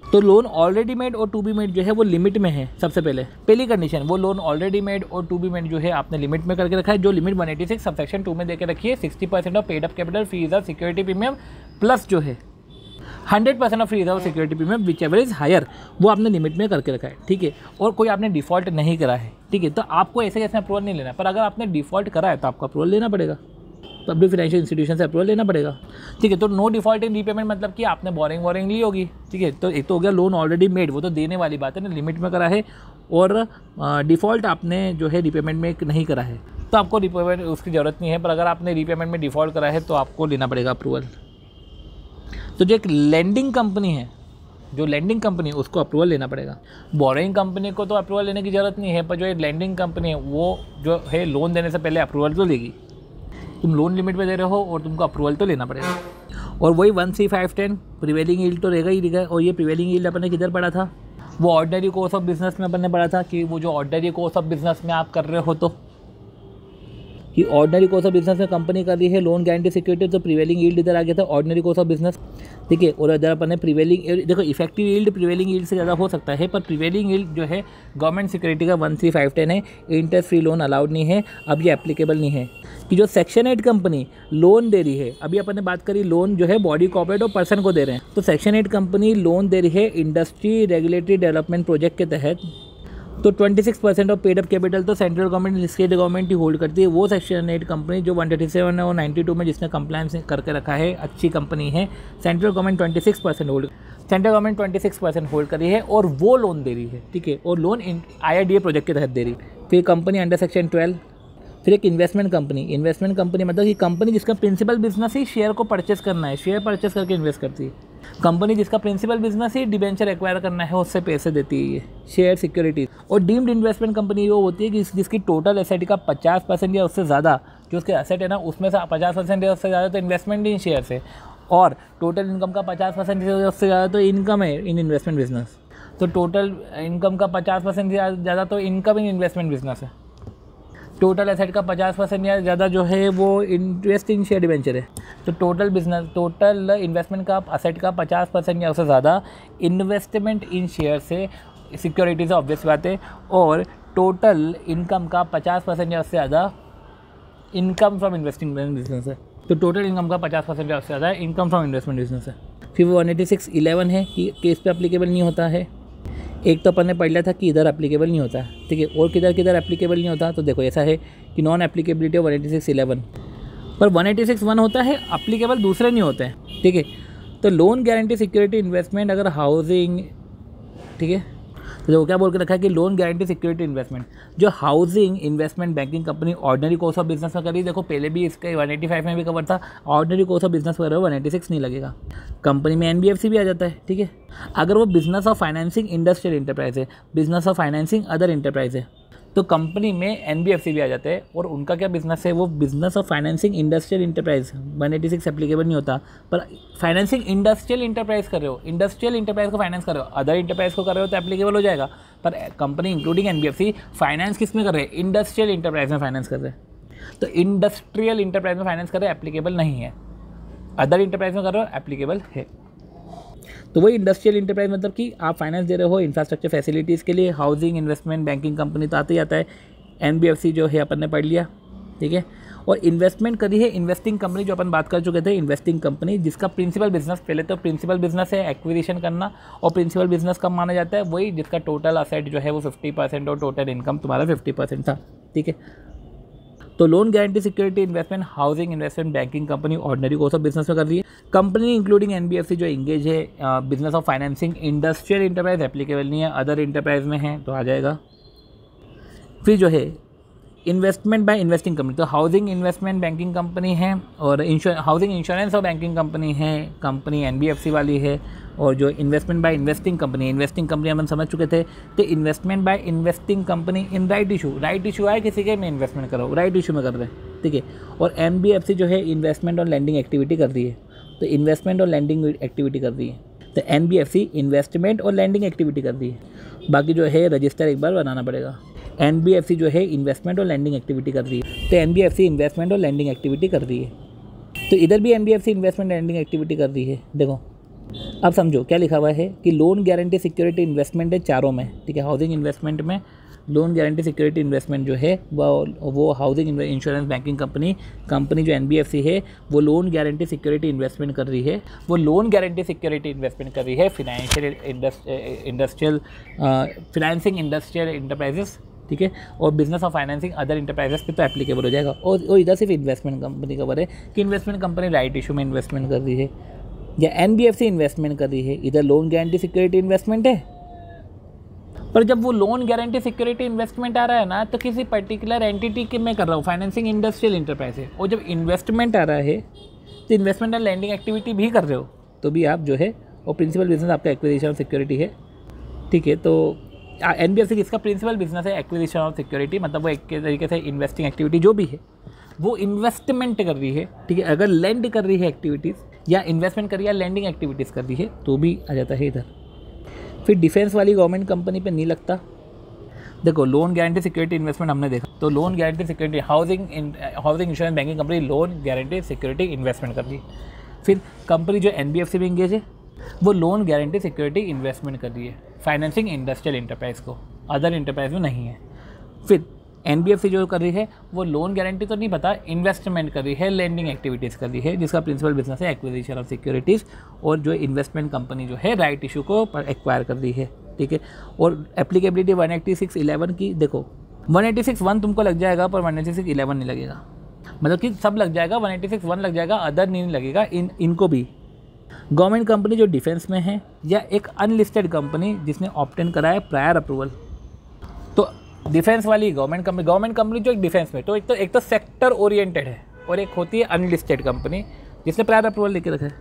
Speaker 1: तो लोन ऑलरेडी मेड और टू बी मेड जो है वो लिमिट में है, सबसे पहली कंडीशन वो लोन ऑलरेडी मेड और टू बी मेड जो है आपने लिमिट में करके रखा है, जो लिमिट 186 सबसेक्शन 2 में देके रखी है, 60% of paid up capital free reserve security premium plus जो है 100% of free reserve security premium whichever is higher, वो आपने लिमिट में करके रखा है, ठीक है। और कोई आपने डिफॉल्ट नहीं करा है, ठीक है, तो आपको ऐसे कैसे अप्रूवल नहीं लेना, पर अगर आपने डिफॉल्ट करा है तो आपको अप्रूवल लेना पड़ेगा, पब्लिक फाइनेंशियल इंस्टीट्यूशन से अप्रूवल लेना पड़ेगा, ठीक है। तो नो डिफॉल्ट इन रीपेमेंट मतलब कि आपने बोरिंग ली होगी, ठीक है। तो एक तो हो गया लोन ऑलरेडी मेड, वो तो देने वाली बात है ना, लिमिट में करा है, और डिफ़ॉल्ट आपने जो है रीपेमेंट में नहीं करा है तो आपको रीपेमेंट उसकी ज़रूरत नहीं है, पर अगर आपने रीपेमेंट में डिफ़ॉल्ट करा है तो आपको लेना पड़ेगा अप्रूवल। तो जो एक लेंडिंग कंपनी है, जो लेंडिंग कंपनी उसको अप्रूवल लेना पड़ेगा। बोरोइंग कंपनी को तो अप्रूवल लेने की ज़रूरत नहीं है, पर जो एक लेंडिंग कंपनी है वो जो है लोन देने से पहले अप्रूवल तो लेगी। तुम लोन लिमिट पे दे रहे हो और तुमको अप्रूवल तो लेना पड़ेगा। और वही 1C510 प्रिवेलिंग यील्ड तो रहेगा ही रहेगा। और ये प्रिवेलिंग यील्ड अपन ने किधर पढ़ा था, वो ऑर्डिनरी कोर्स ऑफ बिजनेस में अपन ने पढ़ा था कि वो जो ऑर्डिनरी कोर्स ऑफ बिजनेस में आप कर रहे हो तो कि ऑर्डिनरी कोर्स ऑफ बिजनेस में कंपनी कर रही है लोन गारंटी सिक्योरिटी, तो प्रिवेलिंग यील्ड इधर आ गया था ऑर्डिनरी कोर्स ऑफ बिजनेस, ठीक है। और इधर अपन ने प्रिवेलिंग, देखो इफेक्टिव यील्ड प्रिवेलिंग यील्ड से ज़्यादा हो सकता है, पर प्रिवेलिंग यील्ड जो है गवर्नमेंट सिक्योरिटी का 1C510 है, इंटरेस्ट फ्री लोन अलाउड नहीं है, अब ये एप्लीकेबल नहीं है। कि जो सेक्शन 8 कंपनी लोन दे रही है, अभी अपन ने बात करी लोन जो है बॉडी कॉर्पोरेट और पर्सन को दे रहे हैं, तो सेक्शन 8 कंपनी लोन दे रही है इंडस्ट्री रेगुलेटरी डेवलपमेंट प्रोजेक्ट के तहत, तो 26% ऑफ पेड अप कैपिटल तो सेंट्रल गवर्नमेंट स्टेट गवर्नमेंट ही होल्ड करती है। वो सेक्शन 8 कंपनी जो 137 और 92 में जिसने कंप्लायंस करके रखा है, अच्छी कंपनी है, central government 26% hold, central government 26% hold कर रही है और वो लोन दे रही है, ठीक है। और लोन IRDA प्रोजेक्ट के तहत दे रही है। फिर कंपनी अंडर सेक्शन 12, फिर एक इन्वेस्टमेंट कंपनी मतलब कि कंपनी जिसका प्रिंसिपल बिजनेस ही शेयर को परचेस करना है, शेयर परचेस करके इन्वेस्ट करती है। कंपनी जिसका प्रिंसिपल बिजनेस ही डिबेंचर एक्वायर करना है, उससे पैसे देती है ये शेयर सिक्योरिटीज। और डीम्ड इन्वेस्टमेंट कंपनी वो होती है कि जिसकी टोटल एसेट का 50% या उससे ज़्यादा जो उसके एसेट है ना, उसमें से 50% या उससे ज़्यादा तो इन्वेस्टमेंट इन शेयर है, और टोटल इनकम का 50% या उससे ज़्यादा तो इनकम है इन इन्वेस्टमेंट बिजनेस। तो टोटल इनकम का 50% या ज़्यादा तो इनकम इन इन्वेस्टमेंट बिजनेस है। टोटल एसेट का 50% या ज़्यादा जो है वो इन्वेस्ट इन शेयर डिबेंचर है। तो टोटल इन्वेस्टमेंट का असेट का 50% या उससे ज़्यादा इन्वेस्टमेंट इन शेयर से सिक्योरिटीज़ ऑब्वियस बात है। और टोटल इनकम का 50% या उससे ज़्यादा इनकम फ्रॉम इन्वेस्टिंग बिजनेस है। तो टोटल इनकम का 50% या उससे ज़्यादा इनकम फ्रॉम इन्वेस्टमेंट बिजनेस है। फिर वो 186(11) है कि केस पे एप्लीकेबल नहीं होता है। एक तो अपन ने पढ़ लिया था कि इधर एप्लीकेबल नहीं होता, ठीक है। और किधर एप्लीकेबल नहीं होता, तो देखो ऐसा है कि नॉन एप्लीकेबिलिटी ऑफ 186(11), पर 186(1) होता है एप्लीकेबल, दूसरे नहीं होते हैं, ठीक है। तो लोन गारंटी सिक्योरिटी इन्वेस्टमेंट अगर हाउसिंग, ठीक है, तो देखो क्या बोल के रखा है कि लोन गारंटी सिक्योरिटी इन्वेस्टमेंट जो housing investment banking company ordinary course of business में करी, देखो पहले भी इसका 185 में भी कवर था, ऑर्डिनरी कोर्स ऑफ बिजनेस वगैरह 186 नहीं लगेगा। कंपनी में NBFC भी आ जाता है, ठीक है। अगर वो business of financing industrial enterprise है, business of financing other enterprise है, तो कंपनी में NBFC भी आ जाते हैं। और उनका क्या बिजनेस है, वो business of financing industrial enterprise 186 applicable नहीं होता, पर फाइनेंसिंग इंडस्ट्रियल इंटरप्राइज कर रहे हो, इंडस्ट्रियल इंटरप्राइज को फाइनेंस कर रहे हो, अदर इंटरप्राइज को कर रहे हो तो एप्लीकेबल हो जाएगा। पर कंपनी इंक्लूडिंग NBFC फाइनेंस किस में कर रहे हैं, इंडस्ट्रियल इंटरप्राइज में फाइनेंस कर रहे हैं। तो इंडस्ट्रियल इंटरप्राइज में फाइनेंस कर रहे हैं, एप्लीकेबल नहीं है। अदर इंटरप्राइज में कर रहे हो, एप्लीकेबल है। तो वही इंडस्ट्रियल इंटरप्राइज मतलब कि आप फाइनेंस दे रहे हो इंफ्रास्ट्रक्चर फैसिलिटीज़ के लिए, हाउसिंग इन्वेस्टमेंट बैंकिंग कंपनी तो आते ही आता है। NBFC जो है अपन ने पढ़ लिया, ठीक है। और इन्वेस्टमेंट करी है इन्वेस्टिंग कंपनी, जो अपन बात कर चुके थे, इन्वेस्टिंग कंपनी जिसका प्रिंसिपल बिजनेस, पहले तो प्रिंसिपल बिजनेस है एक्विजिशन करना, और प्रिंसिपल बिजनेस कब माना जाता है, वही जिसका टोटल असेट जो है वो 50% और टोटल इनकम तुम्हारा 50% था, ठीक है। तो loan guarantee security investment housing investment banking company ordinary course of business में कर रही है। कंपनी इंक्लूडिंग NBFC जो इंगेज है business of financing industrial enterprise applicable नहीं है, अदर इंटरप्राइज में है तो आ जाएगा। फिर जो है इन्वेस्टमेंट बाय इन्वेस्टिंग कंपनी, तो हाउसिंग इन्वेस्टमेंट बैंकिंग कंपनी है, और हाउसिंग इंश्योरेंस और बैंकिंग कंपनी है, कंपनी NBFC वाली है। और जो इन्वेस्टमेंट बाय इन्वेस्टिंग कंपनी अपन समझ चुके थे, तो investment by investing company in right issue आए किसी के में इन्वेस्टमेंट करो, राइट इशू में कर रहे हैं, ठीक है। और NBFC जो है इन्वेस्टमेंट और लैंडिंग एक्टिविटी कर रही है, तो इन्वेस्टमेंट और लैंडिंग एक्टिविटी कर रही है, तो NBFC इन्वेस्टमेंट और लैंडिंग एक्टिविटी कर रही है। बाकी जो है रजिस्टर एक बार बनाना पड़ेगा। NBFC जो है इन्वेस्टमेंट और लैंडिंग एक्टिविटी कर रही है, तो NBFC इन्वेस्टमेंट और लैंडिंग एक्टिविटी कर रही है। तो इधर भी NBFC इन्वेस्टमेंट लैंडिंग एक्टिविटी कर रही है। देखो अब समझो क्या लिखा हुआ है कि लोन गारंटी सिक्योरिटी इन्वेस्टमेंट है चारों में, ठीक है। हाउसिंग इन्वेस्टमेंट में लोन गारंटी सिक्योरिटी इन्वेस्टमेंट जो है वो हाउसिंग इंश्योरेंस बैंकिंग कंपनी जो NBFC है वो लोन गारंटी सिक्योरिटी इन्वेस्टमेंट कर रही है, वो लोन गारंटी सिक्योरिटी इन्वेस्टमेंट कर रही है फाइनेंसिंग इंडस्ट्रियल इंटरप्राइजेस, ठीक है। और business of financing other enterprises पे तो एप्लीकेबल हो जाएगा। और इधर सिर्फ इन्वेस्टमेंट कंपनी कवर है कि इन्वेस्टमेंट कंपनी राइट इशू में इन्वेस्टमेंट कर रही है या NBFC इन्वेस्टमेंट कर रही है, इधर लोन गारंटी सिक्योरिटी इन्वेस्टमेंट है पर जब वो लोन गारंटी सिक्योरिटी इन्वेस्टमेंट आ रहा है ना, तो किसी पर्टिकुलर एंटिटी के मैं कर रहा हूँ, फाइनेंसिंग इंडस्ट्रियल इंटरप्राइज है, और जब इन्वेस्टमेंट आ रहा है तो इन्वेस्टमेंट एंड लैंडिंग एक्टिविटी भी कर रहे हो तो भी आप जो है, और प्रिंसिपल बिजनेस आपका एक्विजिशन ऑफ सिक्योरिटी है, ठीक है। तो एनबीएफसी किसका प्रिंसिपल बिजनेस है? एक्विजिशन ऑफ सिक्योरिटी, मतलब वो एक तरीके से इन्वेस्टिंग एक्टिविटी जो भी है वो इन्वेस्टमेंट कर रही है, ठीक है। अगर लैंड कर रही है एक्टिविटीज़ या इन्वेस्टमेंट कर रही है या लैंडिंग एक्टिविटीज़ कर रही है तो भी आ जाता है इधर। फिर डिफेंस वाली गवर्नमेंट कंपनी पे नहीं लगता। देखो लोन गारंटी सिक्योरिटी इन्वेस्टमेंट हमने देखा, तो loan guarantee security housing insurance banking company loan guarantee security investment कर रही है। फिर कंपनी जो एनबीएफसी में इंगेज है वो लोन गारंटी सिक्योरिटी इन्वेस्टमेंट कर रही है फाइनेंसिंग इंडस्ट्रियल इंटरप्राइज को, अदर इंटरप्राइज में नहीं है। फिर एनबीएफसी जो कर रही है वो लोन गारंटी तो नहीं पता, इन्वेस्टमेंट कर रही है, लैंडिंग एक्टिविटीज़ कर रही है, जिसका प्रिंसिपल बिजनेस है एक्विजिशन ऑफ सिक्योरिटीज़, और जो इन्वेस्टमेंट कंपनी जो है राइट इशू को एक्वायर कर रही है, ठीक है। और एप्लीकेबिलिटी 186(11) की देखो, 186(1) तुमको लग जाएगा पर 186(11) नहीं लगेगा, मतलब कि सब लग जाएगा, 186(1) लग जाएगा, अदर नहीं लगेगा इनको भी। गवर्नमेंट कंपनी जो डिफेंस में है या एक अनलिस्टेड कंपनी जिसने ऑप्टेन करा है प्रायर अप्रूवल, तो डिफेंस वाली गवर्नमेंट कंपनी जो एक डिफेंस में, तो एक तो सेक्टर ओरिएंटेड है, और एक होती है अनलिस्टेड कंपनी जिसने प्रायर अप्रूवल लेके रखा है।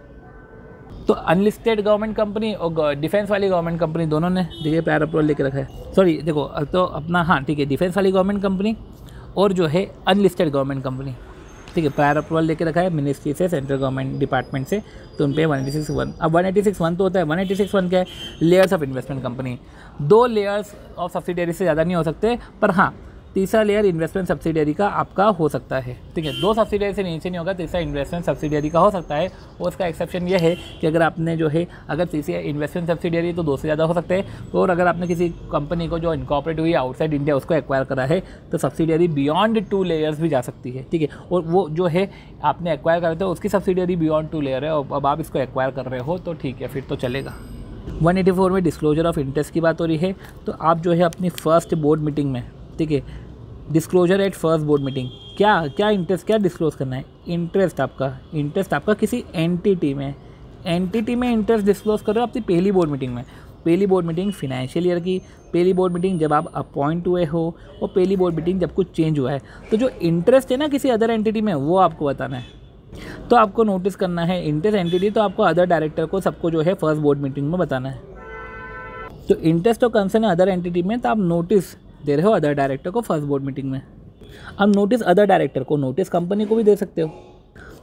Speaker 1: तो अनलिस्टेड गवर्नमेंट कंपनी और डिफेंस वाली गवर्नमेंट कंपनी दोनों ने देखिए प्रायर अप्रूवल लेके रखा है। सॉरी देखो तो अपना, हाँ ठीक है, डिफेंस वाली गवर्नमेंट कंपनी और जो है अनलिस्टेड गवर्नमेंट कंपनी, ठीक है, प्रायर अप्रूवल लेके रखा है मिनिस्ट्री से, सेंट्रल गवर्नमेंट डिपार्टमेंट से, तो उन पे 186(1). अब 186(1) तो होता है, 186(1) क्या है? Layers of investment company. 2 layers of subsidiary से ज़्यादा नहीं हो सकते, पर हाँ तीसरा लेयर इन्वेस्टमेंट सब्सिडियरी का आपका हो सकता है, ठीक है। 2 सब्सिडियरी से नीचे नहीं होगा, तीसरा इन्वेस्टमेंट सब्सिडियरी का हो सकता है। और उसका एक्सेप्शन ये है कि अगर आपने जो है, अगर तीसरी इन्वेस्टमेंट सब्सिडियरी तो 2 से ज़्यादा हो सकते हैं, और अगर आपने किसी कंपनी को जो इनकॉर्पोरेट हुई आउटसाइड इंडिया उसको एक्वायर करा है तो सब्सिडियरी बियॉन्ड 2 लेयर्स भी जा सकती है, ठीक है। और वो जो है आपने एक्वायर करा था उसकी सब्सिडियरी बियॉन्ड 2 लेयर है, और अब आप इसको एक्वायर कर रहे हो तो ठीक है, फिर तो चलेगा। 184 में डिस्क्लोजर ऑफ इंटरेस्ट की बात हो रही है, तो आप जो है अपनी फर्स्ट बोर्ड मीटिंग में, ठीक है, disclosure at first board meeting, क्या इंटरेस्ट क्या डिस्क्लोज करना है? इंटरेस्ट आपका किसी एंटिटी में इंटरेस्ट डिस्क्लोज कर रहे हो अपनी पहली बोर्ड मीटिंग में। पहली बोर्ड मीटिंग फिनेंशियल ईयर की, पहली बोर्ड मीटिंग जब आप अपॉइंट हुए हो, और पहली बोर्ड मीटिंग जब कुछ चेंज हुआ है, तो जो इंटरेस्ट है ना किसी अदर एंटिटी में वो आपको बताना है। तो आपको नोटिस करना है इंटरेस्ट एंटिटी, तो आपको अदर डायरेक्टर को सबको जो है फर्स्ट बोर्ड मीटिंग में बताना है। तो इंटरेस्ट और कंसर्न है अदर एंटिटी में, तो आप नोटिस दे रहे हो अदर डायरेक्टर को फर्स्ट बोर्ड मीटिंग में। अब नोटिस अदर डायरेक्टर को, नोटिस कंपनी को भी दे सकते हो,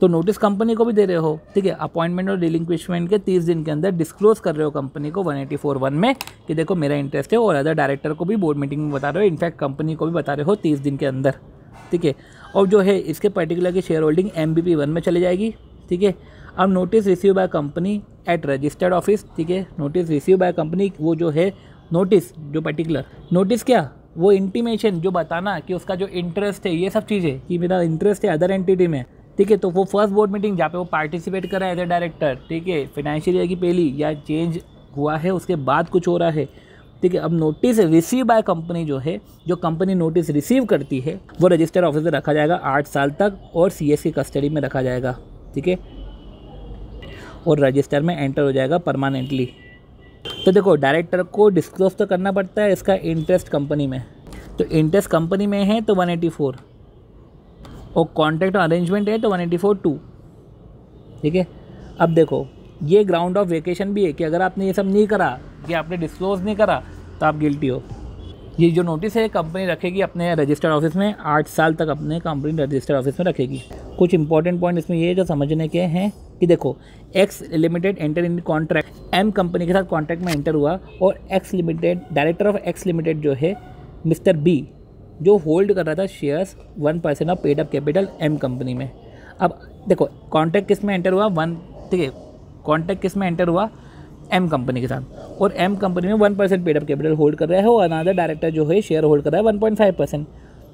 Speaker 1: तो नोटिस कंपनी को भी दे रहे हो, ठीक है। अपॉइंटमेंट और रिलिंक्विशमेंट के 30 दिन के अंदर डिस्क्लोज कर रहे हो कंपनी को 184(1) में कि देखो मेरा इंटरेस्ट है, और अदर डायरेक्टर को भी बोर्ड मीटिंग में बता रहे हो, इनफैक्ट कंपनी को भी बता रहे हो 30 दिन के अंदर, ठीक है। और जो है इसके पर्टिकुलर की शेयर होल्डिंग MBP1 में चली जाएगी, ठीक है। अब notice receive by company at registered office, ठीक है। नोटिस रिसीव बाय कंपनी, वो जो है नोटिस जो पर्टिकुलर नोटिस, क्या वो इंटीमेशन जो बताना कि उसका जो इंटरेस्ट है, ये सब चीज़ें कि मेरा इंटरेस्ट है अदर एंटिटी में, ठीक है। तो वो फर्स्ट बोर्ड मीटिंग जहाँ पे वो पार्टिसिपेट कर रहा है एज ए डायरेक्टर, ठीक है, फाइनेंशियल ईयर की पहली या चेंज हुआ है उसके बाद कुछ हो रहा है, ठीक है। अब नोटिस रिसीव बाय कंपनी जो है, जो कंपनी नोटिस रिसीव करती है, वो रजिस्टर ऑफिस में रखा जाएगा 8 साल तक, और CS की कस्टडी में रखा जाएगा, ठीक है, और रजिस्टर में एंटर हो जाएगा परमानेंटली। तो देखो डायरेक्टर को डिस्क्लोज तो करना पड़ता है इसका इंटरेस्ट कंपनी में, तो इंटरेस्ट कंपनी में है तो 184, और कॉन्ट्रैक्ट अरेंजमेंट है तो 184(2), ठीक है। अब देखो ये ग्राउंड ऑफ वेकेशन भी है कि अगर आपने ये सब नहीं करा, कि आपने डिस्क्लोज नहीं करा, तो आप गिल्टी हो। ये जो नोटिस है कंपनी रखेगी अपने रजिस्टर्ड ऑफिस में, 8 साल तक अपने कंपनी रजिस्टर्ड ऑफिस में रखेगी। कुछ इंपॉर्टेंट पॉइंट इसमें ये जो समझने के हैं कि देखो x limited enter in contract, M company के साथ कॉन्ट्रैक्ट में एंटर हुआ, और x limited, director of x limited जो है मिस्टर B, जो होल्ड कर रहा था shares 1% of paid up capital M company में। अब देखो कॉन्ट्रैक्ट किस में एंटर हुआ, ठीक है, कॉन्ट्रैक्ट किस में एंटर हुआ, M कंपनी के साथ, और M कंपनी में 1% पेड अप कैपिटल होल्ड कर रहा है, और अनदर डायरेक्टर जो है शेयर होल्ड कर रहा है 1.5%।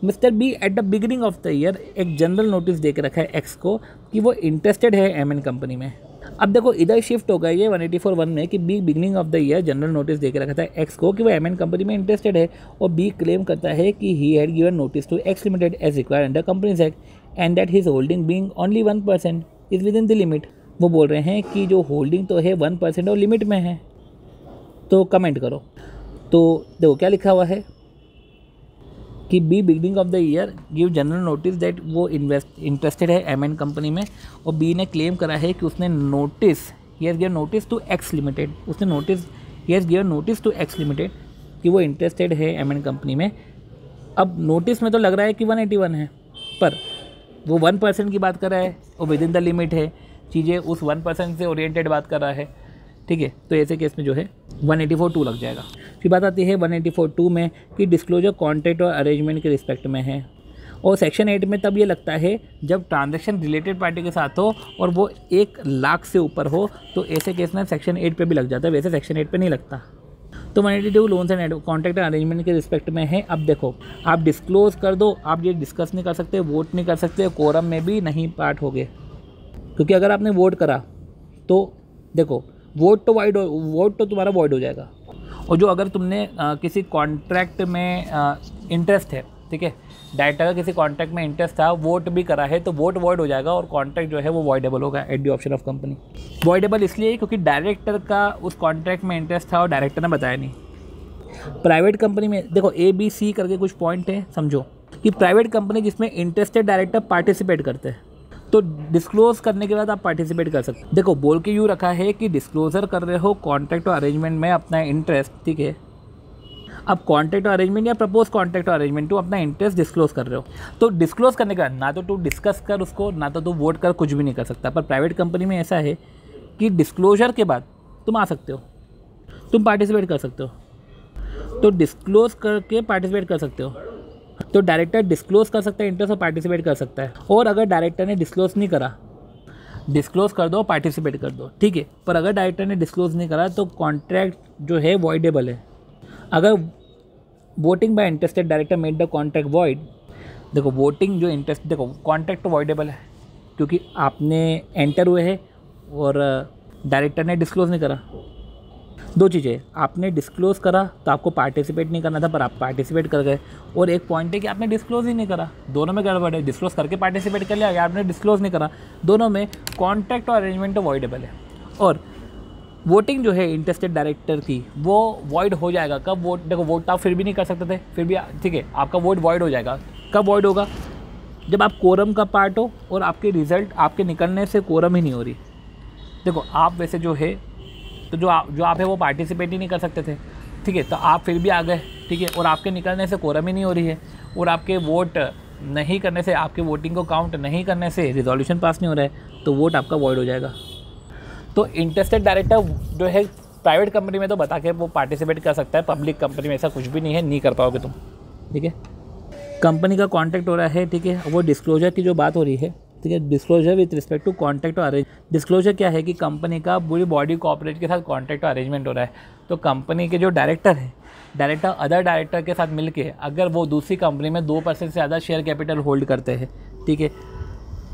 Speaker 1: Mister B eight the beginning of the year एक जनरल नोटिस दे के रखा है एक्स को कि वो इंटरेस्टेड है MN कंपनी में। अब देखो इधर शिफ्ट हो गया ये 184(1) में कि B beginning of the year general notice दे के रखा था एक्स को कि वो MN कंपनी में इंटरेस्टेड है, और B क्लेम करता है कि he had given notice to X limited as required under companies act, and that his holding being only 1% is within the limit. वो बोल रहे हैं कि जो होल्डिंग तो है 1% और लिमिट में है। तो कमेंट करो। तो देखो क्या लिखा हुआ है कि B beginning of the year give general notice that वो इंटरेस्टेड है एम एन कंपनी में, और बी ने क्लेम करा है कि उसने नोटिस ही has given notice to X limited, उसने नोटिस ही has given notice to X limited कि वो इंटरेस्टेड है एम एन कंपनी में। अब नोटिस में तो लग रहा है कि 181 है, पर वो 1% की बात कर रहा है और विद इन द लिमिट है, चीज़ें उस 1% से ओरिएंटेड बात कर रहा है, ठीक है। तो ऐसे केस में जो है 184(2) लग जाएगा। फिर बात आती है 184(2) में कि डिस्क्लोजर कॉन्ट्रैक्ट और अरेंजमेंट के रिस्पेक्ट में है, और सेक्शन 8 में तब ये लगता है जब ट्रांजैक्शन रिलेटेड पार्टी के साथ हो और वो 1 लाख से ऊपर हो, तो ऐसे केस में सेक्शन 8 पे भी लग जाता है, वैसे सेक्शन 8 पे नहीं लगता। तो 182 लोन्स एंड कॉन्ट्रैक्ट अरेंजमेंट के रिस्पेक्ट में है। अब देखो, आप डिस्क्लोज कर दो, आप ये डिस्कस नहीं कर सकते, वोट नहीं कर सकते, कोरम में भी नहीं पार्ट हो गए, क्योंकि अगर आपने वोट करा तो देखो वोट तो तुम्हारा वॉइड हो जाएगा। और जो अगर तुमने किसी कॉन्ट्रैक्ट में इंटरेस्ट है, ठीक है, डायरेक्टर का किसी कॉन्ट्रैक्ट में इंटरेस्ट था, वोट भी करा है, तो वोट वॉइड हो जाएगा और कॉन्ट्रैक्ट जो है वो वॉइडेबल होगा at the option of company. Voidable इसलिए क्योंकि डायरेक्टर का उस कॉन्ट्रैक्ट में इंटरेस्ट था और डायरेक्टर ने बताया नहीं। प्राइवेट कंपनी में देखो ABC करके कुछ पॉइंट है, समझो कि प्राइवेट कंपनी जिसमें इंटरेस्टेड डायरेक्टर पार्टिसिपेट करते हैं, तो डिस्क्लोज करने के बाद आप पार्टिसिपेट कर सकते हैं। देखो बोल के यूँ रखा है कि डिस्क्लोजर कर रहे हो कॉन्ट्रैक्ट और अरेंजमेंट में अपना इंटरेस्ट, ठीक है। अब कॉन्ट्रैक्ट और अरेंजमेंट या प्रपोज कॉन्ट्रैक्ट और अरेंजमेंट, तो अपना इंटरेस्ट डिस्क्लोज कर रहे हो, तो डिस्क्लोज करने के बाद ना तो तू डिस्कस कर उसको, ना तो तू वोट कर, कुछ भी नहीं कर सकता। पर प्राइवेट कंपनी में ऐसा है कि डिस्क्लोजर के बाद तुम आ सकते हो, तुम पार्टिसिपेट कर सकते हो, तो डिस्क्लोज करके पार्टिसिपेट कर सकते हो। तो डायरेक्टर डिस्क्लोज कर सकता है इंटरेस्ट और पार्टिसिपेट कर सकता है। और अगर डायरेक्टर ने डिस्क्लोज नहीं करा, डिस्क्लोज कर दो, पार्टिसिपेट कर दो, ठीक है। पर अगर डायरेक्टर ने डिस्क्लोज नहीं करा तो कॉन्ट्रैक्ट जो है वॉइडेबल है। अगर voting by interested director made the contract void, देखो वोटिंग जो इंटरेस्ट, देखो कॉन्ट्रैक्ट तो वॉइडेबल है क्योंकि आपने एंटर हुए हैं और डायरेक्टर ने डिस्क्लोज नहीं करा। दो चीज़ें, आपने डिस्क्लोज करा तो आपको पार्टिसिपेट नहीं करना था, पर आप पार्टिसिपेट कर गए, और एक पॉइंट है कि आपने डिस्क्लोज ही नहीं करा। दोनों में गड़बड़ है, डिस्क्लोज करके पार्टिसिपेट कर लिया या आपने डिस्क्लोज नहीं करा, दोनों में कॉन्ट्रैक्ट और अरेंजमेंट तो वॉइडेबल है। और वोटिंग जो है इंटरेस्टेड डायरेक्टर की वो वॉइड हो जाएगा कब? वोट देखो, वोट आप फिर भी नहीं कर सकते थे, फिर भी ठीक है आपका वोट वॉइड हो जाएगा। कब वॉइड होगा? जब आप कोरम का पार्ट हो और आपके रिजल्ट आपके निकलने से कोरम ही नहीं हो रही। देखो आप वैसे जो है तो जो आप है वो पार्टिसिपेट ही नहीं कर सकते थे, ठीक है, तो आप फिर भी आ गए, ठीक है, और आपके निकलने से कोरम ही नहीं हो रही है, और आपके वोट नहीं करने से, आपके वोटिंग को काउंट नहीं करने से रिजोल्यूशन पास नहीं हो रहा है, तो वोट आपका वॉइड हो जाएगा। तो इंटरेस्टेड डायरेक्टर जो है प्राइवेट कंपनी में तो बता के वो पार्टिसिपेट कर सकता है, पब्लिक कंपनी में ऐसा कुछ भी नहीं है, नहीं कर पाओगे तुम, ठीक है। कंपनी का कॉन्ट्रैक्ट हो रहा है, ठीक है, वो डिस्क्लोजर की जो बात हो रही है, ठीक है, disclosure with respect to contract और अरेंज। डिस्क्लोजर क्या है कि कंपनी का पूरी बॉडी कॉर्पोरेट के साथ कॉन्ट्रैक्ट और अरेंजमेंट हो रहा है, तो कंपनी के जो डायरेक्टर है, डायरेक्टर अदर डायरेक्टर के साथ मिलके अगर वो दूसरी कंपनी में 2% से ज़्यादा शेयर कैपिटल होल्ड करते हैं, ठीक है,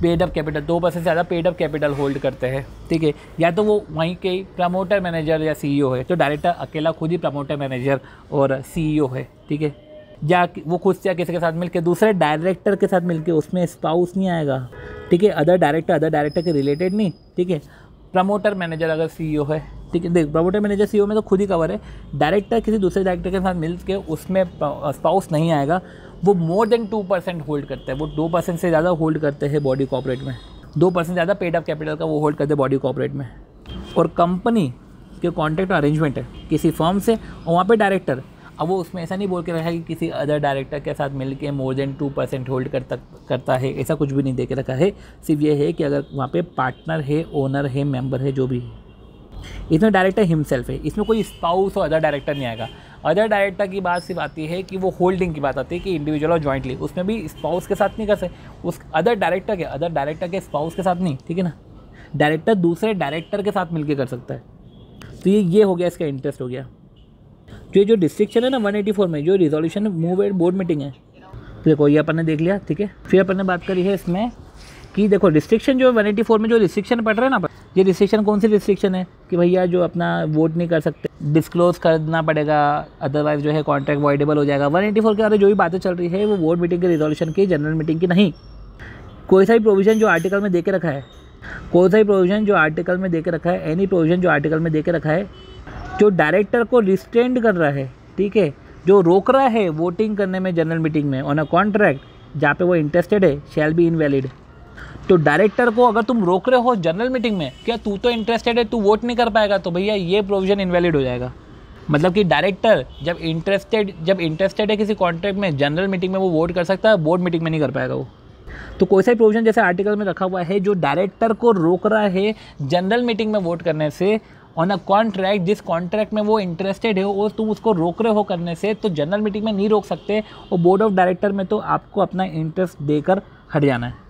Speaker 1: पेड अप कैपिटल 2% से ज़्यादा पेड अप कैपिटल होल्ड करते हैं, ठीक है, या तो वो वहीं के प्रमोटर मैनेजर या CEO है, तो डायरेक्टर अकेला खुद ही प्रमोटर मैनेजर और CEO है, ठीक है, या वो खुद से या किसी के साथ मिलके दूसरे डायरेक्टर के साथ मिलके, उसमें स्पाउस नहीं आएगा, ठीक है, अदर डायरेक्टर के रिलेटेड नहीं, ठीक है। प्रमोटर मैनेजर अगर CEO है, ठीक है, देख प्रमोटर मैनेजर CEO में तो खुद ही कवर है, डायरेक्टर किसी दूसरे डायरेक्टर के साथ मिल के उसमें स्पाउस नहीं आएगा। वो मोर देन 2% होल्ड करते हैं, वो 2% से ज़्यादा होल्ड करते हैं बॉडी कॉर्पोरेट में, 2% ज़्यादा पेड अप कैपिटल का वो होल्ड करते हैं बॉडी कॉर्पोरेट में। और कंपनी के कॉन्ट्रैक्ट अरेंजमेंट है किसी फर्म से, और वहाँ पे डायरेक्टर, अब वो उसमें ऐसा नहीं बोल के रखा है कि किसी अदर डायरेक्टर के साथ मिलके मोर देन 2% होल्ड करता है, ऐसा कुछ भी नहीं दे के रखा है। सिर्फ ये है कि अगर वहाँ पे पार्टनर है, ओनर है, मेंबर है, जो भी है, इसमें डायरेक्टर हिमसेल्फ है, इसमें कोई स्पाउस और अदर डायरेक्टर नहीं आएगा। अदर डायरेक्टर की बात सिर्फ आती है कि वो होल्डिंग की बात आती है कि इंडिविजुअल और जॉइंटली, उसमें भी स्पाउस के साथ नहीं कर सकते, उस अदर डायरेक्टर के स्पाउस के साथ नहीं, ठीक है ना, डायरेक्टर दूसरे डायरेक्टर के साथ मिलकर कर सकता है। तो ये हो गया, इसका इंटरेस्ट हो गया। जो डिस्ट्रिक्शन है ना 184 में, जो resolution move at board meeting है, तो देखो ये अपन ने देख लिया, ठीक है। फिर अपन ने बात करी है इसमें कि देखो रिस्ट्रिक्शन जो 184 में जो रिस्ट्रिक्शन पड़ रहा है ना, ये रिस्ट्रिक्शन कौन सी रिस्ट्रिक्शन है कि भैया जो अपना वोट नहीं कर सकते, डिस्क्लोज करना पड़ेगा, अदरवाइज जो है कॉन्ट्रैक्ट वॉइडेबल हो जाएगा। 184 के बारे जो भी बातें चल रही है वो बोर्ड मीटिंग के रिजोल्यूशन की, जनरल मीटिंग की नहीं। कोई सा भी प्रोविजन जो आर्टिकल में दे के रखा है, कोई सा भी प्रोविजन जो आर्टिकल में दे के रखा है, एनी प्रोविजन जो आर्टिकल में दे के रखा है, जो डायरेक्टर को रिस्ट्रेंड कर रहा है ठीक है। जो रोक रहा है वोटिंग करने में जनरल मीटिंग में ऑन अ कॉन्ट्रैक्ट जहाँ पे वो इंटरेस्टेड है शैल बी इनवैलिड। तो डायरेक्टर को अगर तुम रोक रहे हो जनरल मीटिंग में, क्या तू तो इंटरेस्टेड है, तू वोट नहीं कर पाएगा, तो भैया ये प्रोविजन इनवैलिड हो जाएगा। मतलब कि डायरेक्टर जब इंटरेस्टेड है किसी कॉन्ट्रैक्ट में, जनरल मीटिंग में वो वोट कर सकता है, बोर्ड मीटिंग में नहीं कर पाएगा वो। तो कोई सा प्रोविजन जैसे आर्टिकल में रखा हुआ है जो डायरेक्टर को रोक रहा है जनरल मीटिंग में वोट करने से ऑन अ कॉन्ट्रैक्ट, जिस कॉन्ट्रैक्ट में वो इंटरेस्टेड है और तुम उसको रोक रहे हो करने से, तो जनरल मीटिंग में नहीं रोक सकते, और बोर्ड ऑफ डायरेक्टर में तो आपको अपना इंटरेस्ट देकर हट जाना है।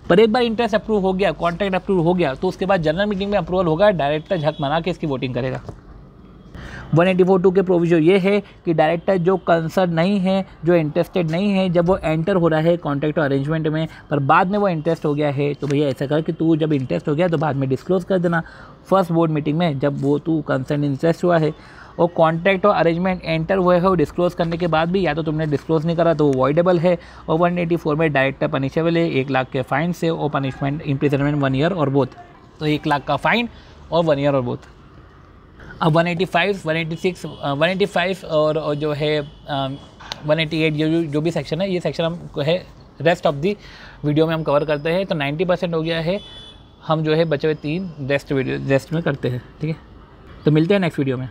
Speaker 1: पर एक बार इंटरेस्ट अप्रूव हो गया, कॉन्ट्रैक्ट अप्रूव हो गया, तो उसके बाद जनरल मीटिंग में अप्रूवल होगा, डायरेक्टर झक मारा के इसकी वोटिंग करेगा। 184(2) के प्रोविजन ये है कि डायरेक्टर जो कंसर्न नहीं है, जो इंटरेस्टेड नहीं है, जब वो एंटर हो रहा है कॉन्ट्रैक्ट और अरेंजमेंट में, पर बाद में वो इंटरेस्ट हो गया है, तो भैया ऐसा कर कि तू जब इंटरेस्ट हो गया तो बाद में डिस्क्लोज कर देना फर्स्ट बोर्ड मीटिंग में, जब वो तू कंसर्न इंटरेस्ट हुआ है। और कॉन्ट्रैक्ट और अरेंजमेंट एंटर हुए है और डिस्क्लोज करने के बाद भी या तो तुमने डिस्क्लोज नहीं करा तो वो वॉइडेबल है। और 184 में डायरेक्टर पनिशेबल है 1 लाख के फाइन से, और पनिशमेंट इम्प्रिजनमेंट 1 ईयर और बोथ। तो 1 लाख का फाइन और 1 ईयर और बोथ। अब 185, 186, 185 और जो है 188 जो भी सेक्शन है, ये सेक्शन हम है रेस्ट ऑफ दी वीडियो में हम कवर करते हैं। तो 90% हो गया है, हम जो है बचे हुए 3 रेस्ट में करते हैं, ठीक है। तो मिलते हैं नेक्स्ट वीडियो में।